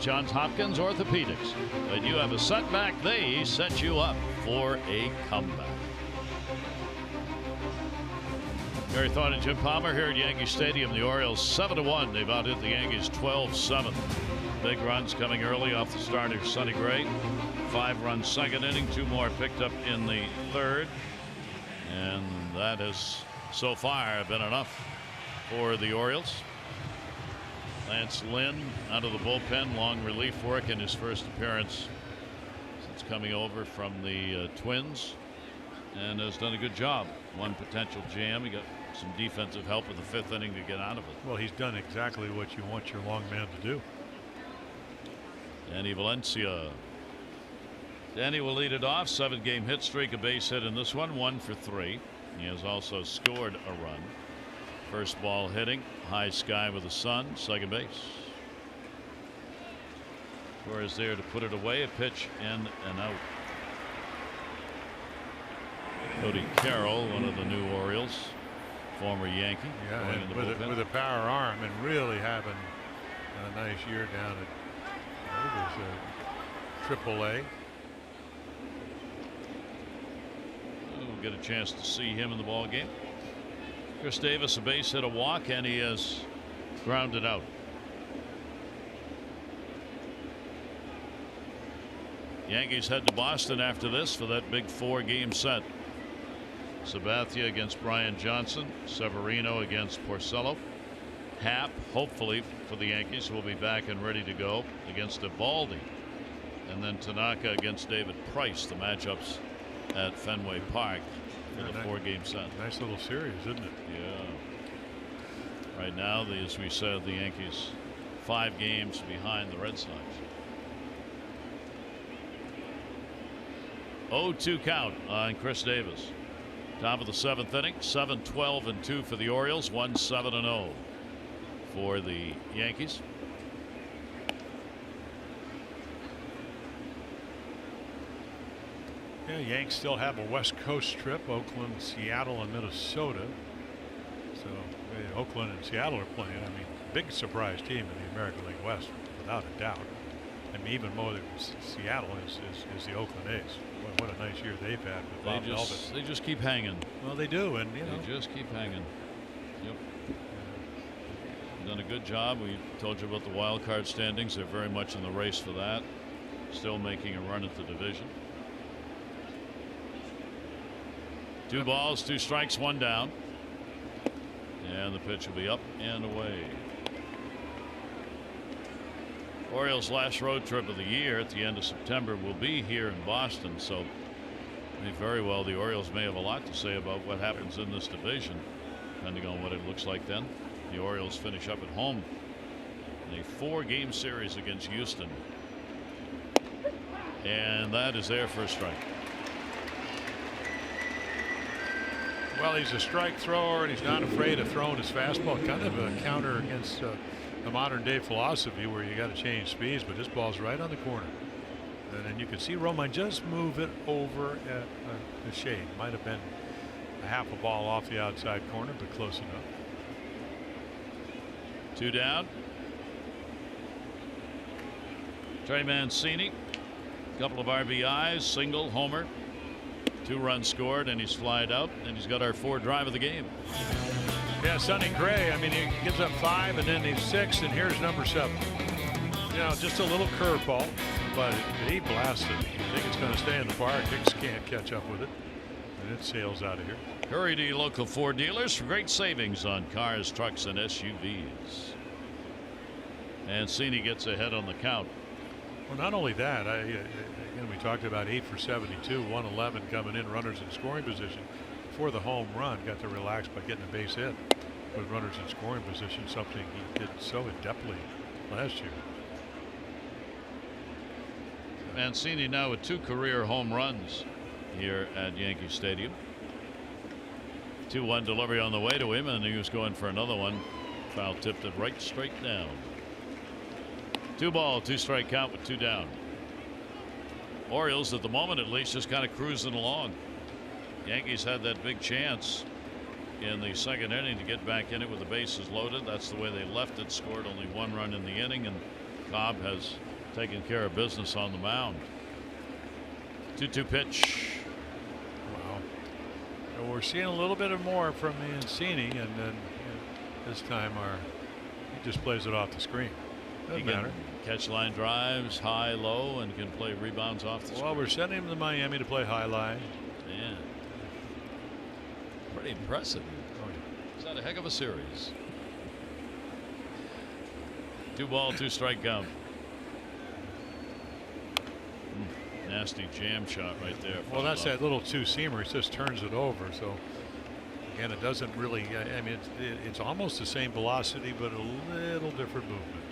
Johns Hopkins Orthopedics. When you have a setback, they set you up for a comeback. Gary Thorne and Jim Palmer here at Yankee Stadium. The Orioles 7-1. They've outhit the Yankees 12-7. Big runs coming early off the starter Sonny Gray. 5-run second inning, 2 more picked up in the third, and that has so far been enough for the Orioles. Lance Lynn out of the bullpen, long relief work in his first appearance since coming over from the Twins, and has done a good job. One potential jam. He got some defensive help with the 5th inning to get out of it. Well, he's done exactly what you want your long man to do. Danny Valencia. Danny will lead it off. 7-game hit streak, a base hit in this one, 1 for 3. He has also scored a run. First ball hitting, high sky with the sun, second base. Torres there to put it away, a pitch in and out. Cody Carroll, one of the new Orioles, former Yankee. Yeah, and with a power arm and really having a nice year down at AAA. We'll get a chance to see him in the ball game. Chris Davis, a base hit, a walk, and he has grounded out. Yankees head to Boston after this for that big 4-game set. Sabathia against Brian Johnson, Severino against Porcello. Happ, hopefully for the Yankees, will be back and ready to go against Eovaldi. And then Tanaka against David Price, the matchups at Fenway Park for the 4-game set. Nice little series, isn't it? Yeah. Right now, as we said, the Yankees 5 games behind the Red Sox. 0-2 count on Chris Davis. Top of the 7th inning, 7-12-2 for the Orioles, 1-7-0 for the Yankees. Yeah, Yanks still have a West Coast trip, Oakland, Seattle, and Minnesota. So Oakland and Seattle are playing. I mean, big surprise team in the American League West, without a doubt. I mean, even more than Seattle is the Oakland A's. What a nice year they've had with Bob Melvin. They just keep hanging. Well, they do, and you know, they just keep hanging. Yep. Done a good job. We told you about the wild card standings. They're very much in the race for that. Still making a run at the division. 2 balls, 2 strikes, 1 down. And the pitch will be up and away. Orioles' last road trip of the year at the end of September will be here in Boston, so very well the Orioles may have a lot to say about what happens in this division, depending on what it looks like then. The Orioles finish up at home in a 4-game series against Houston, and that is their first strike. Well, he's a strike thrower, and he's not afraid of throwing his fastball. Kind of a counter against the modern day philosophy where you got to change speeds, but this ball's right on the corner. And then you can see Romine just move it over at the shade. Might have been a half a ball off the outside corner, but close enough. 2 down. Trey Mancini, couple of RBIs, single, homer, 2 runs scored, and he's flied out, and he's got our 4th drive of the game. Yeah, Sonny Gray, I mean, he gives up 5 and then he's 6, and here's number 7. You know, just a little curveball, but he blasted. You think it's going to stay in the park. Hicks can't catch up with it, and it sails out of here. Hurry to your local Ford dealers for great savings on cars, trucks, and SUVs. Mancini gets ahead on the count. Well, not only that, again, we talked about 8 for 72, 111 coming in, runners in scoring position. For the home run, got to relax by getting a base hit with runners in scoring position, something he did so adeptly last year. Mancini now with 2 career home runs here at Yankee Stadium. 2-1 delivery on the way to him, and he was going for another one. Foul tipped it right straight down. 2 ball, 2 strike count with 2 down. Orioles at the moment at least just kind of cruising along. Yankees had that big chance in the 2nd inning to get back in it with the bases loaded. That's the way they left it. Scored only 1 run in the inning, and Cobb has taken care of business on the mound. 2-2 pitch. Wow. And we're seeing a little bit of more from Mancini, and then this time he just plays it off the screen. Doesn't He can matter. catch line drives, high, low, and can play rebounds off the Well, we're sending him to Miami to play high line. Man, pretty impressive. Is that a heck of a series? 2-ball, 2-strike count. Nasty jam shot right there. Well, that's that little two-seamer. He just turns it over. So again, it doesn't really. I mean, it's almost the same velocity, but a little different movement.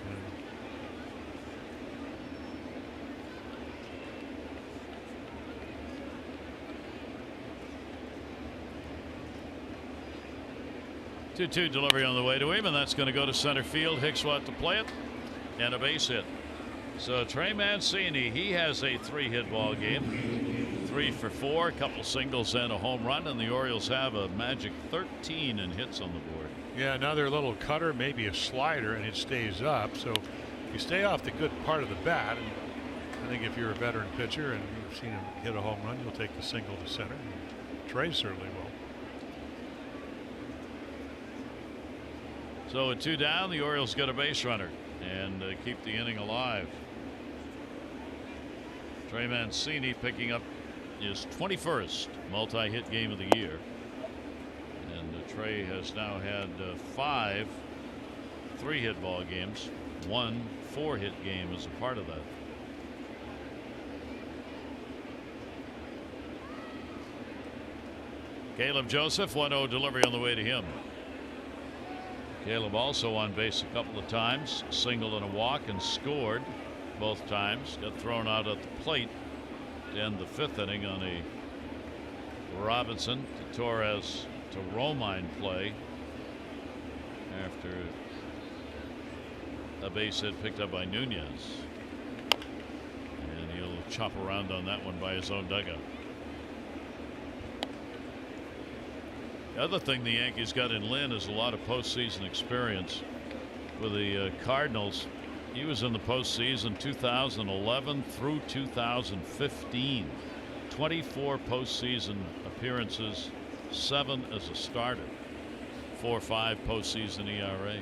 2-2 delivery on the way to him, and that's going to go to center field. Hicks will have to play it, and a base hit. So Trey Mancini, he has a 3-hit ball game, 3 for 4, a couple singles and a home run, and the Orioles have a magic 13 in hits on the board. Yeah, another little cutter, maybe a slider, and it stays up. So you stay off the good part of the bat, and I think if you're a veteran pitcher and you've seen him hit a home run, you'll take the single to center. And Trey certainly will. So with 2 down, the Orioles get a base runner and keep the inning alive. Trey Mancini picking up his 21st multi-hit game of the year. And Trey has now had 5 3-hit ball games, 1 4-hit game as a part of that. Caleb Joseph, 1-0 delivery on the way to him. Caleb also on base a couple of times, single and a walk, and scored both times. Got thrown out at the plate to end the 5th inning on a Robinson to Torres to Romine play after a base hit picked up by Nunez. And he'll chop around on that one by his own dugout. The other thing the Yankees got in Lynn is a lot of postseason experience with the Cardinals. He was in the postseason 2011 through 2015. 24 postseason appearances, 7 as a starter. 4.5 postseason ERA.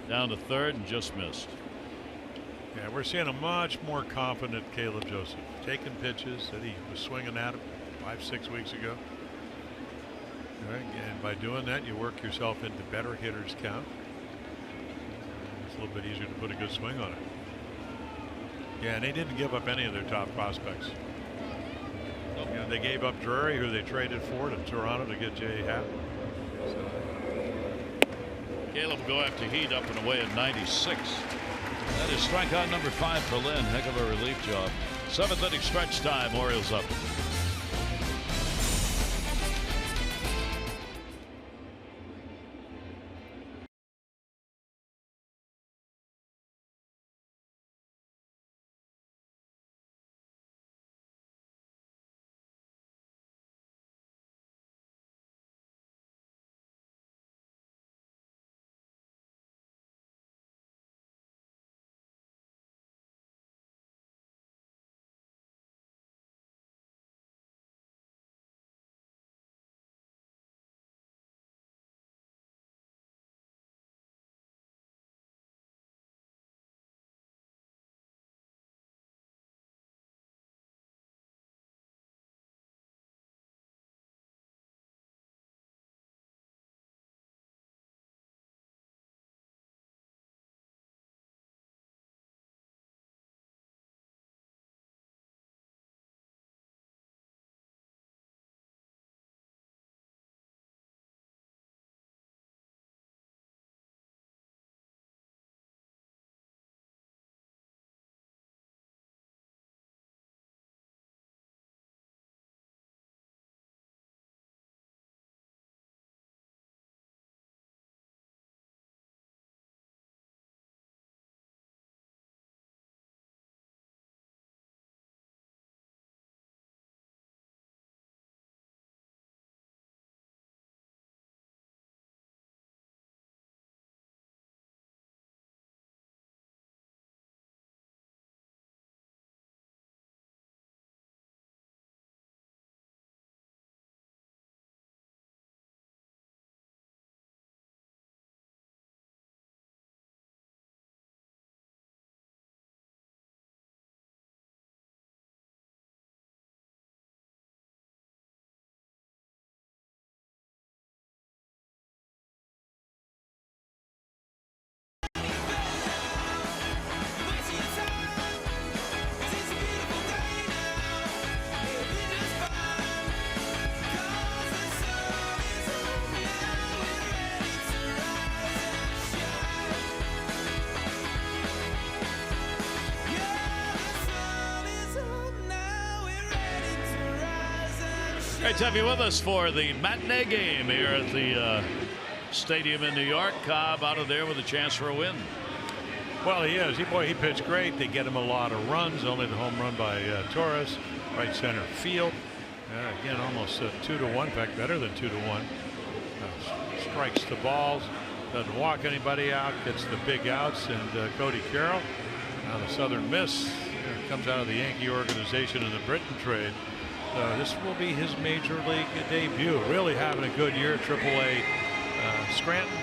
Down to 3rd and just missed. Yeah, we're seeing a much more confident Caleb Joseph. Taking pitches that he was swinging at him 5-6 weeks ago. All right, and by doing that, you work yourself into better hitters count. It's a little bit easier to put a good swing on it. Yeah, and they didn't give up any of their top prospects. You know, they gave up Drury, who they traded for to Toronto to get Jay Happ. So. Caleb will go after Heat up and away at 96. That is strikeout number 5 for Lynn. Heck of a relief job. 7th inning stretch time. Orioles up. Great to have you with us for the matinee game here at the stadium in New York. Cobb out of there with a chance for a win. Well, he is. He pitched great. They get him a lot of runs. Only the home run by Torres, right center field. Again, almost 2-1. In fact, better than 2-1. Strikes the balls. Doesn't walk anybody out. Gets the big outs. And Cody Carroll on a Southern Miss. Comes out of the Yankee organization in the Britain trade. This will be his major league debut. Really having a good year at AAA Scranton.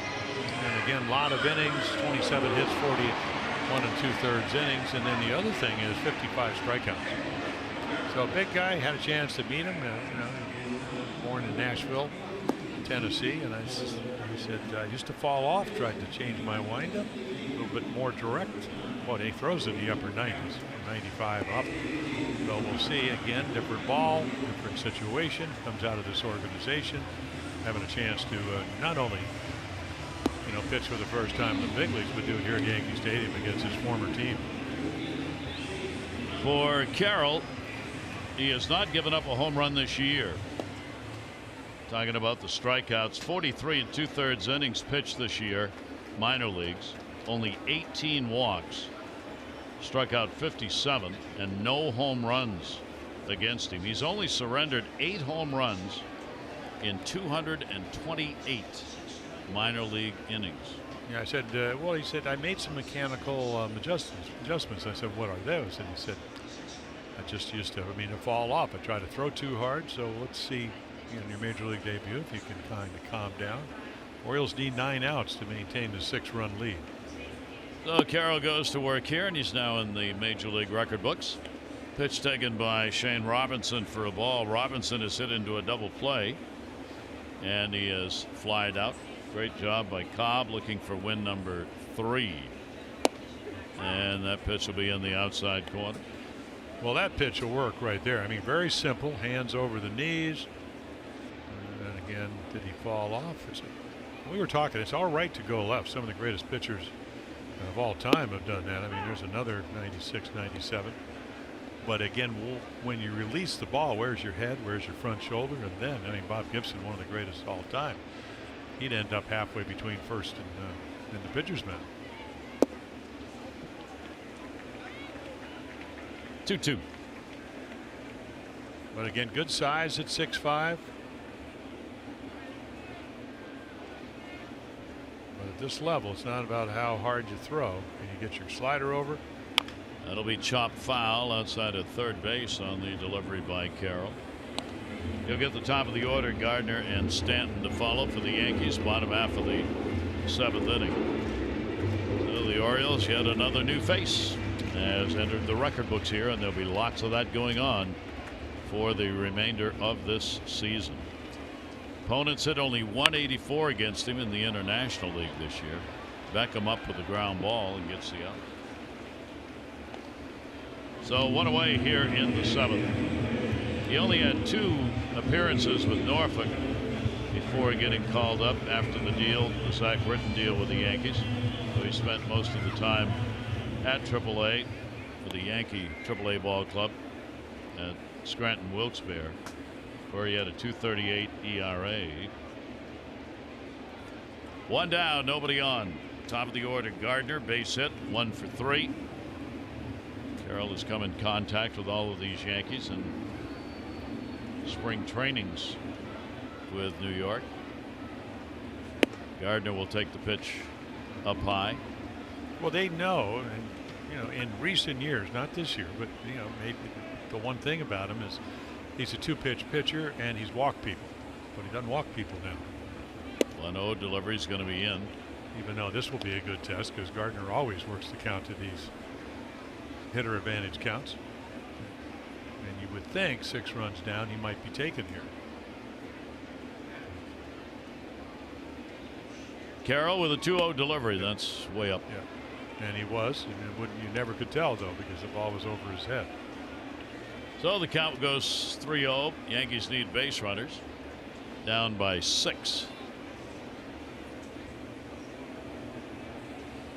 And again, a lot of innings, 27 hits, 41 2/3 innings. And then the other thing is 55 strikeouts. So big guy, had a chance to meet him. Born in Nashville, Tennessee. And I said, I used to fall off, tried to change my windup, a little bit more direct. Well, he throws in the upper 90s, 95 up. So we'll see. Again, different ball, different situation. Comes out of this organization, having a chance to not only pitch for the first time in the big leagues, but do it here at Yankee Stadium against his former team. For Carroll, he has not given up a home run this year. Talking about the strikeouts, 43 2/3 innings pitched this year, minor leagues. Only 18 walks. Struck out 57 and no home runs against him. He's only surrendered 8 home runs in 228 minor league innings. Yeah, I said, well, he said, I made some mechanical adjustments. I said, what are those? And he said, I just used to, to fall off. I try to throw too hard. So let's see in your major league debut if you can kind of calm down. Orioles need 9 outs to maintain the 6-run lead. So Carroll goes to work here, and he's now in the major league record books. Pitch taken by Shane Robinson for a ball. Robinson is hit into a double play, and he is flied out. Great job by Cobb, looking for win number 3. And that pitch will be in the outside corner. Well, that pitch will work right there. Very simple. Hands over the knees. And again, did he fall off? We were talking, it's all right to go left. Some of the greatest pitchers of all time have done that. There's another 96, 97. But again, when you release the ball, where's your head? Where's your front shoulder? And then, Bob Gibson, one of the greatest of all time, he'd end up halfway between first and the pitcher's mound. 2-2. But again, good size at 6'5". But at this level, it's not about how hard you throw. Can you get your slider over? That'll be chopped foul outside of third base on the delivery by Carroll. You'll get the top of the order, Gardner and Stanton to follow for the Yankees, bottom half of the 7th inning. So the Orioles, yet another new face, has entered the record books here, and there'll be lots of that going on for the remainder of this season. Opponents hit only 184 against him in the International League this year. Beckham up with a ground ball and gets the out. So 1 away here in the 7th. He only had 2 appearances with Norfolk before getting called up after the deal, the Zach Britton deal with the Yankees. So he spent most of the time at AAA for the Yankee AAA ball club at Scranton Wilkes-Barre, where he had a 2.38 ERA. 1 down, nobody on. Top of the order, Gardner, base hit, 1 for 3. Carroll has come in contact with all of these Yankees in spring trainings with New York. Gardner will take the pitch up high. Well, they know, and in recent years, not this year, but maybe the one thing about him is he's a 2-pitch pitcher and he's walked people, but he doesn't walk people now. 1-0 delivery is going to be in. Even though this will be a good test because Gardner always works the count to these hitter advantage counts. And you would think 6 runs down, he might be taken here. Carroll with a 2-0 delivery. That's way up. Yeah, and he was. And you never could tell though because the ball was over his head. So the count goes 3-0. Yankees need base runners. Down by 6.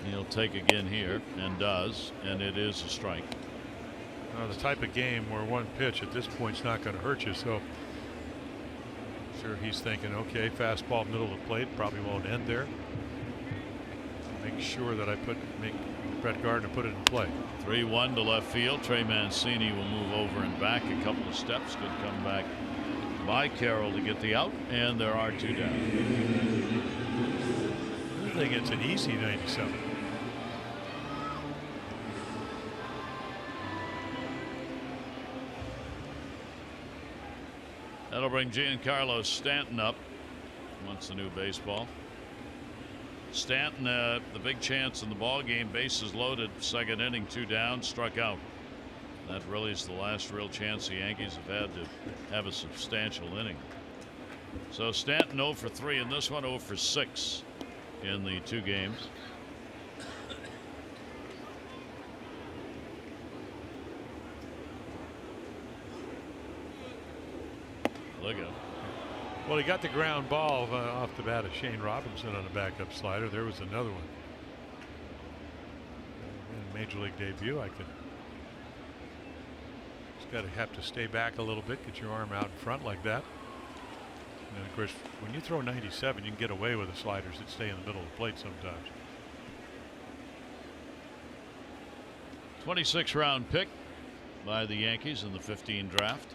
He'll take again here and does, and it is a strike. The type of game where one pitch at this point is not going to hurt you. So sure he's thinking, okay, fastball middle of the plate, probably won't end there. Make sure that I make Brett Gardner put it in play. 3-1 to left field. Trey Mancini will move over and back a couple of steps. Good comeback by Carroll to get the out, and there are 2 down. I think it's an easy 97. That'll bring Giancarlo Stanton up. Wants a new baseball. Stanton, the big chance in the ball game, bases loaded, second inning, 2 down, struck out. That really is the last real chance the Yankees have had to have a substantial inning. So Stanton 0 for 3 in this one, 0 for 6 in the 2 games. Look at him. Well, he got the ground ball off the bat of Shane Robinson on a backup slider. There was another one. In Major League debut, I could. Just got to have to stay back a little bit, get your arm out in front like that. And of course, when you throw 97, you can get away with the sliders that stay in the middle of the plate sometimes. 26th round pick by the Yankees in the 15 draft.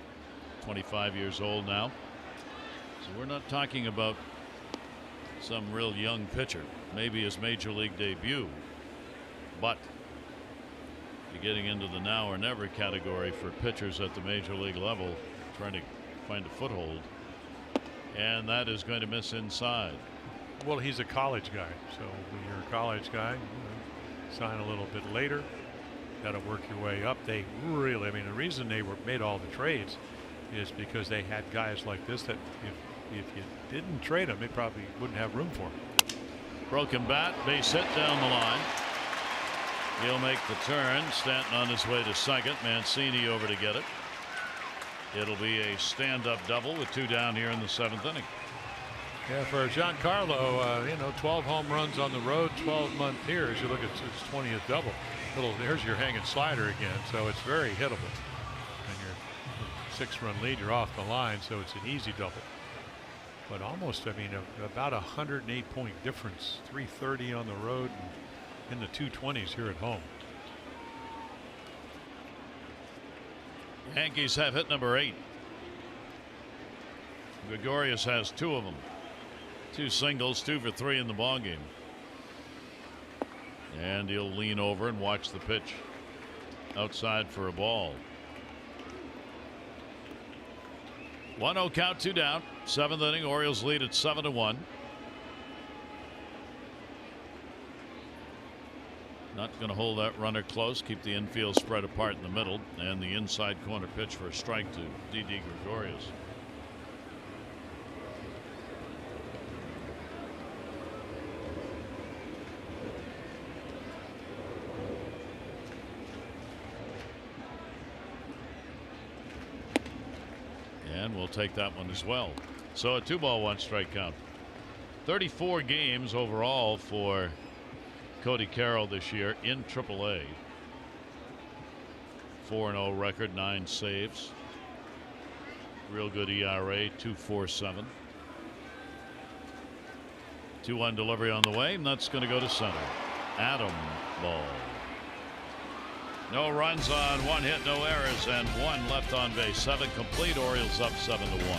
25 years old now. So we're not talking about some real young pitcher, maybe his major league debut, but you're getting into the now or never category for pitchers at the major league level trying to find a foothold, and that is going to miss inside. Well, he's a college guy, so when you're a college guy, you sign a little bit later, got to work your way up. They really, I mean, the reason they made all the trades is because they had guys like this that if you didn't trade them, they probably wouldn't have room for him. Broken bat, base hit down the line. He'll make the turn. Stanton on his way to second. Mancini over to get it. It'll be a stand-up double with 2 down here in the 7th inning. Yeah, for Giancarlo, 12 home runs on the road, 12-month here. As you look at his 20th double, there's your hanging slider again, so it's very hittable. And your 6-run lead, you're off the line, so it's an easy double. But almost, I mean, about 108-point difference, 330 on the road and in the 220s here at home. Yankees have hit number 8. Gregorius has 2 of them. 2 singles, 2 for 3 in the ballgame. And he'll lean over and watch the pitch outside for a ball. 1-0 count, 2 down. 7th inning, Orioles lead at 7-1. Not going to hold that runner close. Keep the infield spread apart in the middle, and the inside corner pitch for a strike to Didi Gregorius. And we'll take that one as well. So a 2-ball 1-strike count. 34 games overall for Cody Carroll this year in AAA. 4-0 record, 9 saves. Real good ERA, 2.47. 2-1 delivery on the way, and that's going to go to center. Adam ball. No runs on 1 hit, no errors, and 1 left on base. 7 complete. Orioles up 7-1.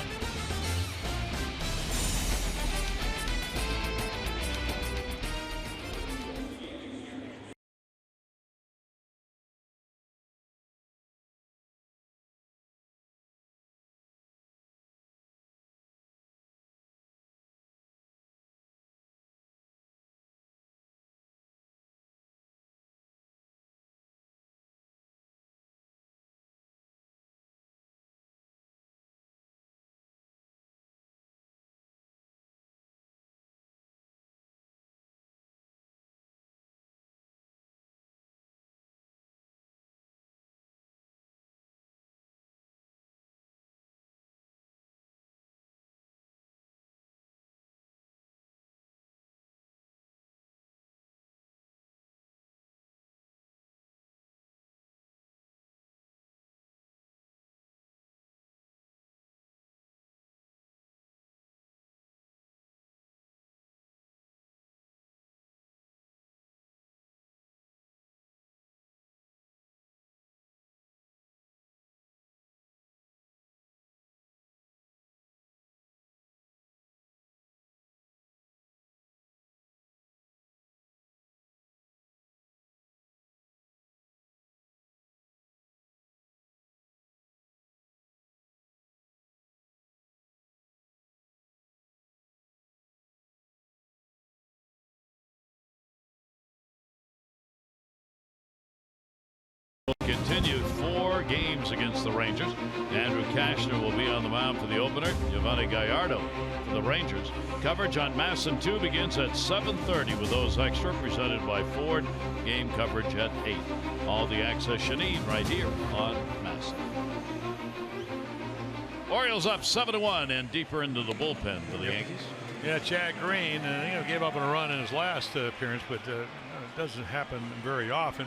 Continued 4 games against the Rangers. Andrew Kashner will be on the mound for the opener. Giovanni Gallardo for the Rangers. Coverage on Masson 2 begins at 7:30 with those extra presented by Ford. Game coverage at 8. All the access you need right here on Masson. Orioles up 7-1 and deeper into the bullpen for the Yankees. Yeah, Chad Green gave up on a run in his last appearance, but it doesn't happen very often.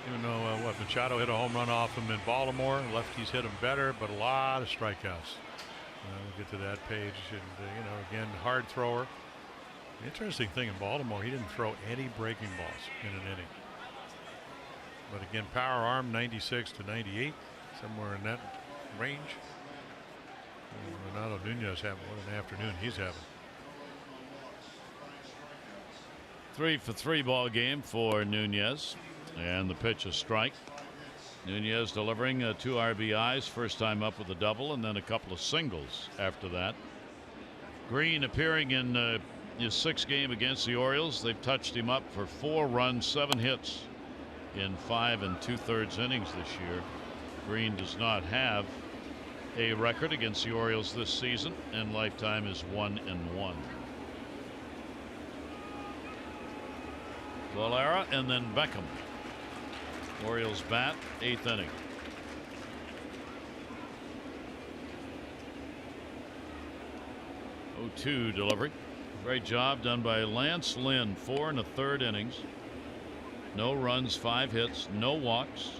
Even though Machado hit a home run off him in Baltimore, lefties hit him better, but a lot of strikeouts. We'll get to that page, and again, hard thrower. The interesting thing in Baltimore, he didn't throw any breaking balls in an inning. But again, power arm 96 to 98, somewhere in that range. Renato Nunez having what an afternoon he's having. 3 for 3 ball game for Nunez, and the pitch a strike. Nunez delivering 2 RBIs, first time up with a double, and then a couple of singles after that. Green appearing in his 6th game against the Orioles. They've touched him up for 4 runs, 7 hits in 5 2/3 innings this year. Green does not have a record against the Orioles this season, and lifetime is 1-1. Valera and then Beckham. Orioles bat, 8th inning. Oh-2 delivery. Great job done by Lance Lynn. 4 1/3 innings. No runs, 5 hits, no walks,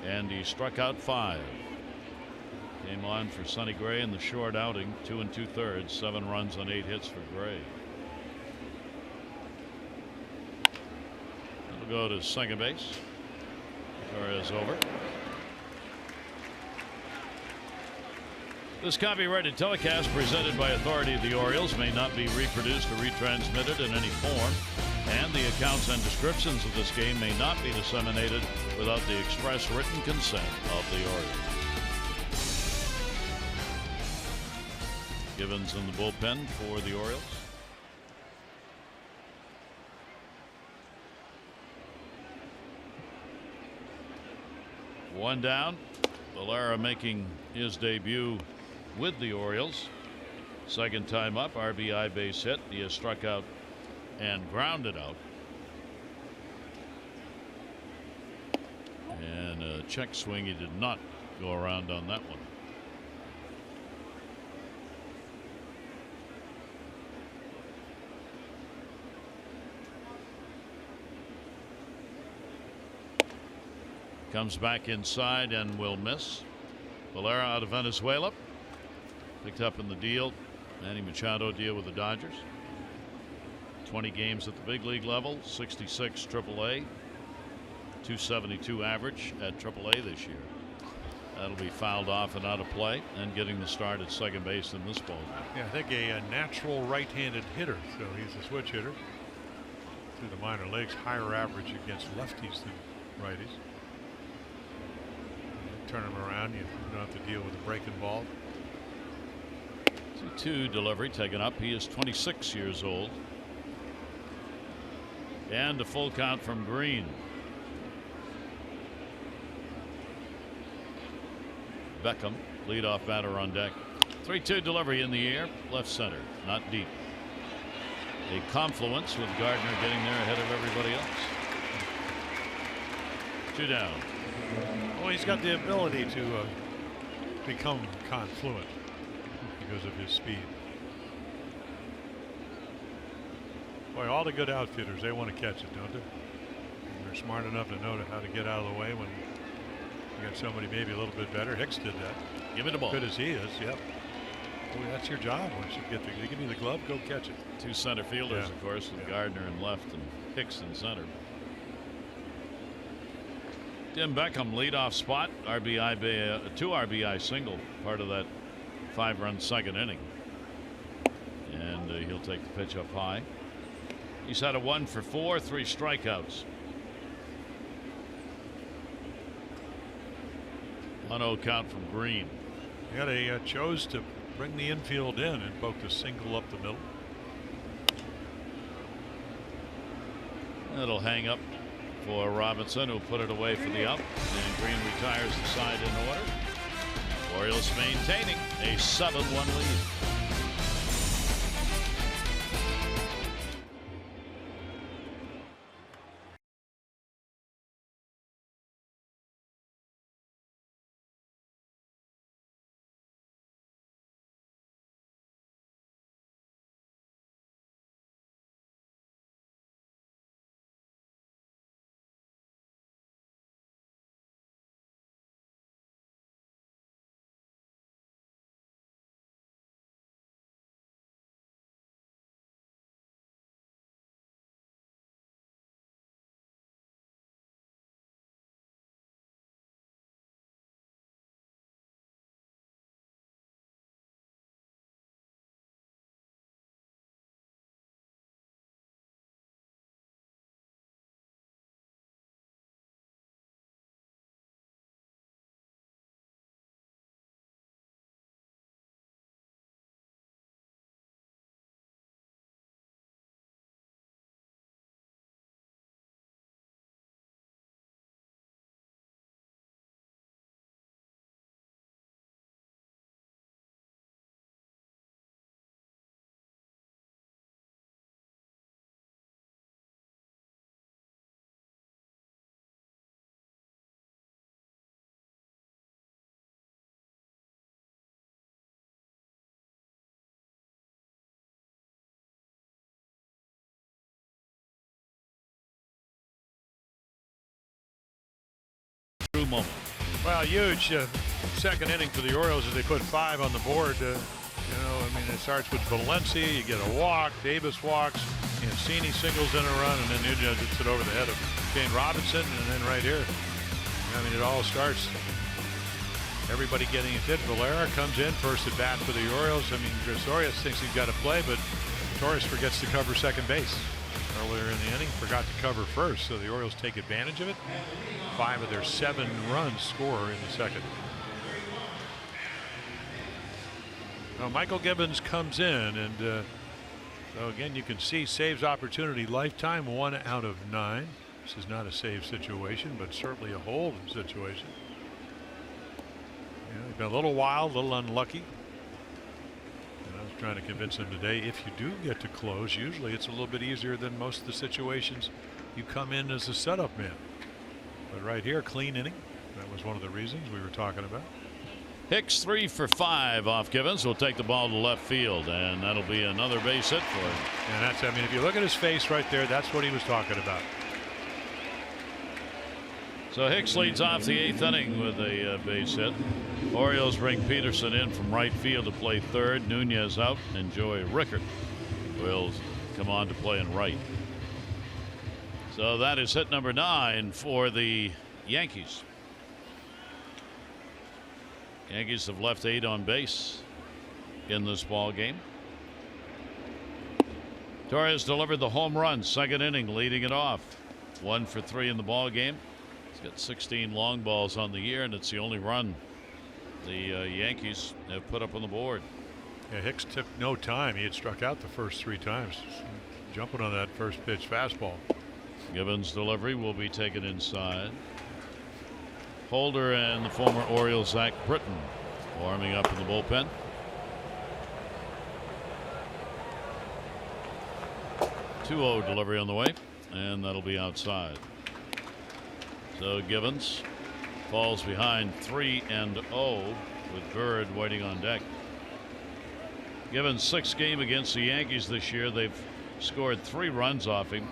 and he struck out 5. Came on for Sonny Gray in the short outing, 2 2/3, 7 runs on 8 hits for Gray. It'll go to second base. Torres over. This copyrighted telecast presented by authority of the Orioles may not be reproduced or retransmitted in any form, and the accounts and descriptions of this game may not be disseminated without the express written consent of the Orioles. Givens in the bullpen for the Orioles. One down. Valera making his debut with the Orioles. Second time up, RBI base hit. He has struck out and grounded out. And a check swing. He did not go around on that one. Comes back inside and will miss. Valera out of Venezuela. Picked up in the deal. Manny Machado deal with the Dodgers. 20 games at the big league level. 66 AAA. 272 average at AAA this year. That'll be fouled off and out of play, and getting the start at second base in this ball game. Yeah, I think a natural right-handed hitter, so he's a switch hitter. Through the minor leagues, higher average against lefties than righties. Turn him around, you don't have to deal with a breaking ball. 2-2 delivery taken up. He is 26 years old. And a full count from Green. Beckham, leadoff batter on deck. 3-2 delivery in the air, left center, not deep. A confluence with Gardner getting there ahead of everybody else. 2 down. Well, he's got the ability to become confluent because of his speed. Boy, all the good outfitters, they want to catch it, don't they? And they're smart enough to know how to get out of the way when you got somebody maybe a little bit better. Hicks did that. Give it a ball. Good as he is, yep. Boy, that's your job. Once you get they give you the glove, go catch it. 2 center fielders, of course, with Gardner in left and Hicks in center. Tim Beckham leadoff spot, RBI, 2 RBI single, part of that 5-run second inning, and he'll take the pitch up high. He's had a 1 for 4, 3 strikeouts. 1-0 count from Green. Yeah, they chose to bring the infield in and poked a single up the middle. That'll hang up for Robinson, who put it away for the up. And Green retires the side in order. Orioles maintaining a 7-1 lead. Moment. Well, huge second inning for the Orioles as they put 5 on the board. It starts with Valencia. You get a walk. Davis walks. Mancini singles in a run, and then Nunez hits it over the head of Shane Robinson. And then right here, it all starts. Everybody getting it hit. Valera comes in first at bat for the Orioles. Gregorius thinks he's got to play, but Torres forgets to cover second base. Earlier in the inning, forgot to cover first, so the Orioles take advantage of it. 5 of their 7 runs score in the second. Now Michael Gibbons comes in, and so again you can see saves opportunity lifetime 1 out of 9. This is not a save situation, but certainly a hold situation. He's been a little wild, a little unlucky. I was trying to convince him today, if you do get to close, usually it's a little bit easier than most of the situations you come in as a setup man. But right here, clean inning. That was one of the reasons we were talking about. Hicks 3 for 5 off Gibbons. Will take the ball to left field, and that'll be another base hit for him. And that's, if you look at his face right there, that's what he was talking about. So Hicks leads off the 8th inning with a base hit. Orioles bring Peterson in from right field to play third. Nunez out, and Joey Rickert will come on to play in right. So that is hit number 9 for the Yankees. Yankees have left 8 on base in this ball game. Torres delivered the home run, second inning, leading it off. 1 for 3 in the ball game. He's got 16 long balls on the year, and it's the only run the Yankees have put up on the board. Yeah, Hicks took no time. He had struck out the first 3 times, jumping on that first pitch fastball. Gibbons' delivery will be taken inside. Holder and the former Orioles Zach Britton warming up in the bullpen. Two-0 delivery on the way, and that'll be outside. So Gibbons falls behind 3-0 with Bird waiting on deck. Gibbons' 6th game against the Yankees this year. They've scored 3 runs off him.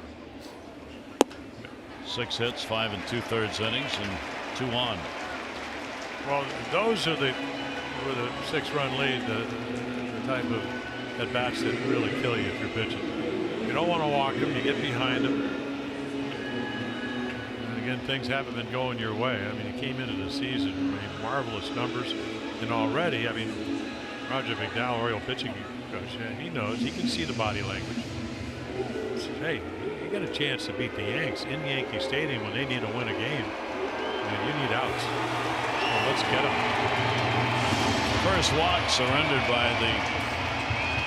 6 hits, 5 2/3 innings, and 2 on. Well, those are the 6-run lead, the type of at bats that really kill you if you're pitching. You don't want to walk them. You get behind them. And again, things haven't been going your way. He came into the season with marvelous numbers, and already, Roger McDowell, Oriole pitching coach, he knows. He can see the body language. Hey, you got a chance to beat the Yanks in Yankee Stadium when they need to win a game. You need outs. Well, let's get them. First walk surrendered by the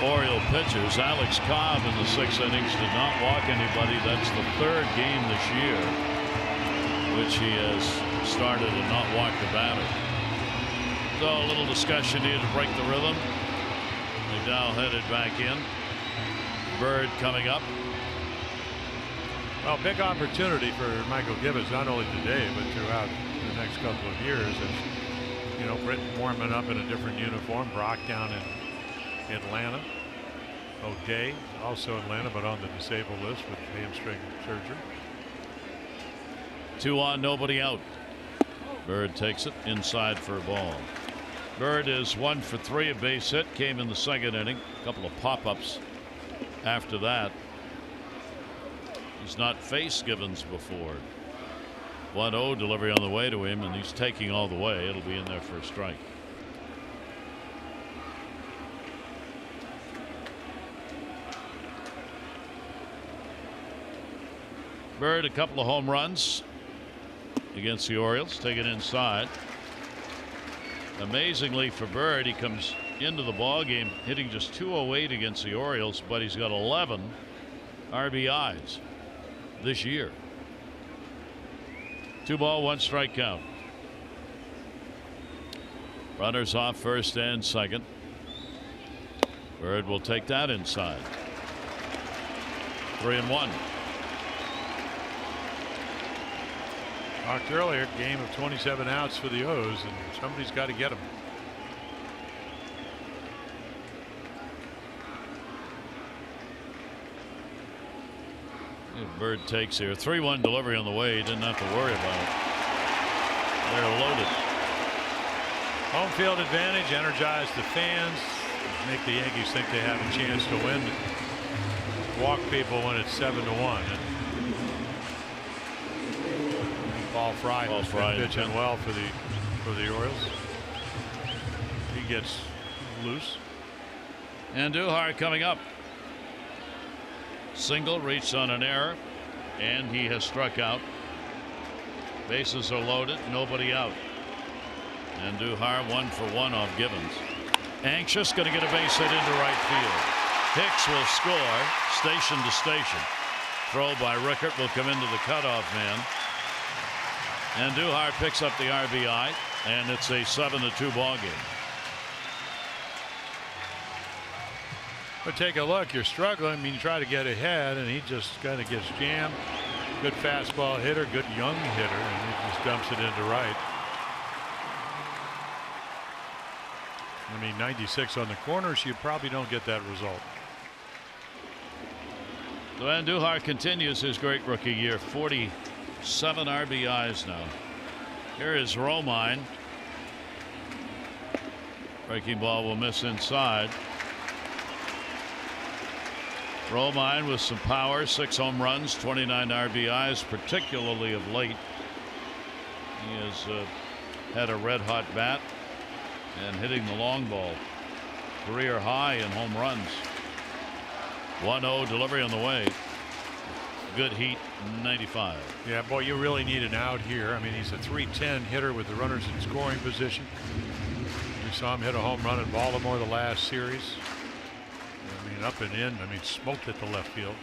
Oriole pitchers. Alex Cobb in the 6th innings did not walk anybody. That's the 3rd game this year which he has started and not walked the batter. So a little discussion here to break the rhythm. McDowell headed back in. Bird coming up. Well, big opportunity for Michael Gibbons, not only today but throughout the next couple of years. As you know, Britton warming up in a different uniform. Brock down in Atlanta. O'Day also Atlanta, but on the disabled list with hamstring surgery. 2 on, nobody out. Bird takes it inside for a ball. Bird is 1 for 3, a base hit, came in the second inning. A couple of pop-ups after that. He's not faced Gibbons before. 1-0 delivery on the way to him, and he's taking all the way. It'll be in there for a strike. Bird, a couple of home runs against the Orioles. Take it inside. Amazingly for Bird, he comes into the ball game hitting just .208 against the Orioles, but he's got 11 RBIs this year. 2 ball, 1 strike count. Runners off first and second. Bird will take that inside. 3-1. Talked earlier, game of 27 outs for the O's, and somebody's got to get them. Bird takes here. 3-1 delivery on the way. He didn't have to worry about it. They're loaded. Home field advantage, energize the fans, make the Yankees think they have a chance to win. Walk people when it's 7-1. Paul Fry has been pitching well for the Orioles. He gets loose. And Duhar coming up. Single reached on an error, and he has struck out. Bases are loaded, nobody out. And Duhar 1 for 1 off Gibbons. Anxious, going to get a base hit into right field. Hicks will score, station to station. Throw by Rickert will come into the cutoff man. And Duhar picks up the RBI, and it's a 7-2 ball game. But take a look, you're struggling. I mean, you try to get ahead, and he just kind of gets jammed. Good fastball hitter, good young hitter, and he just dumps it into right. I mean, 96 on the corners, you probably don't get that result. So Andujar continues his great rookie year. 47 RBIs now. Here is Romine. Breaking ball will miss inside. Romine with some power, 6 home runs, 29 RBIs, particularly of late. He has had a red hot bat and hitting the long ball. Career high in home runs. 1-0 delivery on the way. Good heat, 95. Yeah, boy, you really need an out here. I mean, he's a .310 hitter with the runners in scoring position. We saw him hit a home run in Baltimore the last series. I mean, up and in. I mean, smoked at the left field.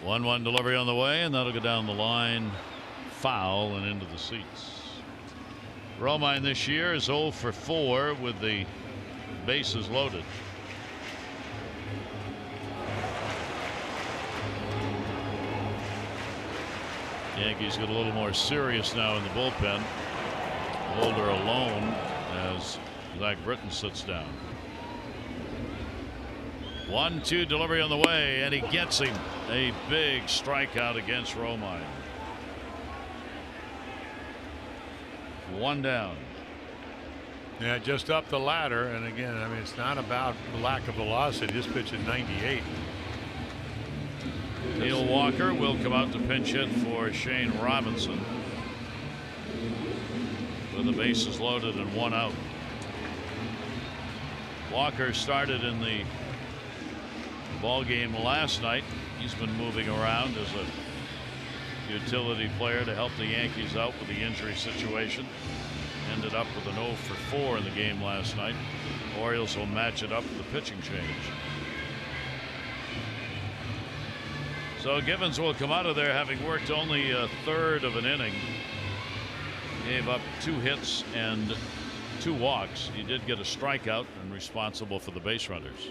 1-1 delivery on the way, and that'll go down the line, foul and into the seats. Romine this year is 0 for 4 with the bases loaded. Yankees get a little more serious now in the bullpen. Holder alone as Zach Britton sits down. 1-2 delivery on the way, and he gets him. A big strikeout against Romine. 1 down. Yeah, just up the ladder, and again, I mean, it's not about lack of velocity. This pitch at 98. Neil Walker will come out to pinch hit for Shane Robinson with the bases loaded and 1 out. Walker started in the ball game last night. He's been moving around as a utility player to help the Yankees out with the injury situation. Ended up with an 0 for 4 in the game last night. Orioles will match it up with the pitching change. So Givens will come out of there having worked only a third of an inning. Gave up 2 hits and 2 walks. He did get a strikeout and responsible for the base runners.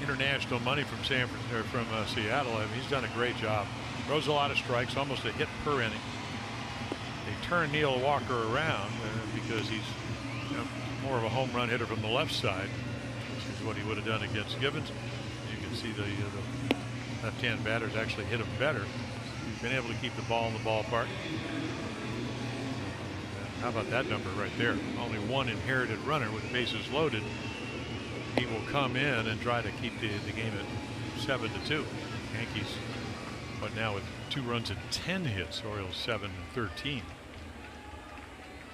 International money from Seattle. I mean, he's done a great job. Throws a lot of strikes, almost a hit per inning. They turn Neil Walker around because he's more of a home run hitter from the left side, which is what he would have done against Givens. You can see the left-hand batters actually hit him better. He's been able to keep the ball in the ballpark. How about that number right there? Only 1 inherited runner with the bases loaded. He will come in and try to keep the game at 7-2. Yankees, but now with 2 runs and 10 hits. Orioles 7 and 13.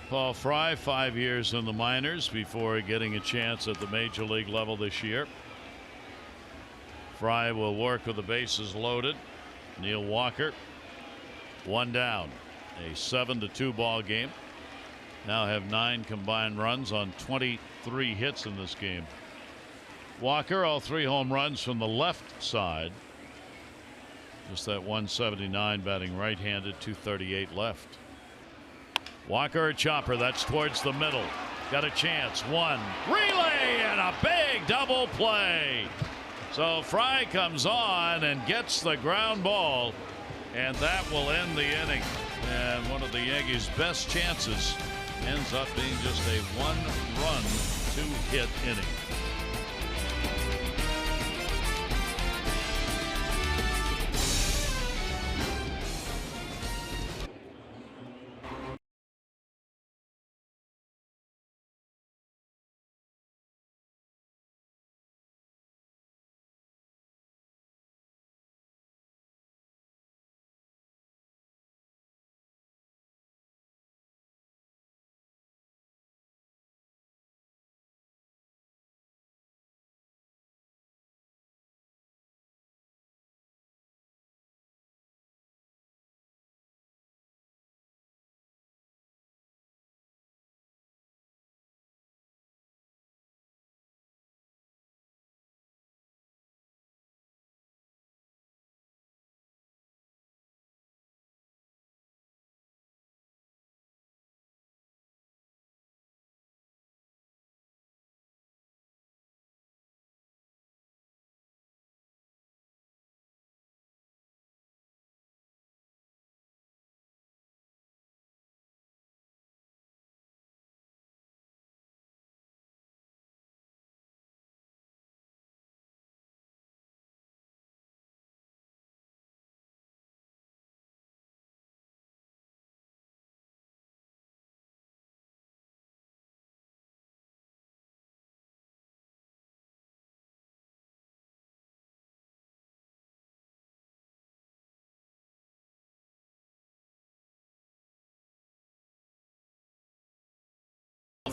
Paul Fry, 5 years in the minors before getting a chance at the major league level this year. Fry will work with the bases loaded. Neil Walker, 1 down. A 7-2 ball game. Now have 9 combined runs on 23 hits in this game. Walker, all 3 home runs from the left side. Just that 179 batting right-handed, 238 left. Walker, a chopper, that's towards the middle. Got a chance. 1 relay and a big double play. So Fry comes on and gets the ground ball, and that will end the inning. And one of the Yankees' best chances ends up being just a 1-run, 2-hit inning.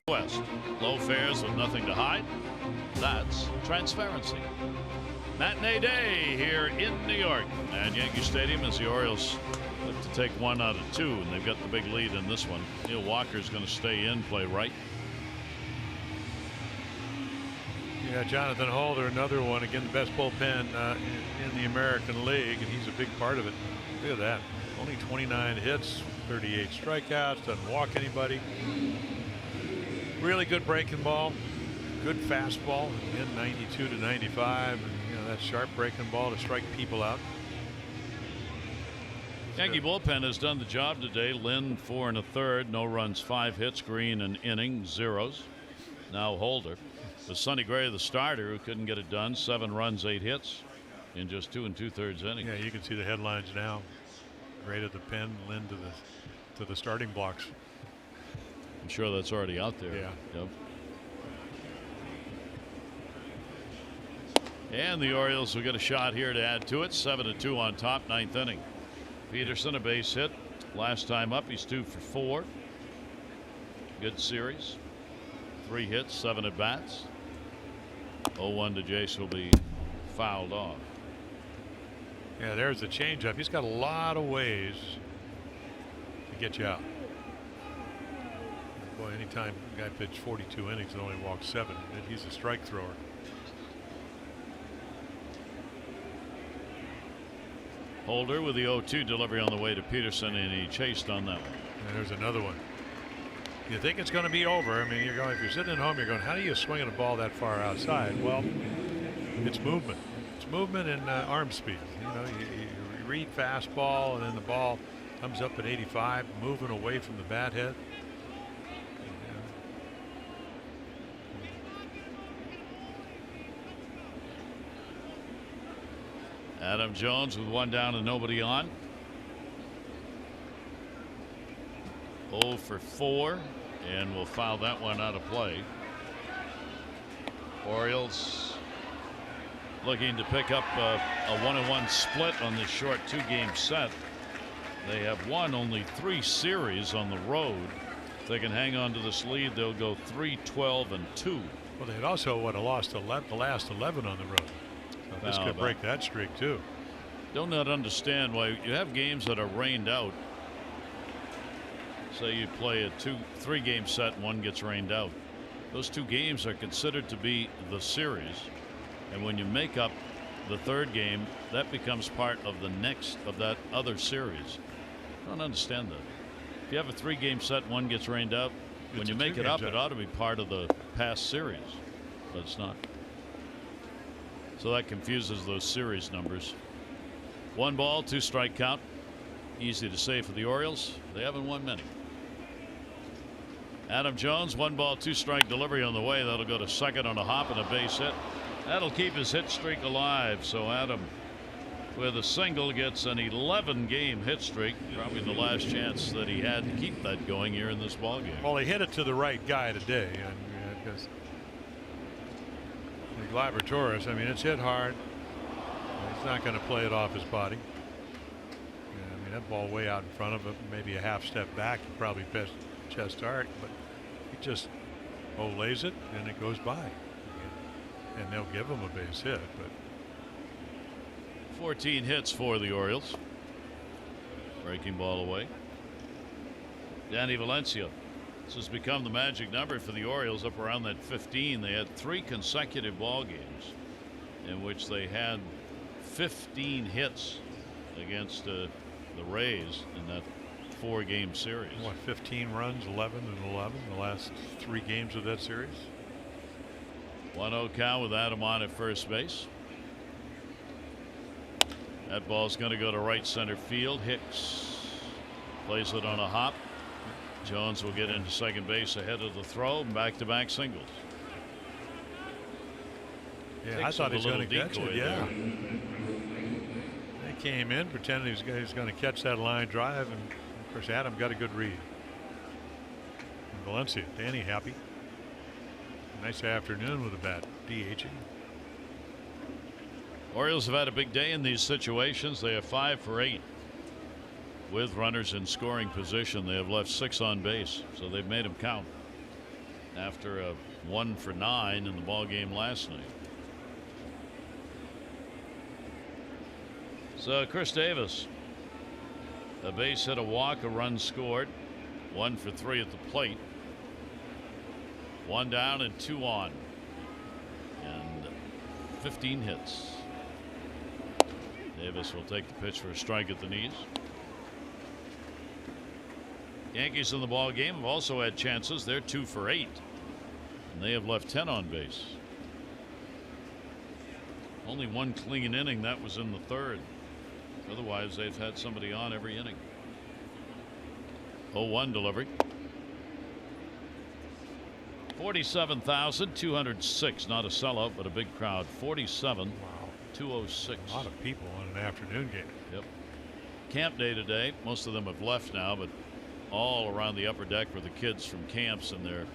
West. Low fares with nothing to hide. That's transparency. Matinee day here in New York at Yankee Stadium as the Orioles look to take 1 out of 2, and they've got the big lead in this one. Neil Walker's going to stay in, play right. Yeah, Jonathan Holder, another one. Again, the best bullpen in the American League, and he's a big part of it. Look at that. Only 29 hits, 38 strikeouts, doesn't walk anybody. Really good breaking ball, good fastball, again 92 to 95. And, you know, that sharp breaking ball to strike people out. Yankee bullpen has done the job today. Lynn 4 1/3, no runs, 5 hits. Green an inning, 0s. Now Holder. With Sonny Gray, the starter, who couldn't get it done, 7 runs, 8 hits in just 2 2/3 innings. Yeah, you can see the headlines now. Gray to the pen, Lynn to the starting blocks. I'm sure that's already out there. Yeah. Yep. And the Orioles will get a shot here to add to it. 7-2 on top, 9th inning. Peterson, a base hit. Last time up, he's 2 for 4. Good series. 3 hits, 7 at bats. 0-1 to Jace will be fouled off. Yeah, there's the changeup. He's got a lot of ways to get you out. Boy, anytime a guy pitched 42 innings and only walked 7, he's a strike thrower. Holder with the 0-2 delivery on the way to Peterson, and he chased on that one. And there's another one. You think it's going to be over. I mean, you're going, if you're sitting at home, you're going, how do you swing at a ball that far outside? Well, it's movement. It's movement and arm speed. You know, you read fastball, and then the ball comes up at 85, moving away from the bat head. Adam Jones with 1 down and nobody on. 0 for 4, and we'll foul that one out of play. Orioles looking to pick up a 1-1 split on this short 2-game set. They have won only 3 series on the road. If they can hang on to this lead, they'll go 3-12-2. Well, they'd also lost the last 11 on the road. So this could break that streak too. Do not understand why you have games that are rained out. Say you play a 3-game set and one gets rained out. Those 2 games are considered to be the series, and when you make up the 3rd game, that becomes part of the next of that other series. I don't understand that. If you have a 3-game set and one gets rained out, when you make it up, it ought to be part of the past series, but it's not. So that confuses those series numbers. 1 ball, 2 strike count. Easy to say for the Orioles. They haven't won many. Adam Jones, 1 ball, 2 strike delivery on the way. That'll go to second on a hop and a base hit. That'll keep his hit streak alive. So Adam, with a single, gets an 11-game hit streak. Probably the last chance that he had to keep that going here in this ballgame. Well, he hit it to the right guy today, and because Gleyber-Torres, I mean, it's hit hard. He's not going to play it off his body. Yeah, I mean, that ball way out in front of him, maybe a half step back, he probably pitched chest arc, but he just lays it and it goes by. And they'll give him a base hit, but 14 hits for the Orioles. Breaking ball away. Danny Valencia. This has become the magic number for the Orioles, up around that 15. They had 3 consecutive ball games in which they had 15 hits against the Rays in that 4-game series. What, 15 runs, 11 and 11 the last 3 games of that series? 1-0 count with Adam on at first base. That ball's going to go to right center field. Hicks plays it on a hop. Jones will get into second base ahead of the throw. Back-to-back singles. Yeah, I thought he was going to catch it. Yeah. There. They came in pretending he was going to catch that line drive, and of course Adam got a good read. And Valencia, Danny happy. Nice afternoon with the bat, DHing. Orioles have had a big day in these situations. They have 5 for 8 with runners in scoring position. They have left 6 on base, so they've made them count. after a 1 for 9 in the ball game last night. So Chris Davis, a base hit, a walk, a run scored, 1 for 3 at the plate, 1 down and 2 on, and 15 hits. Davis will take the pitch for a strike at the knees. Yankees in the ball game have also had chances. They're 2 for 8, and they have left 10 on base. Only 1 clean inning, that was in the 3rd. Otherwise, they've had somebody on every inning. 0-1 delivery. 47,206. Not a sellout, but a big crowd. 47. Wow. 206. A lot of people on an afternoon game. Yep. Camp day today. Most of them have left now, but all around the upper deck were the kids from camps in their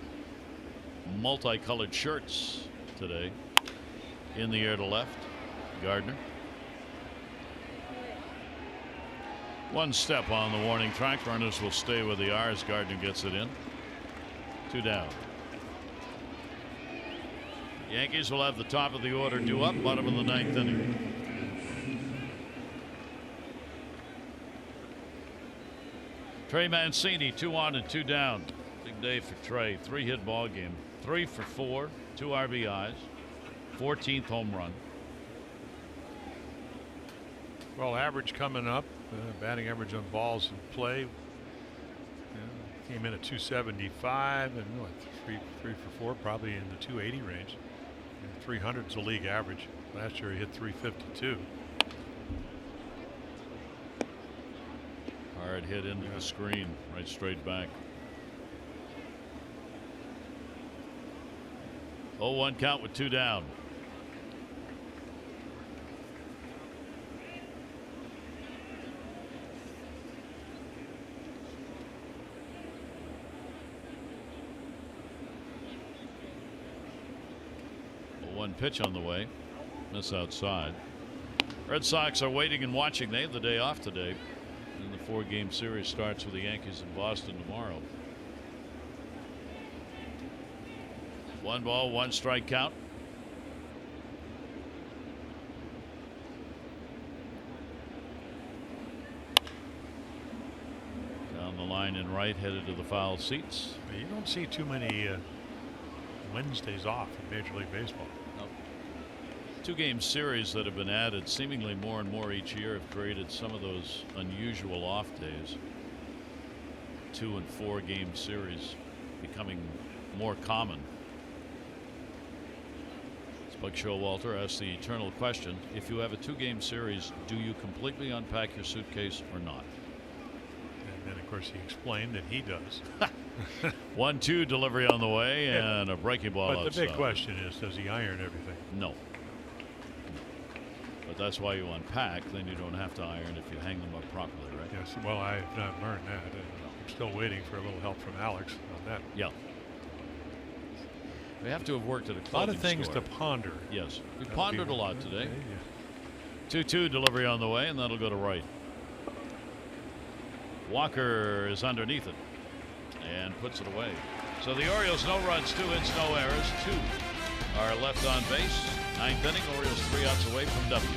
multicolored shirts today. In the air to left, Gardner. 1 step on the warning track. Runners will stay where they are as Gardner gets it in. 2 down. Yankees will have the top of the order due up, bottom of the 9th inning. Trey Mancini, 2 on and 2 down. Big day for Trey. 3-hit ball game. 3 for 4, 2 RBIs, 14th home run. Well, average coming up. Batting average on balls in play. Came in at 275 and what, 3 for 4, probably in the 280 range. 300 is the league average. Last year he hit 352. Hard hit into the screen, right straight back. 0-1 count with 2 down. One pitch on the way. Miss outside. Red Sox are waiting and watching. They have the day off today. And the 4-game series starts with the Yankees in Boston tomorrow. 1 ball, 1 strike count. Down the line in right, headed to the foul seats. You don't see too many Wednesdays off in Major League Baseball. 2-game series that have been added seemingly more and more each year have created some of those unusual off days. 2 and 4 game series becoming more common. Buck Showalter asked the eternal question: if you have a 2-game series, do you completely unpack your suitcase or not? And then of course he explained that he does. 1-2 delivery on the way and a breaking ball outside. But the big question is, does he iron everything? No. But that's why you unpack. Then you don't have to iron if you hang them up properly, right? Yes. Well, I have not learned that. I'm still waiting for a little help from Alex on that. Yeah. We have to have worked at a clothing lot of things store. to ponder. Yes. We pondered a lot today. Yeah. 2-2 delivery on the way, and that'll go to right. Walker is underneath it and puts it away. So the Orioles, no runs, 2 hits, no errors. 2 are left on base. 9th inning, Orioles 3 outs away from W.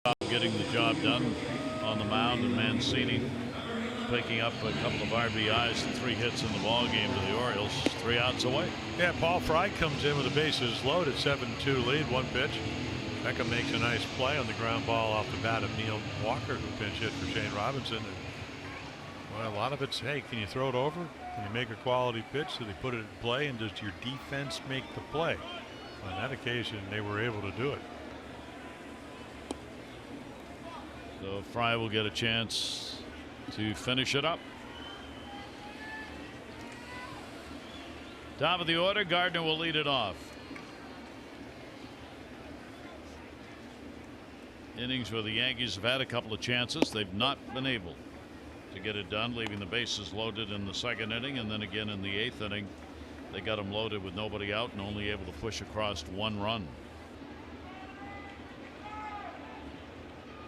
Cobb getting the job done on the mound, and Mancini picking up a couple of RBIs and 3 hits in the ball game to the Orioles. 3 outs away. Yeah, Paul Fry comes in with the bases loaded, 7-2 lead, 1 pitch. Beckham makes a nice play on the ground ball off the bat of Neil Walker, who pinch hit for Shane Robinson. And, well, a lot of it's, hey, can you throw it over? Can you make a quality pitch? So they put it in play, and does your defense make the play? On that occasion, they were able to do it. So Fry will get a chance to finish it up. Top of the order, Gardner will lead it off. Innings where the Yankees have had a couple of chances. They've not been able to get it done, leaving the bases loaded in the 2nd inning, and then again in the 8th inning. They got them loaded with nobody out and only able to push across 1 run.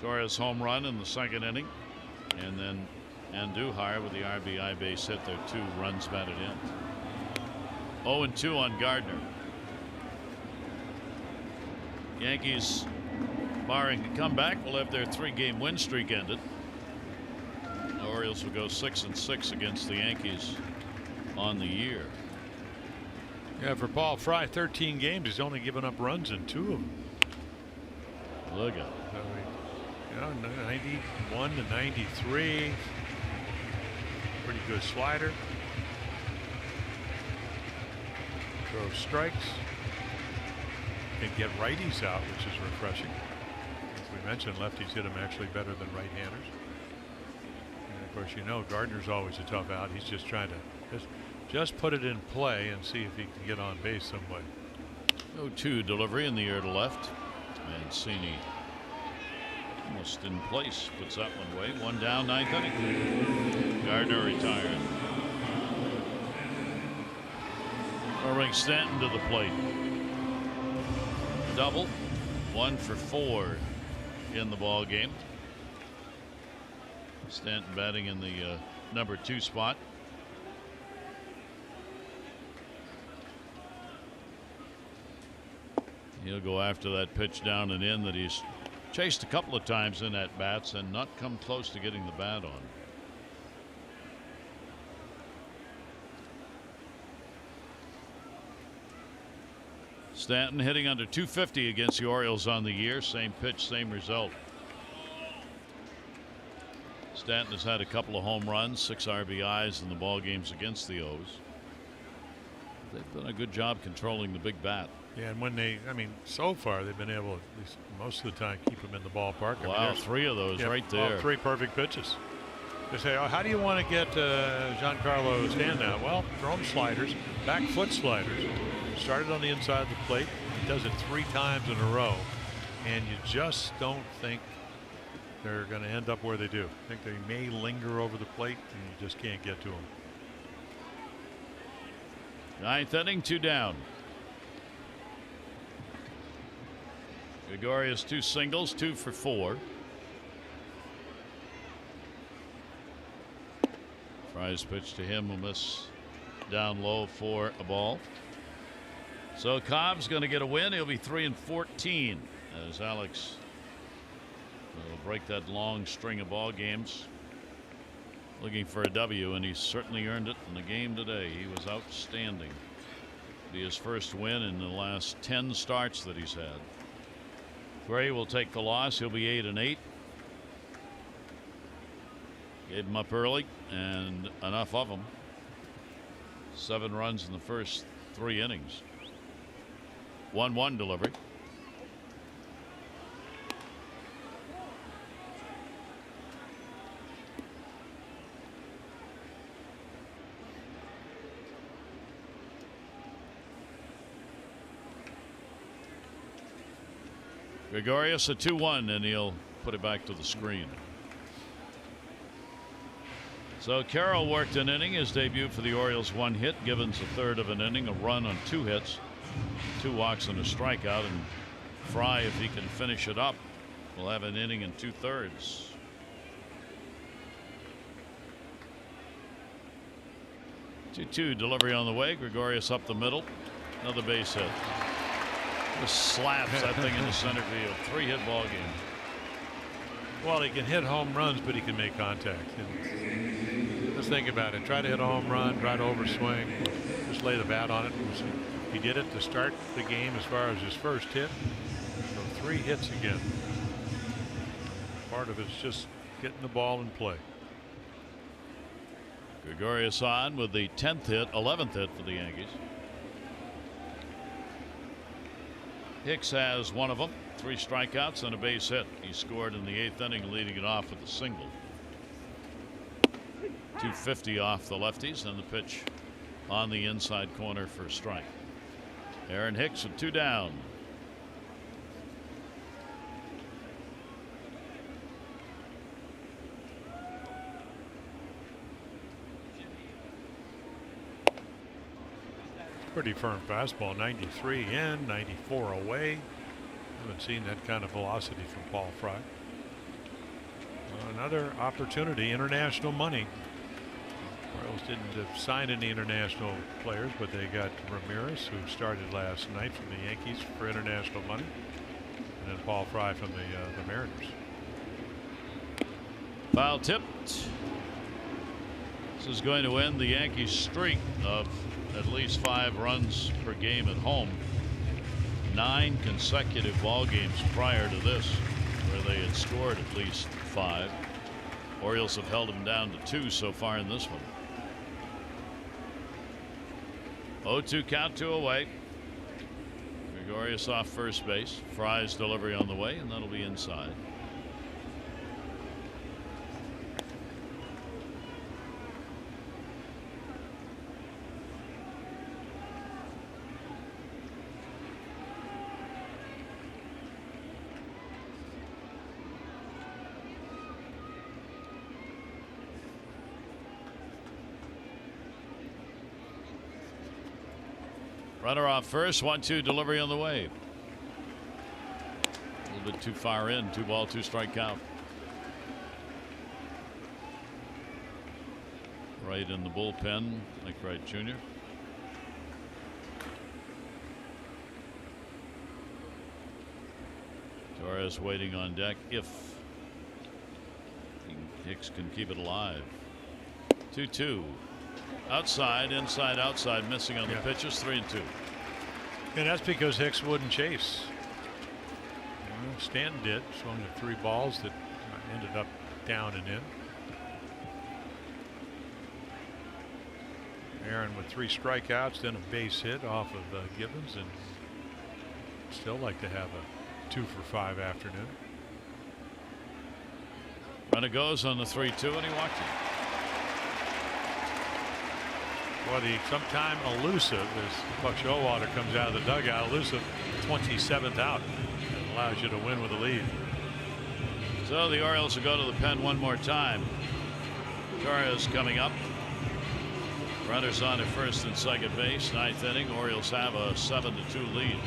Torres home run in the 2nd inning, and then Andujar with the RBI base hit. There 2 runs batted in. 0-2 on Gardner. Yankees, barring a comeback, will have their 3-game win streak ended. The Orioles will go 6-6 against the Yankees on the year. Yeah, for Paul Fry, 13 games, he's only given up runs in 2 of them. Look at it. So, 91 to 93. Pretty good slider. Throw strikes. Can get righties out, which is refreshing. As we mentioned, lefties hit him actually better than right-handers. And of course, you know, Gardner's always a tough out. He's just trying to just put it in play and see if he can get on base some way. 0-2 delivery in the air to left. Mancini almost in place, puts that one away. 1 down, 9th inning. Gardner retired. Irving Stanton to the plate. Double, 1 for 4 in the ball game. Stanton batting in the number 2 spot. He'll go after that pitch down and in that he's chased a couple of times in at bats and not come close to getting the bat on. Stanton hitting under 250 against the Orioles on the year. Same pitch, same result. Stanton has had a couple of home runs, 6 RBIs in the ball games against the O's. They've done a good job controlling the big bat. Yeah, and when they, I mean, so far they've been able, at least most of the time, keep him in the ballpark. Wow, 3 of those right there. 3 perfect pitches. They say, oh, how do you want to get Giancarlo Stanton? Well, throw him sliders, back foot sliders. Started on the inside of the plate. He does it 3 times in a row, and you just don't think they're going to end up where they do. I think they may linger over the plate, and you just can't get to them. 9th inning, 2 down. Gregorius 2 singles, 2 for 4. Fry's pitch to him will miss down low for a ball. So Cobb's going to get a win. He'll be 3-14 as Alex will break that long string of ball games looking for a W, and he certainly earned it in the game today. He was outstanding. It'll be his first win in the last 10 starts that he's had. Gray will take the loss. He'll be 8-8. Gave him up early and enough of them. 7 runs in the first 3 innings. 1-1 delivery. Gregorius a 2-1, and he'll put it back to the screen. So Carroll worked an inning. His debut for the Orioles, 1 hit. Givens a third of an inning, a run on 2 hits, 2 walks and a strikeout. And Fry, if he can finish it up, will have an inning and 2/3. Two delivery on the way. Gregorius up the middle. Another base hit. Just slaps that thing into center field. 3-hit ball game. Well, he can hit home runs, but he can make contact. And let's think about it. Try to hit a home run, try to overswing, just lay the bat on it. He did it to start the game as far as his first hit. So 3 hits again. Part of it's just getting the ball in play. Gregorius on with the 10th hit, 11th hit for the Yankees. Hicks has one of them, 3 strikeouts and a base hit. He scored in the 8th inning, leading it off with a single. 250 off the lefties, and the pitch on the inside corner for a strike. Aaron Hicks with 2 down. Pretty firm fastball, 93 in, 94 away. Haven't seen that kind of velocity from Paul Fry. Another opportunity, international money. Orioles didn't sign any international players, but they got Ramirez, who started last night from the Yankees for international money, and then Paul Fry from the Mariners. Foul tipped. This is going to end the Yankees streak of at least 5 runs per game at home. 9 consecutive ball games prior to this where they had scored at least 5. Orioles have held them down to 2 so far in this one. 0-2 count, 2 away. Gregorius off first base. Fry's delivery on the way, and that'll be inside. Runner off first, 1-2 delivery on the way. A little bit too far in, 2 ball, 2 strike count. Right in the bullpen, like Wright Jr. Torres waiting on deck if Hicks can keep it alive. 2-2. Outside, inside, outside, missing on the pitches, 3-2. And that's because Hicks wouldn't chase. Stanton did, swung to 3 balls that ended up down and in. Aaron with 3 strikeouts, then a base hit off of Gibbons, and still like to have a 2 for 5 afternoon. Runner goes on the 3-2, and he walked it. Well, the sometime elusive as Buck Showalter comes out of the dugout, elusive 27th out. It allows you to win with a lead. So the Orioles will go to the pen one more time. Torres coming up. Runners on at first and second base. 9th inning. Orioles have a 7-2 lead.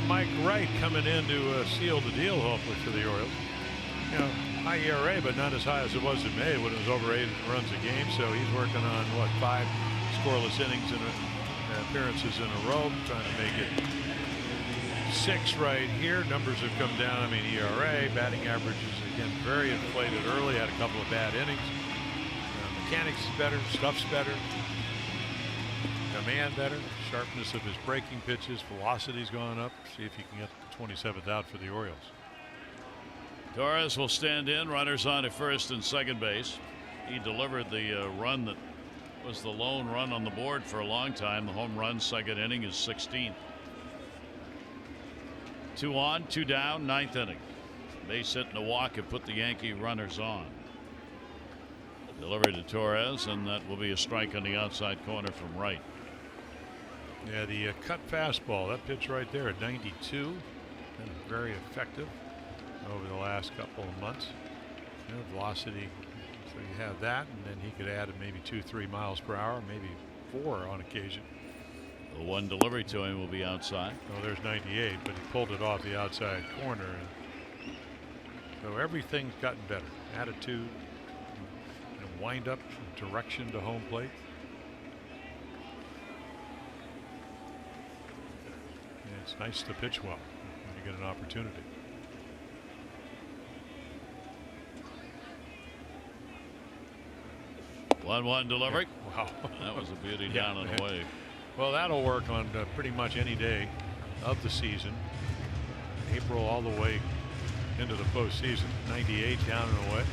Mike Wright coming in to seal the deal, hopefully, for the Orioles. High ERA, but not as high as it was in May when it was over 8 runs a game. So he's working on, 5 scoreless innings and appearances in a row, trying to make it 6 right here. Numbers have come down. I mean, ERA, batting average is again very inflated early. Had a couple of bad innings. Mechanics is better, stuff's better, command better, sharpness of his breaking pitches, velocity's gone up. See if he can get the 27th out for the Orioles. Torres will stand in, runners on at first and second base. He delivered the run that was the lone run on the board for a long time. The home run, second inning, is 16th. 2 on, 2 down, 9th inning. Base hit and a walk have put the Yankee runners on. Delivery to Torres, and that will be a strike on the outside corner from Wright. Yeah, the cut fastball, that pitch right there at 92, been very effective over the last couple of months. Velocity, so you have that, and then he could add maybe 2-3 miles per hour, maybe 4 on occasion. The one delivery to him will be outside. Oh, there's 98, but he pulled it off the outside corner. And so everything's gotten better. Attitude, wind up, direction to home plate. And it's nice to pitch well when you get an opportunity. 1-1 delivery. Wow. That was a beauty down and away. Well, that'll work on pretty much any day of the season. April all the way into the postseason. 98 down and away.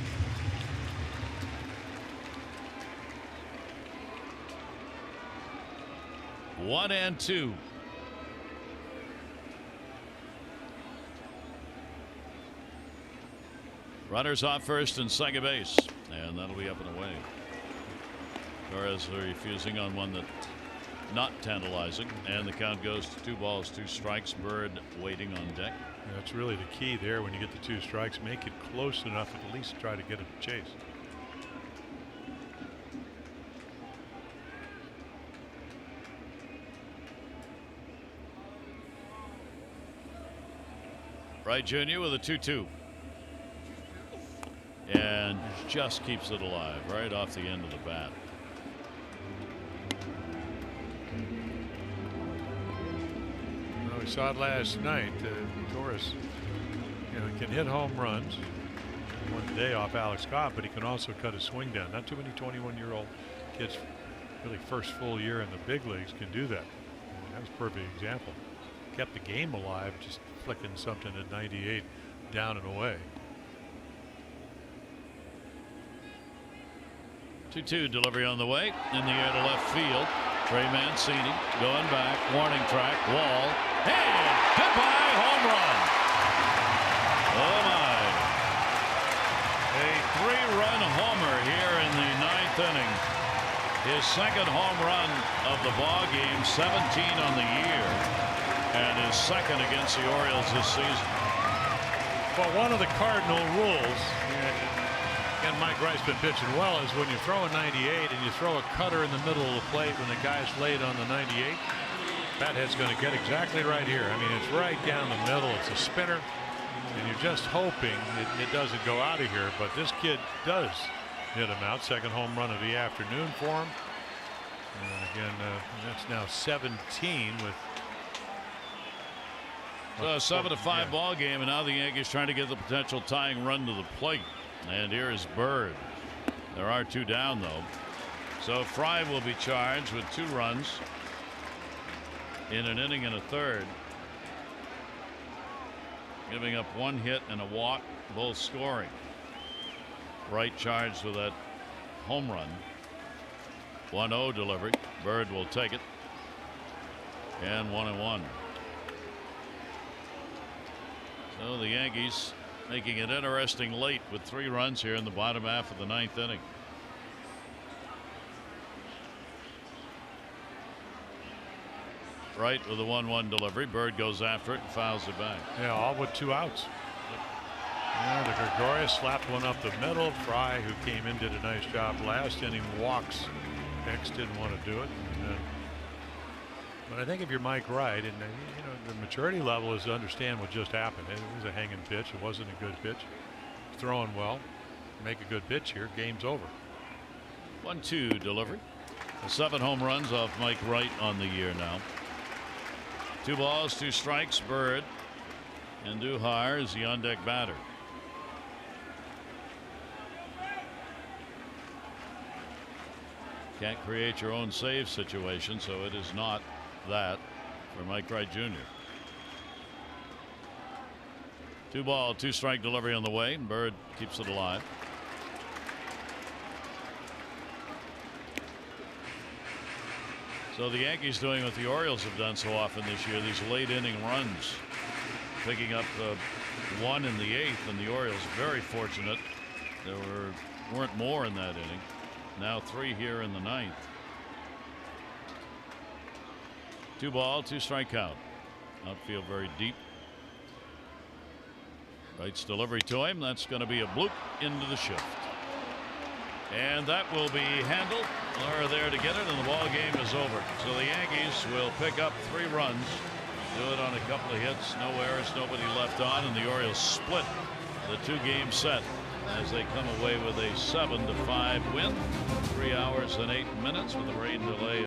One and 2. Runners off first and second base, and that'll be up and away. Torres refusing on one that not tantalizing, and the count goes to 2 balls, 2 strikes. Bird waiting on deck. That's really the key there. When you get the 2 strikes, make it close enough at least try to get a chase. Wright Jr. with a 2-2. And just keeps it alive right off the end of the bat. Well, we saw it last night. Torres, can hit home runs. One day off Alex Cobb, but he can also cut his swing down. Not too many 21-year-old kids, really first full year in the big leagues, can do that. That was a perfect example. Kept the game alive, just flicking something at 98 down and away. 2-2 delivery on the way. In the air to left field. Trey Mancini going back. Warning track. Wall. And goodbye. Home run. Oh my. A 3-run homer here in the 9th inning. His second home run of the ball game. 17 on the year. And his second against the Orioles this season. Well, one of the cardinal rules, and Mike Wright's been pitching well, is when you throw a 98 and you throw a cutter in the middle of the plate when the guy's laid on the 98, bat head's going to get exactly right here. I mean, it's right down the middle. It's a spinner, and you're just hoping it doesn't go out of here. But this kid does hit him out. Second home run of the afternoon for him. And again, that's now 17 with. So a 7-5 ball game, and now the Yankees trying to get the potential tying run to the plate. And here is Bird. There are 2 down though. So Fry will be charged with 2 runs in an inning and a third, giving up 1 hit and a walk, both scoring. Wright charged with that home run. 1-0 delivery. Bird will take it. And 1-1. So the Yankees making it interesting late with 3 runs here in the bottom half of the 9th inning. Wright with a 1-1 delivery. Bird goes after it and fouls it back. Yeah, all with 2 outs. Yeah, the Gregorius slapped one up the middle. Fry, who came in, did a nice job last inning. Walks. Hicks didn't want to do it. But I think if you're Mike Wright, and the maturity level is to understand what just happened. It was a hanging pitch. It wasn't a good pitch. Throwing well. Make a good pitch here. Game's over. 1-2 delivery. 7 home runs off Mike Wright on the year now. 2 balls, 2 strikes. Bird and Duhar is the on deck batter. Can't create your own save situation, so it is not that for Mike Wright Jr. 2 ball, 2 strike delivery on the way. Bird keeps it alive. So the Yankees doing what the Orioles have done so often this year, these late inning runs, picking up 1 in the 8th, and the Orioles very fortunate there weren't more in that inning. Now 3 here in the 9th. 2 ball, 2 strike count. Outfield very deep. Wright's delivery to him. That's going to be a bloop into the shift. And that will be handled. They're there to get it, and the ball game is over. So the Yankees will pick up 3 runs, do it on a couple of hits, no errors, nobody left on, and the Orioles split the 2-game set as they come away with a 7-5 win. 3 hours and 8 minutes with a rain delay.